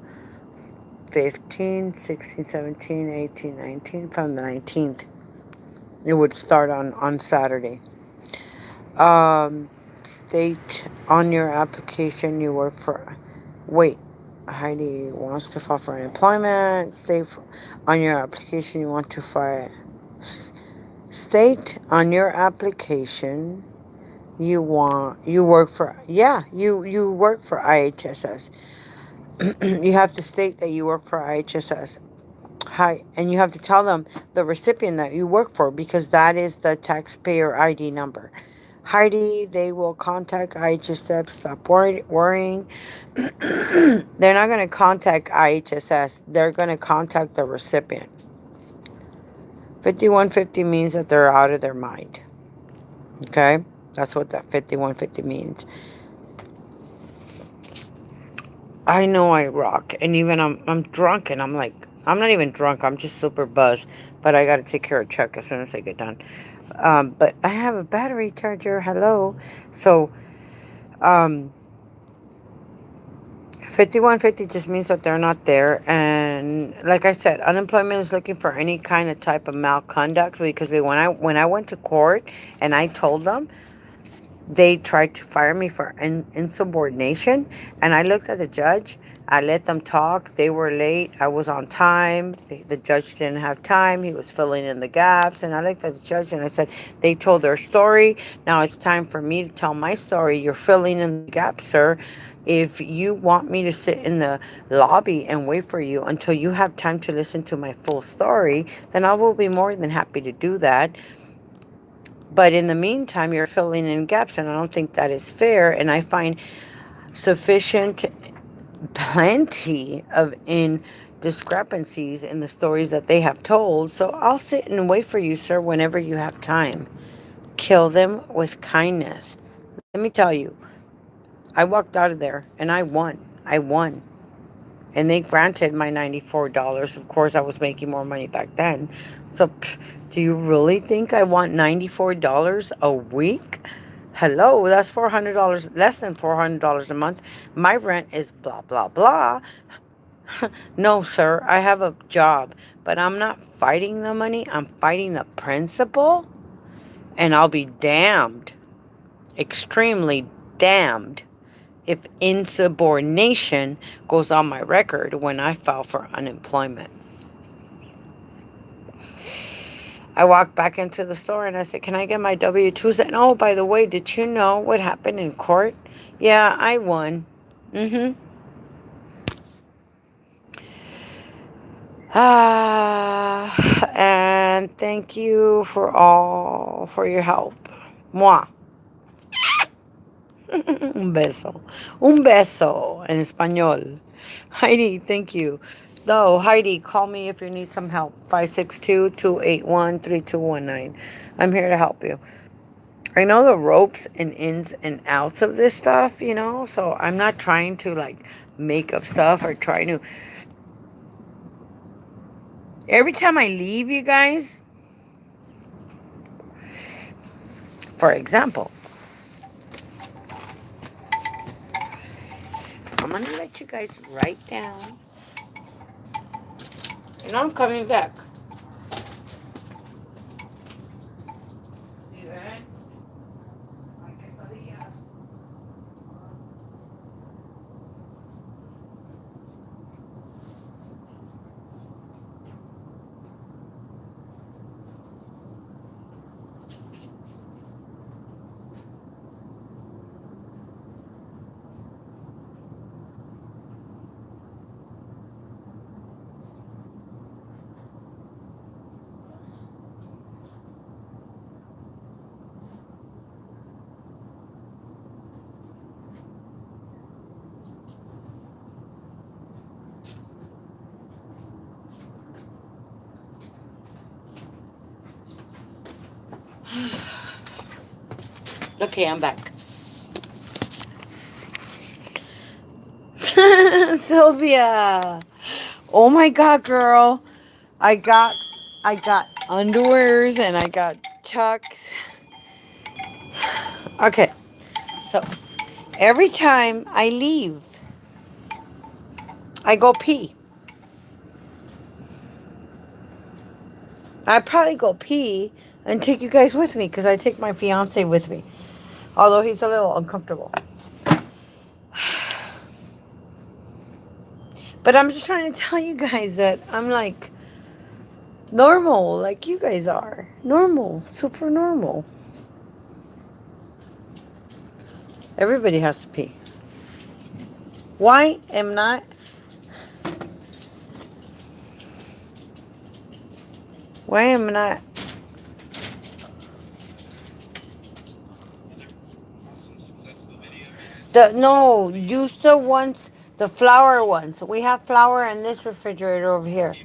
Speaker 1: 15, 16, 17, 18, 19, from the 19th. It would start on Saturday. State on your application you work for. Wait, Heidi wants to file for unemployment. State on your application you want to file. State on your application you work for, yeah, you work for IHSS. You have to state that you work for IHSS. Hi, and you have to tell them the recipient that you work for because that is the taxpayer ID number. Heidi, they will contact IHSS. Stop worrying. They're not going to contact IHSS. They're going to contact the recipient. 5150 means that they're out of their mind. Okay? That's what that 5150 means. I know I rock. And even I'm drunk and I'm like, I'm not even drunk. I'm just super buzzed. But I got to take care of Chuck as soon as I get done. But I have a battery charger. Hello. So, 5150 just means that they're not there. And like I said, unemployment is looking for any kind of type of malconduct because when I went to court and I told them, they tried to fire me for insubordination. And I looked at the judge. I let them talk. They were late. I was on time. The judge didn't have time. He was filling in the gaps. And I looked at the judge and I said, they told their story. Now it's time for me to tell my story. You're filling in the gaps, sir. If you want me to sit in the lobby and wait for you until you have time to listen to my full story, then I will be more than happy to do that. But in the meantime, you're filling in gaps, and I don't think that is fair. And I find sufficient, plenty of discrepancies in the stories that they have told. So I'll sit and wait for you, sir, whenever you have time. Kill them with kindness. Let me tell you, I walked out of there and I won. I won. And they granted my $94. Of course, I was making more money back then. So, do you really think I want $94 a week? Hello, that's $400, less than $400 a month. My rent is blah, blah, blah. No, sir, I have a job, but I'm not fighting the money. I'm fighting the principle. And I'll be damned, extremely damned, if insubordination goes on my record when I file for unemployment. I walked back into the store and I said, can I get my W-2s? And oh, by the way, did you know what happened in court? Yeah, I won. And thank you for your help. Moi. Un beso. Un beso en español. Heidi, thank you. No, Heidi, call me if you need some help. 562-281-3219. I'm here to help you. I know the ropes and ins and outs of this stuff, so I'm not trying to like make up stuff or trying to. Every time I leave, you guys, for example, I'm going to let you guys write down. And I'm coming back. Okay, I'm back. Sylvia. Oh my god, girl. I got I got underwears and I got chucks. Okay. So every time I leave, I go pee. I probably go pee and take you guys with me because I take my fiance with me. Although he's a little uncomfortable. But I'm just trying to tell you guys that I'm like normal, like you guys are. Normal, super normal. Everybody has to pee. Why am not why am not the no, use the ones the flour ones. We have flour in this refrigerator over here.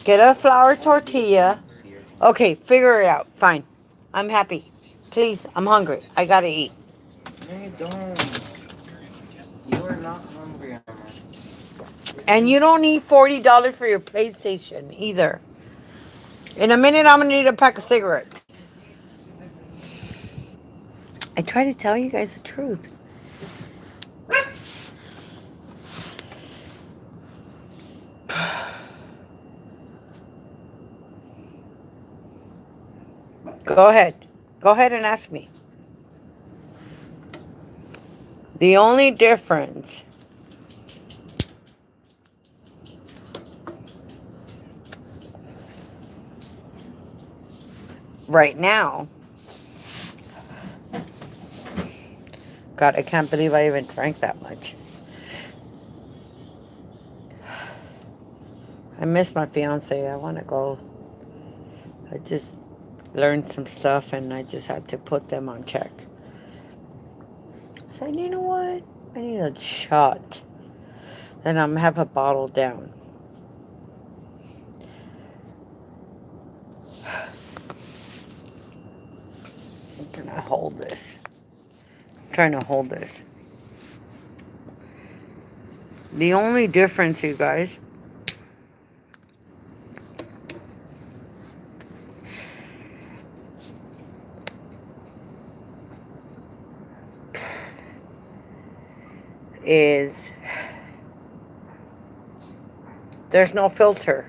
Speaker 1: Get a flour tortilla. Okay, figure it out. Fine. I'm happy. Please, I'm hungry. I gotta eat.
Speaker 3: No, you don't. You are not hungry, Emma.
Speaker 1: And you don't need $40 for your PlayStation either. In a minute, I'm gonna need a pack of cigarettes. I try to tell you guys the truth. Go ahead. Go ahead and ask me. The only difference right now, God, I can't believe I even drank that much. I miss my fiance. I want to go. I just learned some stuff and I just had to put them on check. I said, you know what? I need a shot. And I'm have a bottle down. I'm gonna hold this. I'm trying to hold this. The only difference, you guys, is there's no filter.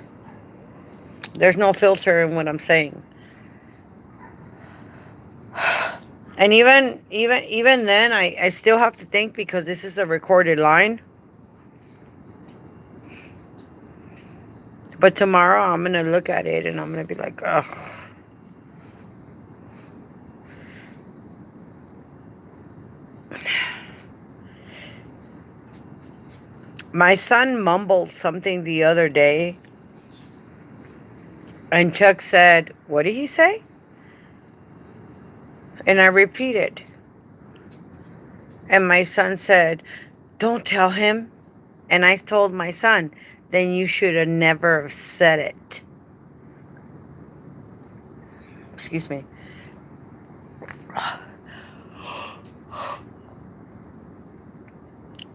Speaker 1: There's no filter in what I'm saying. And even then I still have to think because this is a recorded line. But tomorrow I'm gonna look at it and I'm gonna be like, ugh. My son mumbled something the other day and Chuck said, what did he say? And I repeated. And my son said, don't tell him. And I told my son, then you should have never said it. Excuse me.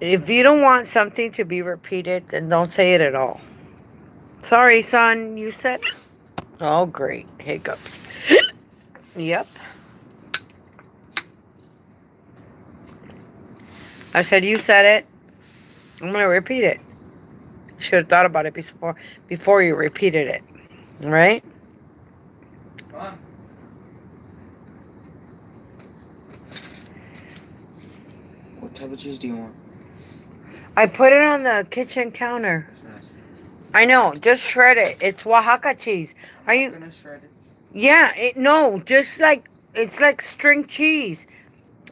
Speaker 1: If you don't want something to be repeated, then don't say it at all. Sorry, son, you said. Oh, great. Hiccups. Yep. I said, you said it. I'm going to repeat it. Should have thought about it before you repeated it. Right?
Speaker 3: Come on. What type of cheese do you want?
Speaker 1: I put it on the kitchen counter.
Speaker 3: Nice.
Speaker 1: I know. Just shred it. It's Oaxaca cheese. Are you...
Speaker 3: I'm gonna shred it.
Speaker 1: Yeah. No. Just like... It's like string cheese.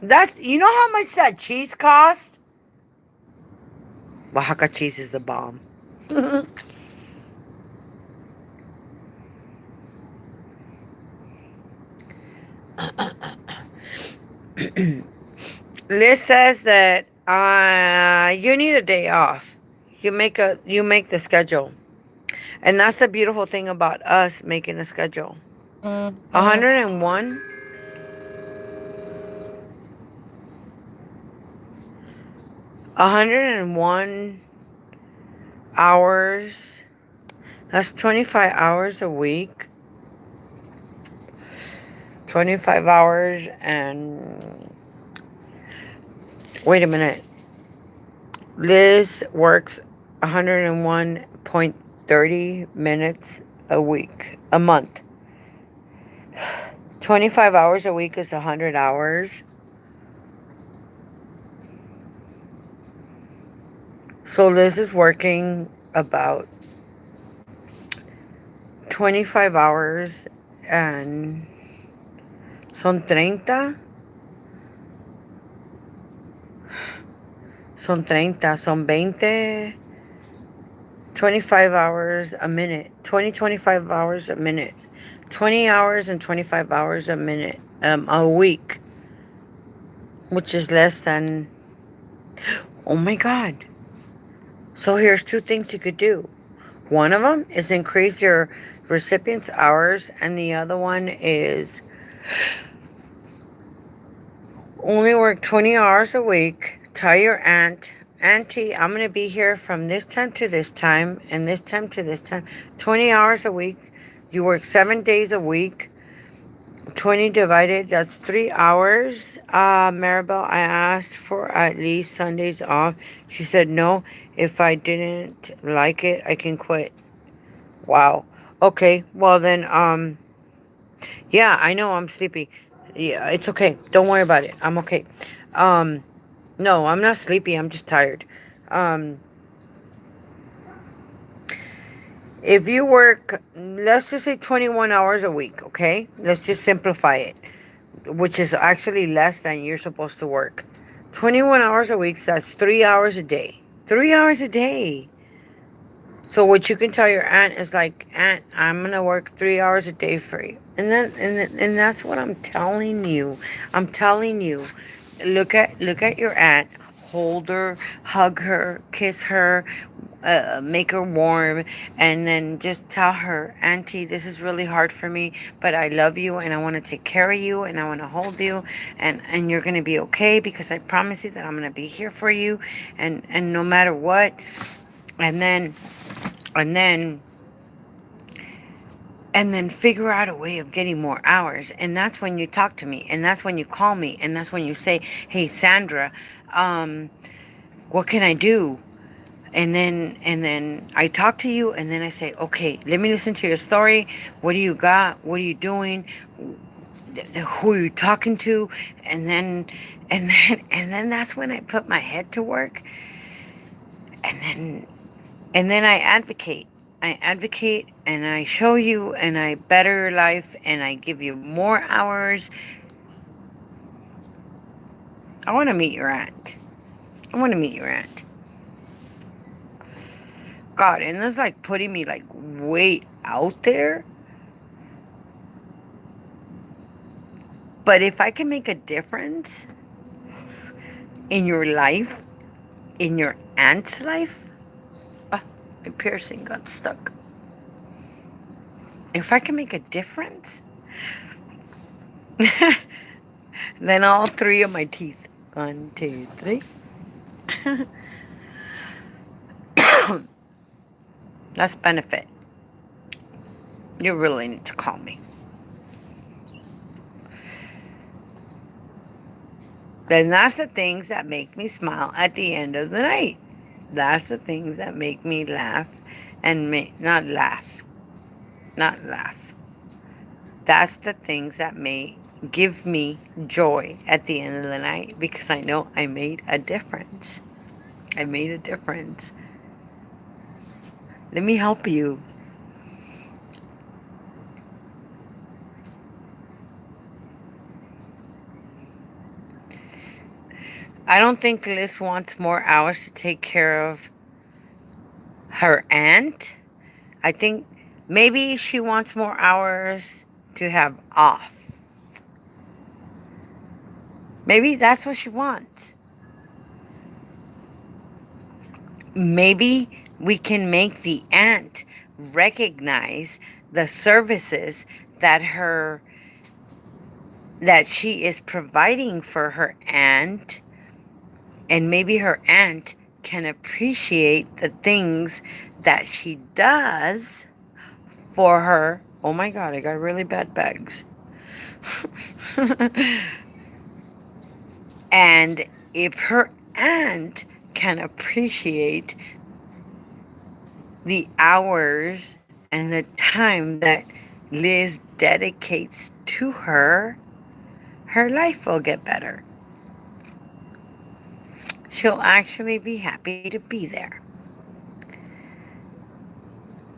Speaker 1: That's... You know how much that cheese cost? Oaxaca cheese is the bomb. Liz says that you need a day off. You make the schedule, and that's the beautiful thing about us making a schedule. 101. 101 hours. That's 25 hours a week. 25 hours and... Wait a minute. Liz works 101.30 minutes a week, a month. 25 hours a week is 100 hours. So Liz is working about 25 hours and son 30. Son 30, son 20, 25 hours a minute, 25 hours a minute, 20 hours and 25 hours a minute, a week, which is less than, oh my God. So here's two things you could do. One of them is increase your recipient's hours, and the other one is only work 20 hours a week. Tell your Auntie, I'm going to be here from this time to this time and this time to this time. 20 hours a week. You work 7 days a week. 20 divided, that's 3 hours. Maribel, I asked for at least Sundays off. She said no. If I didn't like it, I can quit. Wow. Okay. Well then, yeah, I know I'm sleepy. Yeah, it's okay. Don't worry about it. I'm okay. Um, no, I'm not sleepy. I'm just tired. Um, if you work, let's just say 21 hours a week, okay? Let's just simplify it, which is actually less than you're supposed to work. 21 hours a week, so that's 3 hours a day. 3 hours a day. So what you can tell your aunt is like, Aunt, I'm gonna work 3 hours a day for you, and that's what I'm telling you. I'm telling you, look at your aunt, hold her, hug her, kiss her, make her warm, and then just tell her, Auntie, this is really hard for me, but I love you, and I want to take care of you, and I want to hold you, and you're gonna be okay because I promise you that I'm gonna be here for you, and no matter what, and then and then and then figure out a way of getting more hours. And that's when you talk to me, and that's when you call me, and that's when you say, hey Sandra, what can I do? And then I talk to you, and then I say, okay, let me listen to your story. What do you got? What are you doing? Who are you talking to? And then that's when I put my head to work, and then I advocate. I advocate, and I show you, and I better your life, and I give you more hours. I want to meet your aunt. I want to meet your aunt. God, and that's like putting me like way out there. But if I can make a difference in your life, in your aunt's life, my piercing got stuck. If I can make a difference, then all three of my teeth. 1, 2, 3. That's benefit. You really need to call me. Then that's the things that make me smile at the end of the night. That's the things that make me laugh and not laugh. Not laugh. That's the things that may give me joy at the end of the night, because I know I made a difference. I made a difference. Let me help you. I don't think Liz wants more hours to take care of her aunt. I think maybe she wants more hours to have off. Maybe that's what she wants. Maybe we can make the aunt recognize the services that she is providing for her aunt, And maybe her aunt can appreciate the things that she does for her. Oh my God, I got really bad bags. And if her aunt can appreciate the hours and the time that Liz dedicates to her, her life will get better. She'll actually be happy to be there.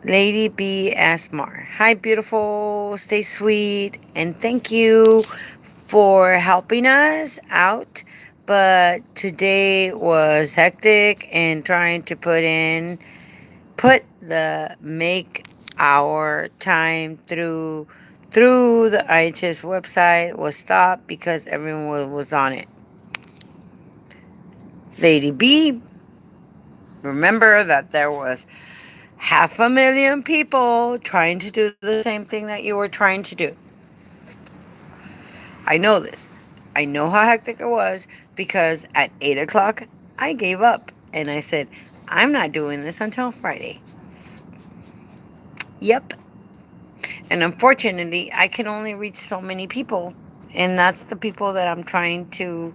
Speaker 1: Lady B. Asmar. Hi, beautiful. Stay sweet. And thank you for helping us out. But today was hectic and trying to put the make our time through the IHS website was stopped because everyone was on it. Lady B, remember that there was 500,000 people trying to do the same thing that you were trying to do. I know this. I know how hectic it was because at 8 o'clock, I gave up and I said, I'm not doing this until Friday. Yep. And unfortunately, I can only reach so many people. And that's the people that I'm trying to.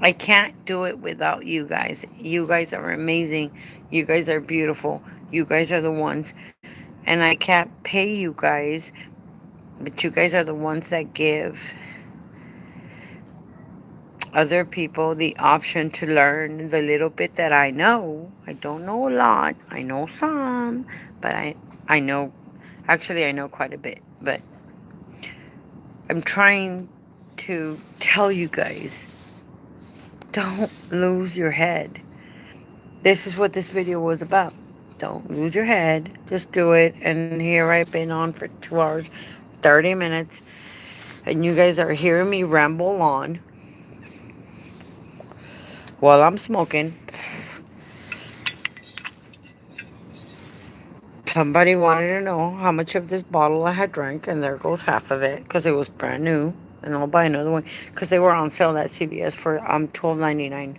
Speaker 1: I can't do it without you guys. You guys are amazing. You guys are beautiful. You guys are the ones. And I can't pay you guys, but you guys are the ones that give other people the option to learn the little bit that I know. I don't know a lot. I know some, but I know, actually I know quite a bit. But I'm trying to tell you guys, don't lose your head. This is what this video was about. Don't lose your head. Just do it. And here I've been on for 2 hours, 30 minutes. And you guys are hearing me ramble on while I'm smoking. Somebody wanted to know how much of this bottle I had drank, and there goes half of it because it was brand new. And I'll buy another one because they were on sale at CVS for $12.99.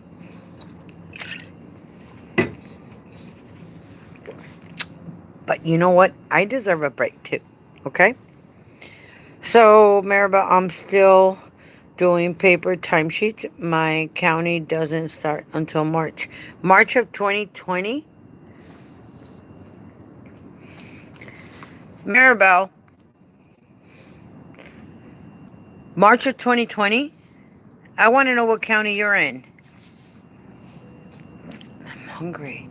Speaker 1: But you know what? I deserve a break too. Okay? So, Maribel, I'm still doing paper timesheets. My county doesn't start until March. March of 2020. Maribel, March of 2020. I want to know what county you're in. I'm hungry.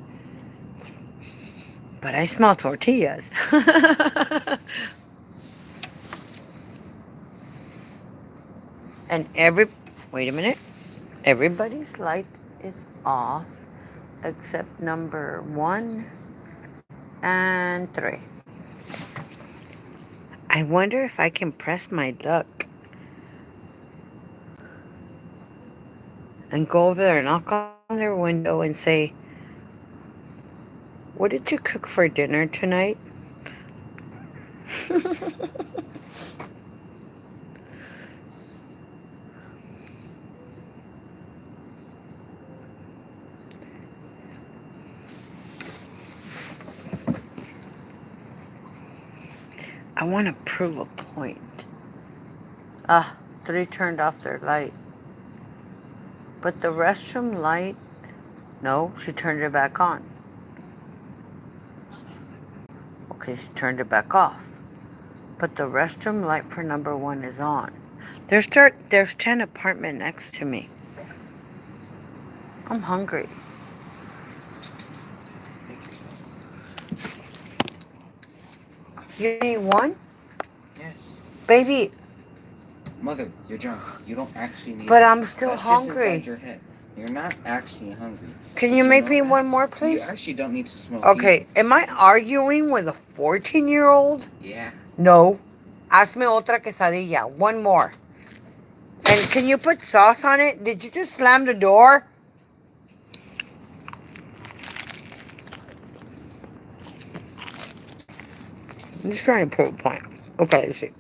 Speaker 1: But I smell tortillas. And wait a minute. Everybody's light is off except number 1 and 3. I wonder if I can press my luck and go over there and knock on their window and say, what did you cook for dinner tonight? I want to prove a point. 3 turned off their light. But the restroom light, no, she turned it back on. Okay, she turned it back off. But the restroom light for number 1 is on. There's 10 apartment next to me. I'm hungry. You need one?
Speaker 3: Yes.
Speaker 1: Baby.
Speaker 3: Mother, you're drunk. You don't actually need
Speaker 1: But
Speaker 3: it.
Speaker 1: I'm still
Speaker 3: That's
Speaker 1: hungry.
Speaker 3: just inside your head. You're not actually hungry.
Speaker 1: Can
Speaker 3: But
Speaker 1: you make
Speaker 3: know
Speaker 1: me
Speaker 3: that?
Speaker 1: one more,
Speaker 3: You
Speaker 1: please?
Speaker 3: actually don't need to smoke
Speaker 1: Okay,
Speaker 3: either.
Speaker 1: am I arguing with a 14-year-old?
Speaker 3: Yeah.
Speaker 1: No. Hazme otra quesadilla. One more. And can you put sauce on it? Did you just slam the door? I'm just trying to prove a point. Okay, let's see.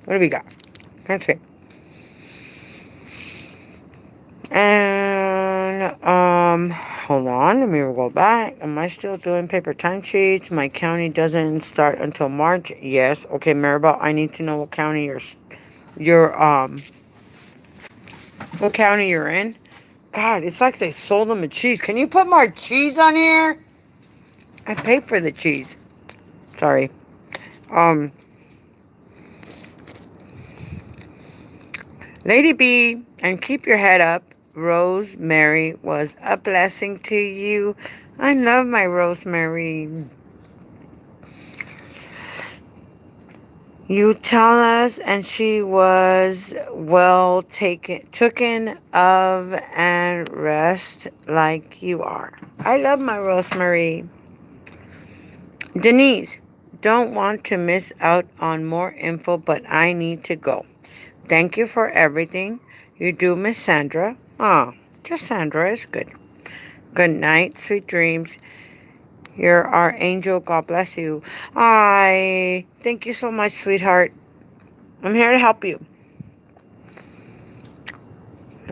Speaker 1: What do we got? That's it. And hold on, let me go back. Am I still doing paper timesheets? My county doesn't start until March. Yes. Okay, Maribel, I need to know you're what county you're in. God, it's like they sold them a cheese. Can you put more cheese on here? I paid for the cheese. Sorry. Um, Lady B, and keep your head up. Rosemary was a blessing to you. I love my Rosemary. You tell us, and she was well taken of and rest like you are. I love my Rosemary. Denise, don't want to miss out on more info, but I need to go. Thank you for everything you do, Miss Sandra. Ah, just Sandra is good. Good night, sweet dreams. You're our angel. God bless you. I thank you so much, sweetheart. I'm here to help you.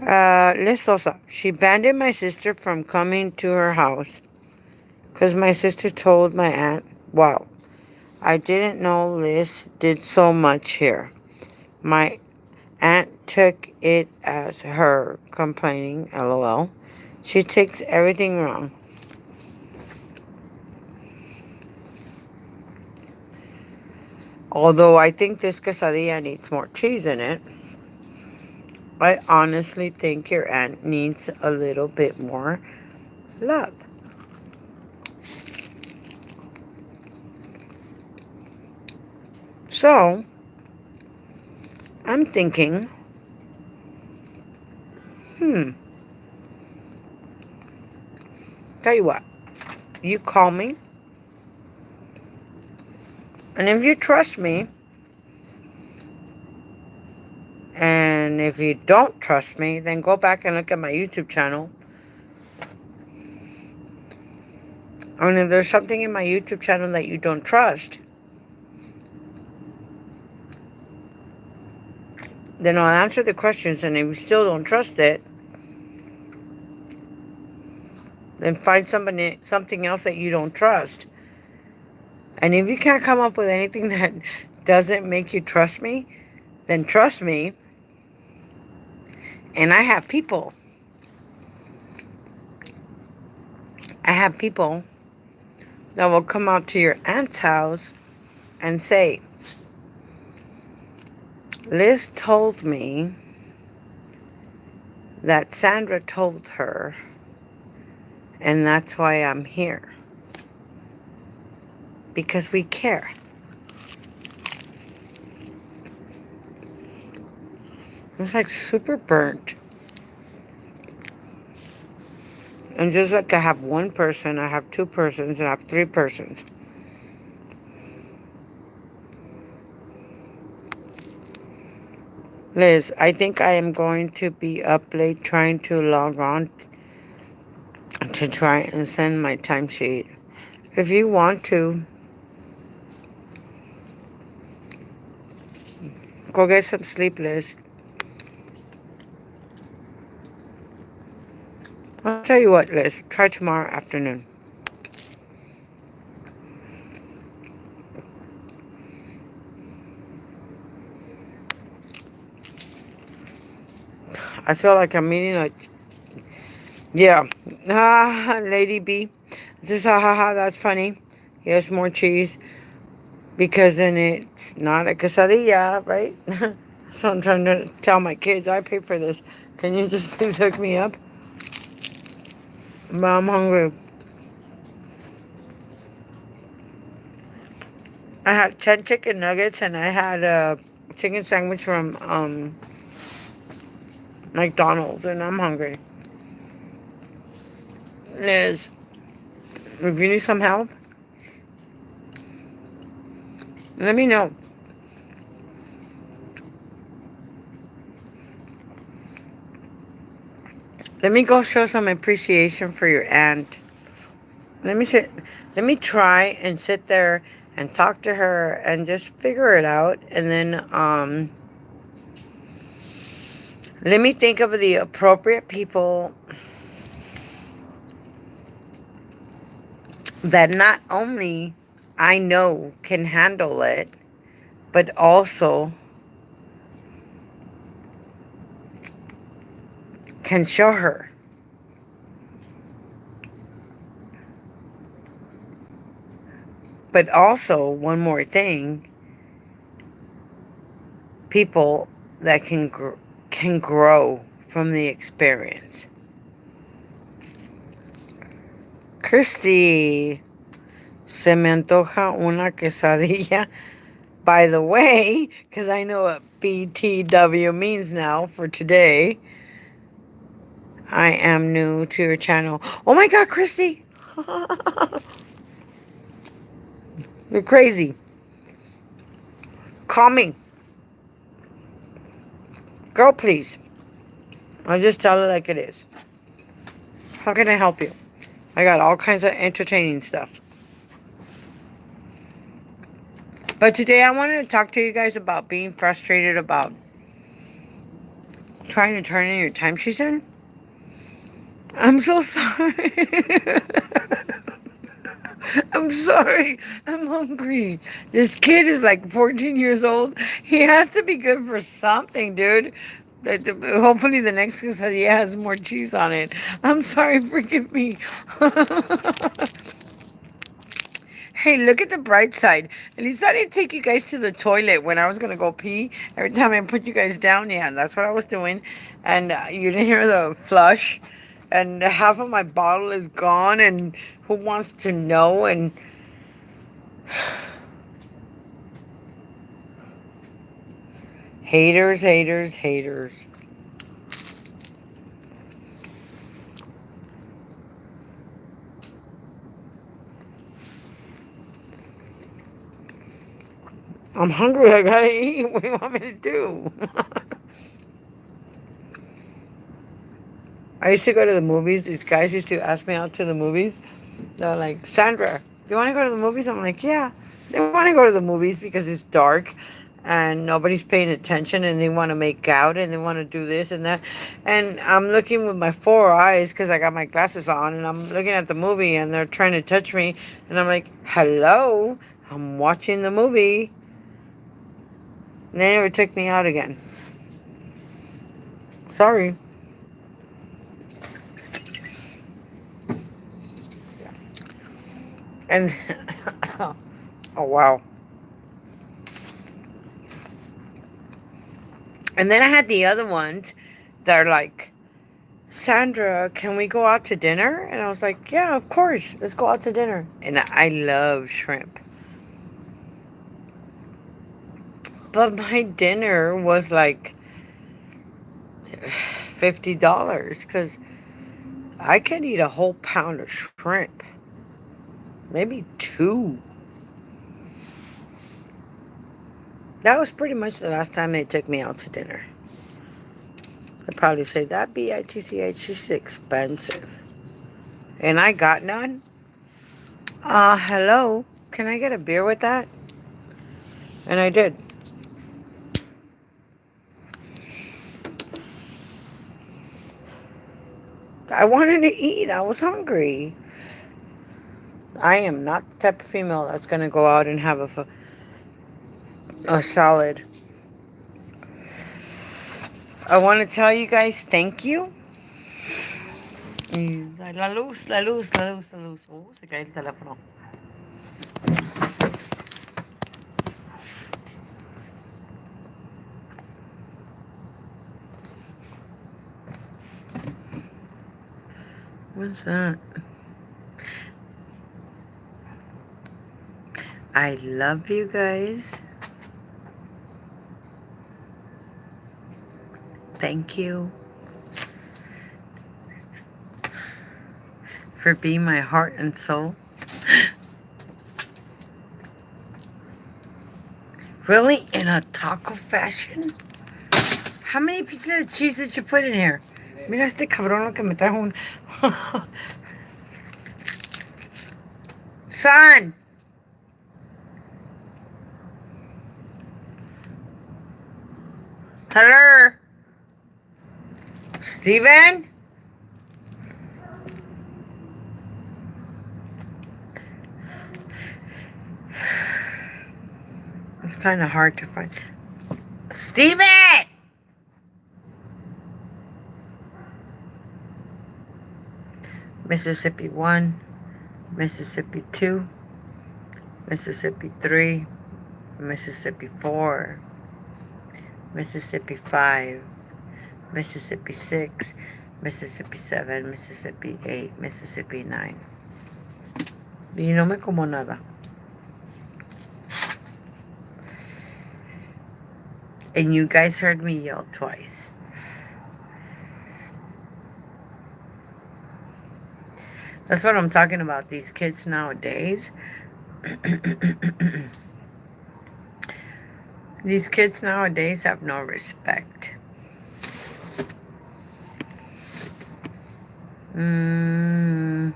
Speaker 1: Liz Sosa. She banned my sister from coming to her house because my sister told my aunt, wow, I didn't know Liz did so much here. My aunt took it as her complaining, lol. She takes everything wrong. Although I think this quesadilla needs more cheese in it, I honestly think your aunt needs a little bit more love. So, I'm thinking, hmm, tell you what, you call me, and if you trust me, and if you don't trust me, then go back and look at my YouTube channel. And if there's something in my YouTube channel that you don't trust, then I'll answer the questions. And if you still don't trust it, then find something else that you don't trust. And if you can't come up with anything that doesn't make you trust me, then trust me. And I have people. That will come out to your aunt's house and say, Liz told me that Sandra told her, and that's why I'm here. Because we care. It's like super burnt. And just like I have one person, I have two persons, and I have three persons. Liz, I think I am going to be up late trying to log on to try and send my timesheet. If you want to, go get some sleep, Liz. I'll tell you what, Liz. Try tomorrow afternoon. I feel like I'm eating a... Yeah. Ah, Lady B. Says, ha ha ha, that's funny. Yes, more cheese. Because then it's not a quesadilla, right? So I'm trying to tell my kids, I pay for this. Can you just please hook me up? But I'm hungry. I had 10 chicken nuggets and I had a chicken sandwich from McDonald's and I'm hungry. Liz, if you need some help, let me know. Let me go show some appreciation for your aunt. Let me sit. Let me try and sit there and talk to her and just figure it out. And then Let me think of the appropriate people that not only I know can handle it, but also can show her. But also, one more thing, people that can grow from the experience. Christy, se me antoja una quesadilla. By the way, because I know what BTW means now for today. I am new to your channel. Oh my God, Christy. You're crazy. Call me. Girl, please. I'll just tell it like it is. How can I help you? I got all kinds of entertaining stuff. But today I wanted to talk to you guys about being frustrated about trying to turn in your timesheets in. I'm so sorry. I'm sorry. I'm hungry. This kid is like 14 years old. He has to be good for something, dude. Hopefully the next quesadilla has more cheese on it. I'm sorry. Forgive me. Hey, look at the bright side. At least I didn't take you guys to the toilet when I was going to go pee. Every time I put you guys down, yeah, that's what I was doing. And you didn't hear the flush. And half of my bottle is gone. And who wants to know? And haters, haters, haters. I'm hungry. I gotta eat. What do you want me to do? I used to go to the movies. These guys used to ask me out to the movies. They're like, Sandra, do you want to go to the movies? I'm like, yeah. They want to go to the movies because it's dark and nobody's paying attention and they want to make out and they want to do this and that. And I'm looking with my four eyes because I got my glasses on and I'm looking at the movie and they're trying to touch me. And I'm like, hello, I'm watching the movie. And they never took me out again. Sorry. And, oh wow. And then I had the other ones that are like, Sandra, can we go out to dinner? And I was like, yeah, of course. Let's go out to dinner. And I love shrimp. But my dinner was like $50 because I could eat a whole pound of shrimp. Maybe two. That was pretty much the last time they took me out to dinner. They'd probably say, that BITCH is expensive. And I got none. Hello. Can I get a beer with that? And I did. I wanted to eat. I was hungry. I am not the type of female that's going to go out and have a salad. I want to tell you guys thank you. La luz, la luz, la luz, la luz. Oh, se cae el teléfono. What's that? I love you guys. Thank you for being my heart and soul. Really? In a taco fashion? How many pieces of cheese did you put in here? Mira este cabrón lo que me trajo un... Son! Hello? Steven? It's kind of hard to find. Steven! Mississippi 1, Mississippi 2, Mississippi 3, Mississippi 4, Mississippi 5, Mississippi 6, Mississippi 7, Mississippi 8, Mississippi 9. Y no me como nada. And you guys heard me yell twice. That's what I'm talking about. These kids nowadays. These kids nowadays have no respect. You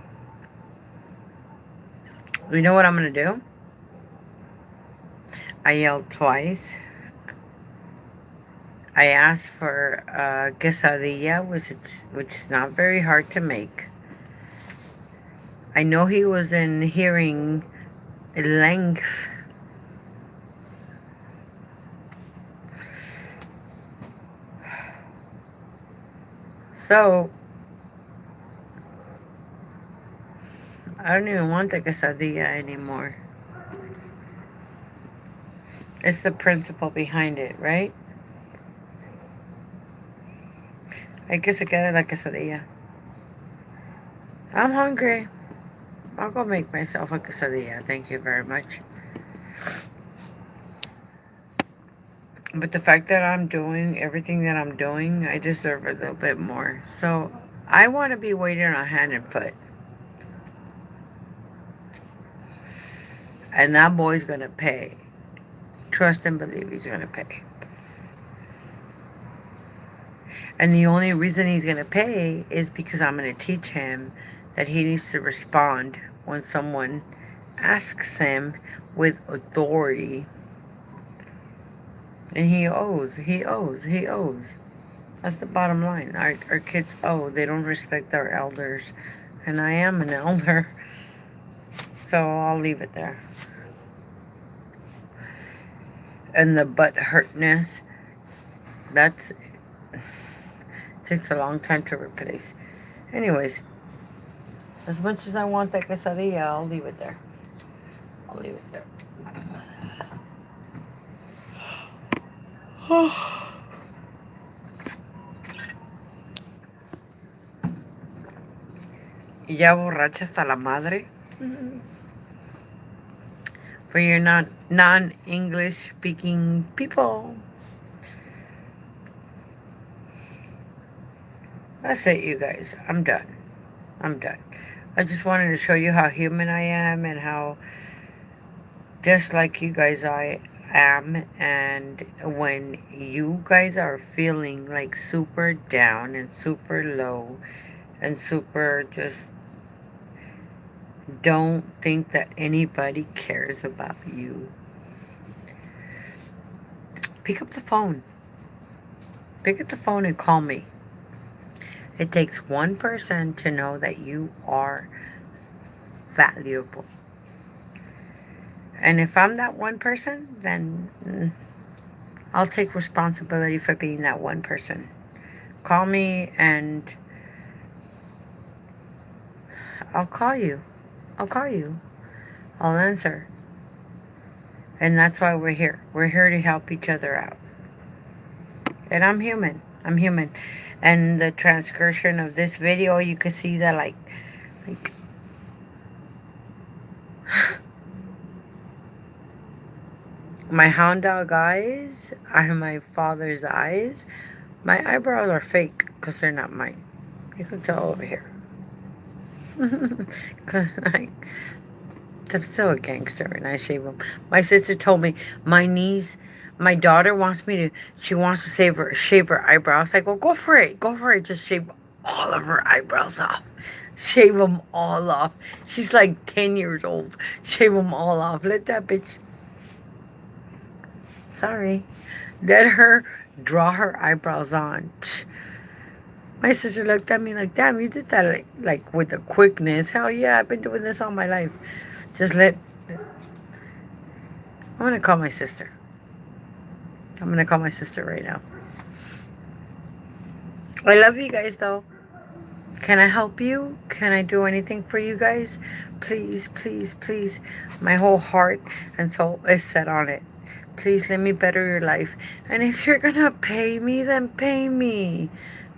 Speaker 1: know what I'm going to do? I yelled twice. I asked for quesadilla, which is not very hard to make. I know he was in hearing length. So, I don't even want the quesadilla anymore. It's the principle behind it, right? Hay que se quede la quesadilla. I'm hungry. I'll go make myself a quesadilla. Thank you very much. But the fact that I'm doing everything that I'm doing, I deserve a little bit more. So I want to be waiting on hand and foot. And that boy's going to pay. Trust and believe he's going to pay. And the only reason he's going to pay is because I'm going to teach him that he needs to respond when someone asks him with authority. And he owes. That's the bottom line. Our kids owe. They don't respect our elders. And I am an elder. So I'll leave it there. And the butt hurtness, that's... takes a long time to replace. Anyways, as much as I want that quesadilla, I'll leave it there. Y ya borracha hasta la madre. For your non-English speaking people. That's it, you guys. I'm done. I just wanted to show you how human I am and how just like you guys I am. And when you guys are feeling like super down and super low and super just don't think that anybody cares about you, pick up the phone. And call me. It takes one person to know that you are valuable. And if I'm that one person, then I'll take responsibility for being that one person. Call me and I'll call you. I'll answer. And that's why we're here. We're here to help each other out. And I'm human. And the transcription of this video, you can see that like my hound dog eyes are my father's eyes. My eyebrows are fake because they're not mine. You can tell over here. Because I'm still a gangster and I shave them. My sister told me my daughter wants to shave her eyebrows. I go for it. Just shave all of her eyebrows off. Shave them all off. She's like 10 years old. Shave them all off. Let that bitch. Sorry. Let her draw her eyebrows on. My sister looked at me like, damn, you did that like with a quickness. Hell yeah, I've been doing this all my life. Just let, I'm going to call my sister. I'm going to call my sister right now. I love you guys, though. Can I help you? Can I do anything for you guys? Please, please, please. My whole heart and soul is set on it. Please let me better your life. And if you're going to pay me, then pay me.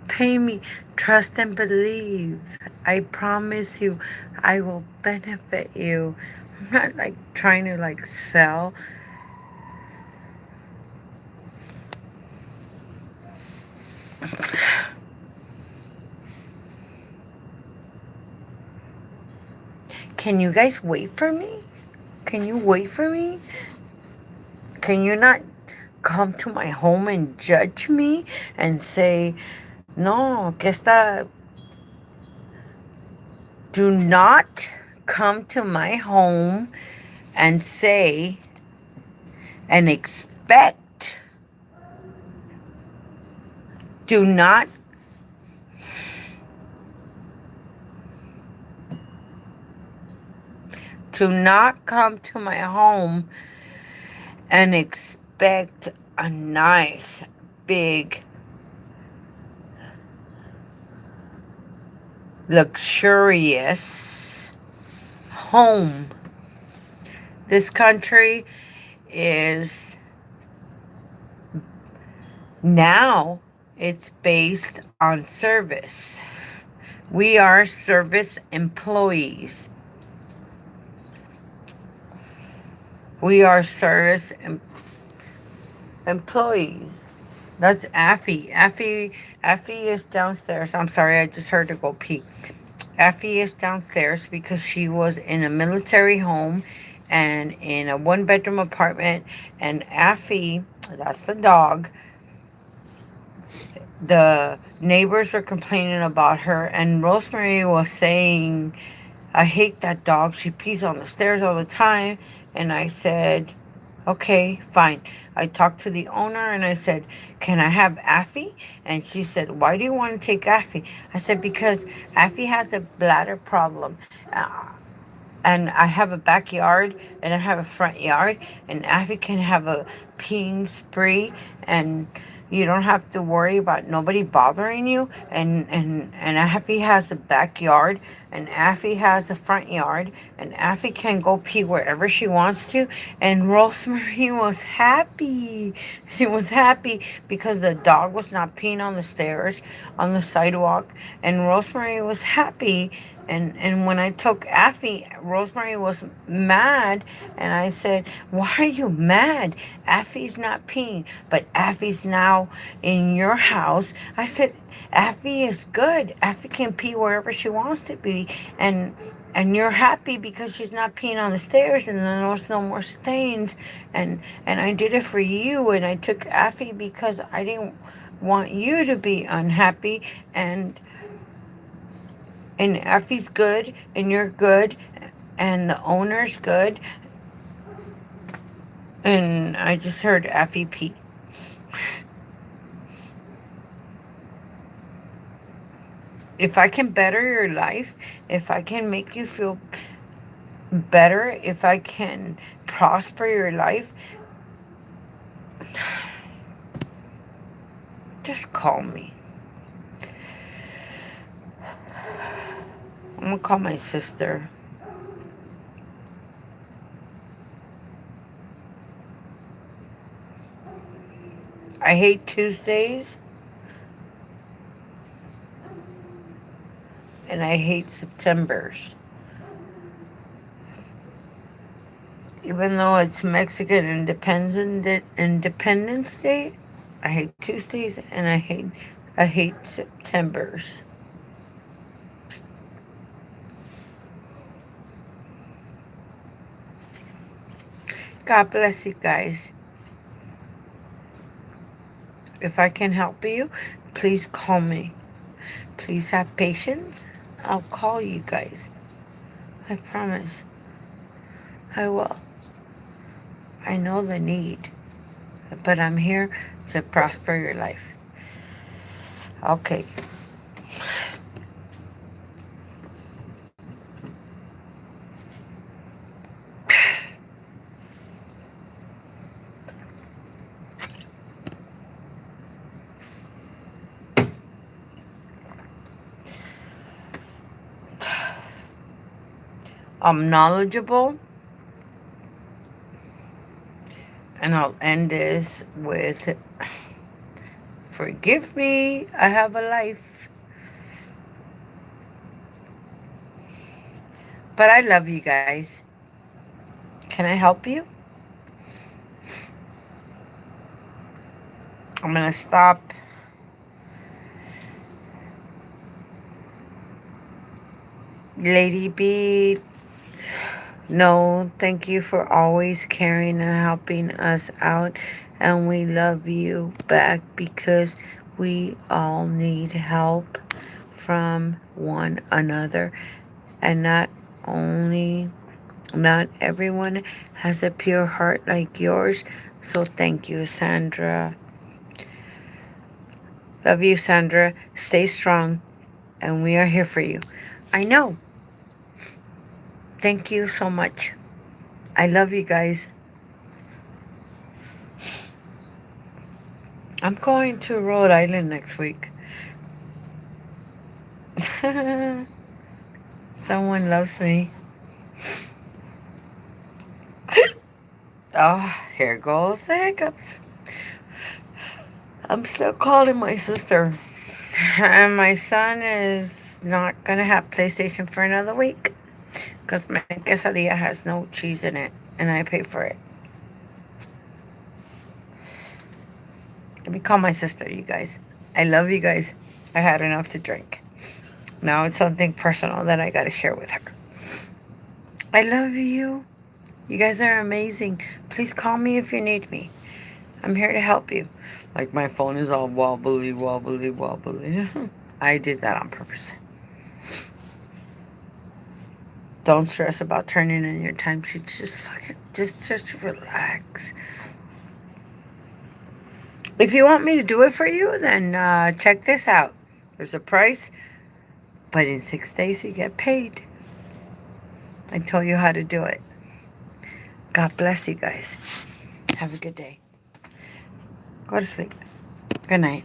Speaker 1: Pay me. Trust and believe. I promise you, I will benefit you. I'm not like trying to like sell. Can you guys wait for me? Can you wait for me? Can you not come to my home and judge me and say, no, que está. Do not come to my home and say and expect. Do not. Do not come to my home and expect a nice, big, luxurious home. This country is now, it's based on service. We are service employees. We are service employees. That's Affy. Affy is downstairs. I'm sorry, I just heard her go pee. Affy is downstairs because she was in a military home and in a one-bedroom apartment. And Affy, that's the dog, the neighbors were complaining about her. And Rosemary was saying, I hate that dog. She pees on the stairs all the time. And I said, okay, fine. I talked to the owner and I said, can I have Affy? And she said, why do you want to take Affy? I said, because Affy has a bladder problem. And I have a backyard and I have a front yard. And Affy can have a peeing spree. And you don't have to worry about nobody bothering you. And Affy has a backyard. And Affy has a front yard. And Affy can go pee wherever she wants to. And Rosemary was happy. She was happy because the dog was not peeing on the stairs, on the sidewalk. And Rosemary was happy. And when I took Affy, Rosemary was mad. And I said, why are you mad? Affy's not peeing. But Affy's now in your house. I said, Affy is good. Affy can pee wherever she wants to be. And you're happy because she's not peeing on the stairs and there's no more stains. And I did it for you. And I took Affy because I didn't want you to be unhappy. And Affy's good, and you're good, and the owner's good. And I just heard Affy pee. If I can better your life, if I can make you feel better, if I can prosper your life, just call me. I'm gonna call my sister. I hate Tuesdays. And I hate Septembers. Even though it's Mexican Independence Day, I hate Tuesdays and I hate Septembers. God bless you guys. If I can help you, please call me. Please have patience. I'll call you guys. I promise. I will. I know the need. But I'm here to prosper your life. Okay. I'm knowledgeable. And I'll end this with forgive me, I have a life. But I love you guys. Can I help you? I'm going to stop. Lady B, no, thank you for always caring and helping us out. And we love you back because we all need help from one another. And not everyone has a pure heart like yours. So thank you, Sandra. Love you, Sandra. Stay strong. And we are here for you. I know. Thank you so much. I love you guys. I'm going to Rhode Island next week. Someone loves me. Oh, here goes the hiccups. I'm still calling my sister. And my son is not going to have PlayStation for another week. Because my quesadilla has no cheese in it. And I pay for it. Let me call my sister, you guys. I love you guys. I had enough to drink. Now it's something personal that I got to share with her. I love you. You guys are amazing. Please call me if you need me. I'm here to help you. Like my phone is all wobbly, wobbly, wobbly. I did that on purpose. Don't stress about turning in your timesheets. Just relax. If you want me to do it for you, then check this out. There's a price, but in 6 days you get paid. I told you how to do it. God bless you guys. Have a good day. Go to sleep. Good night.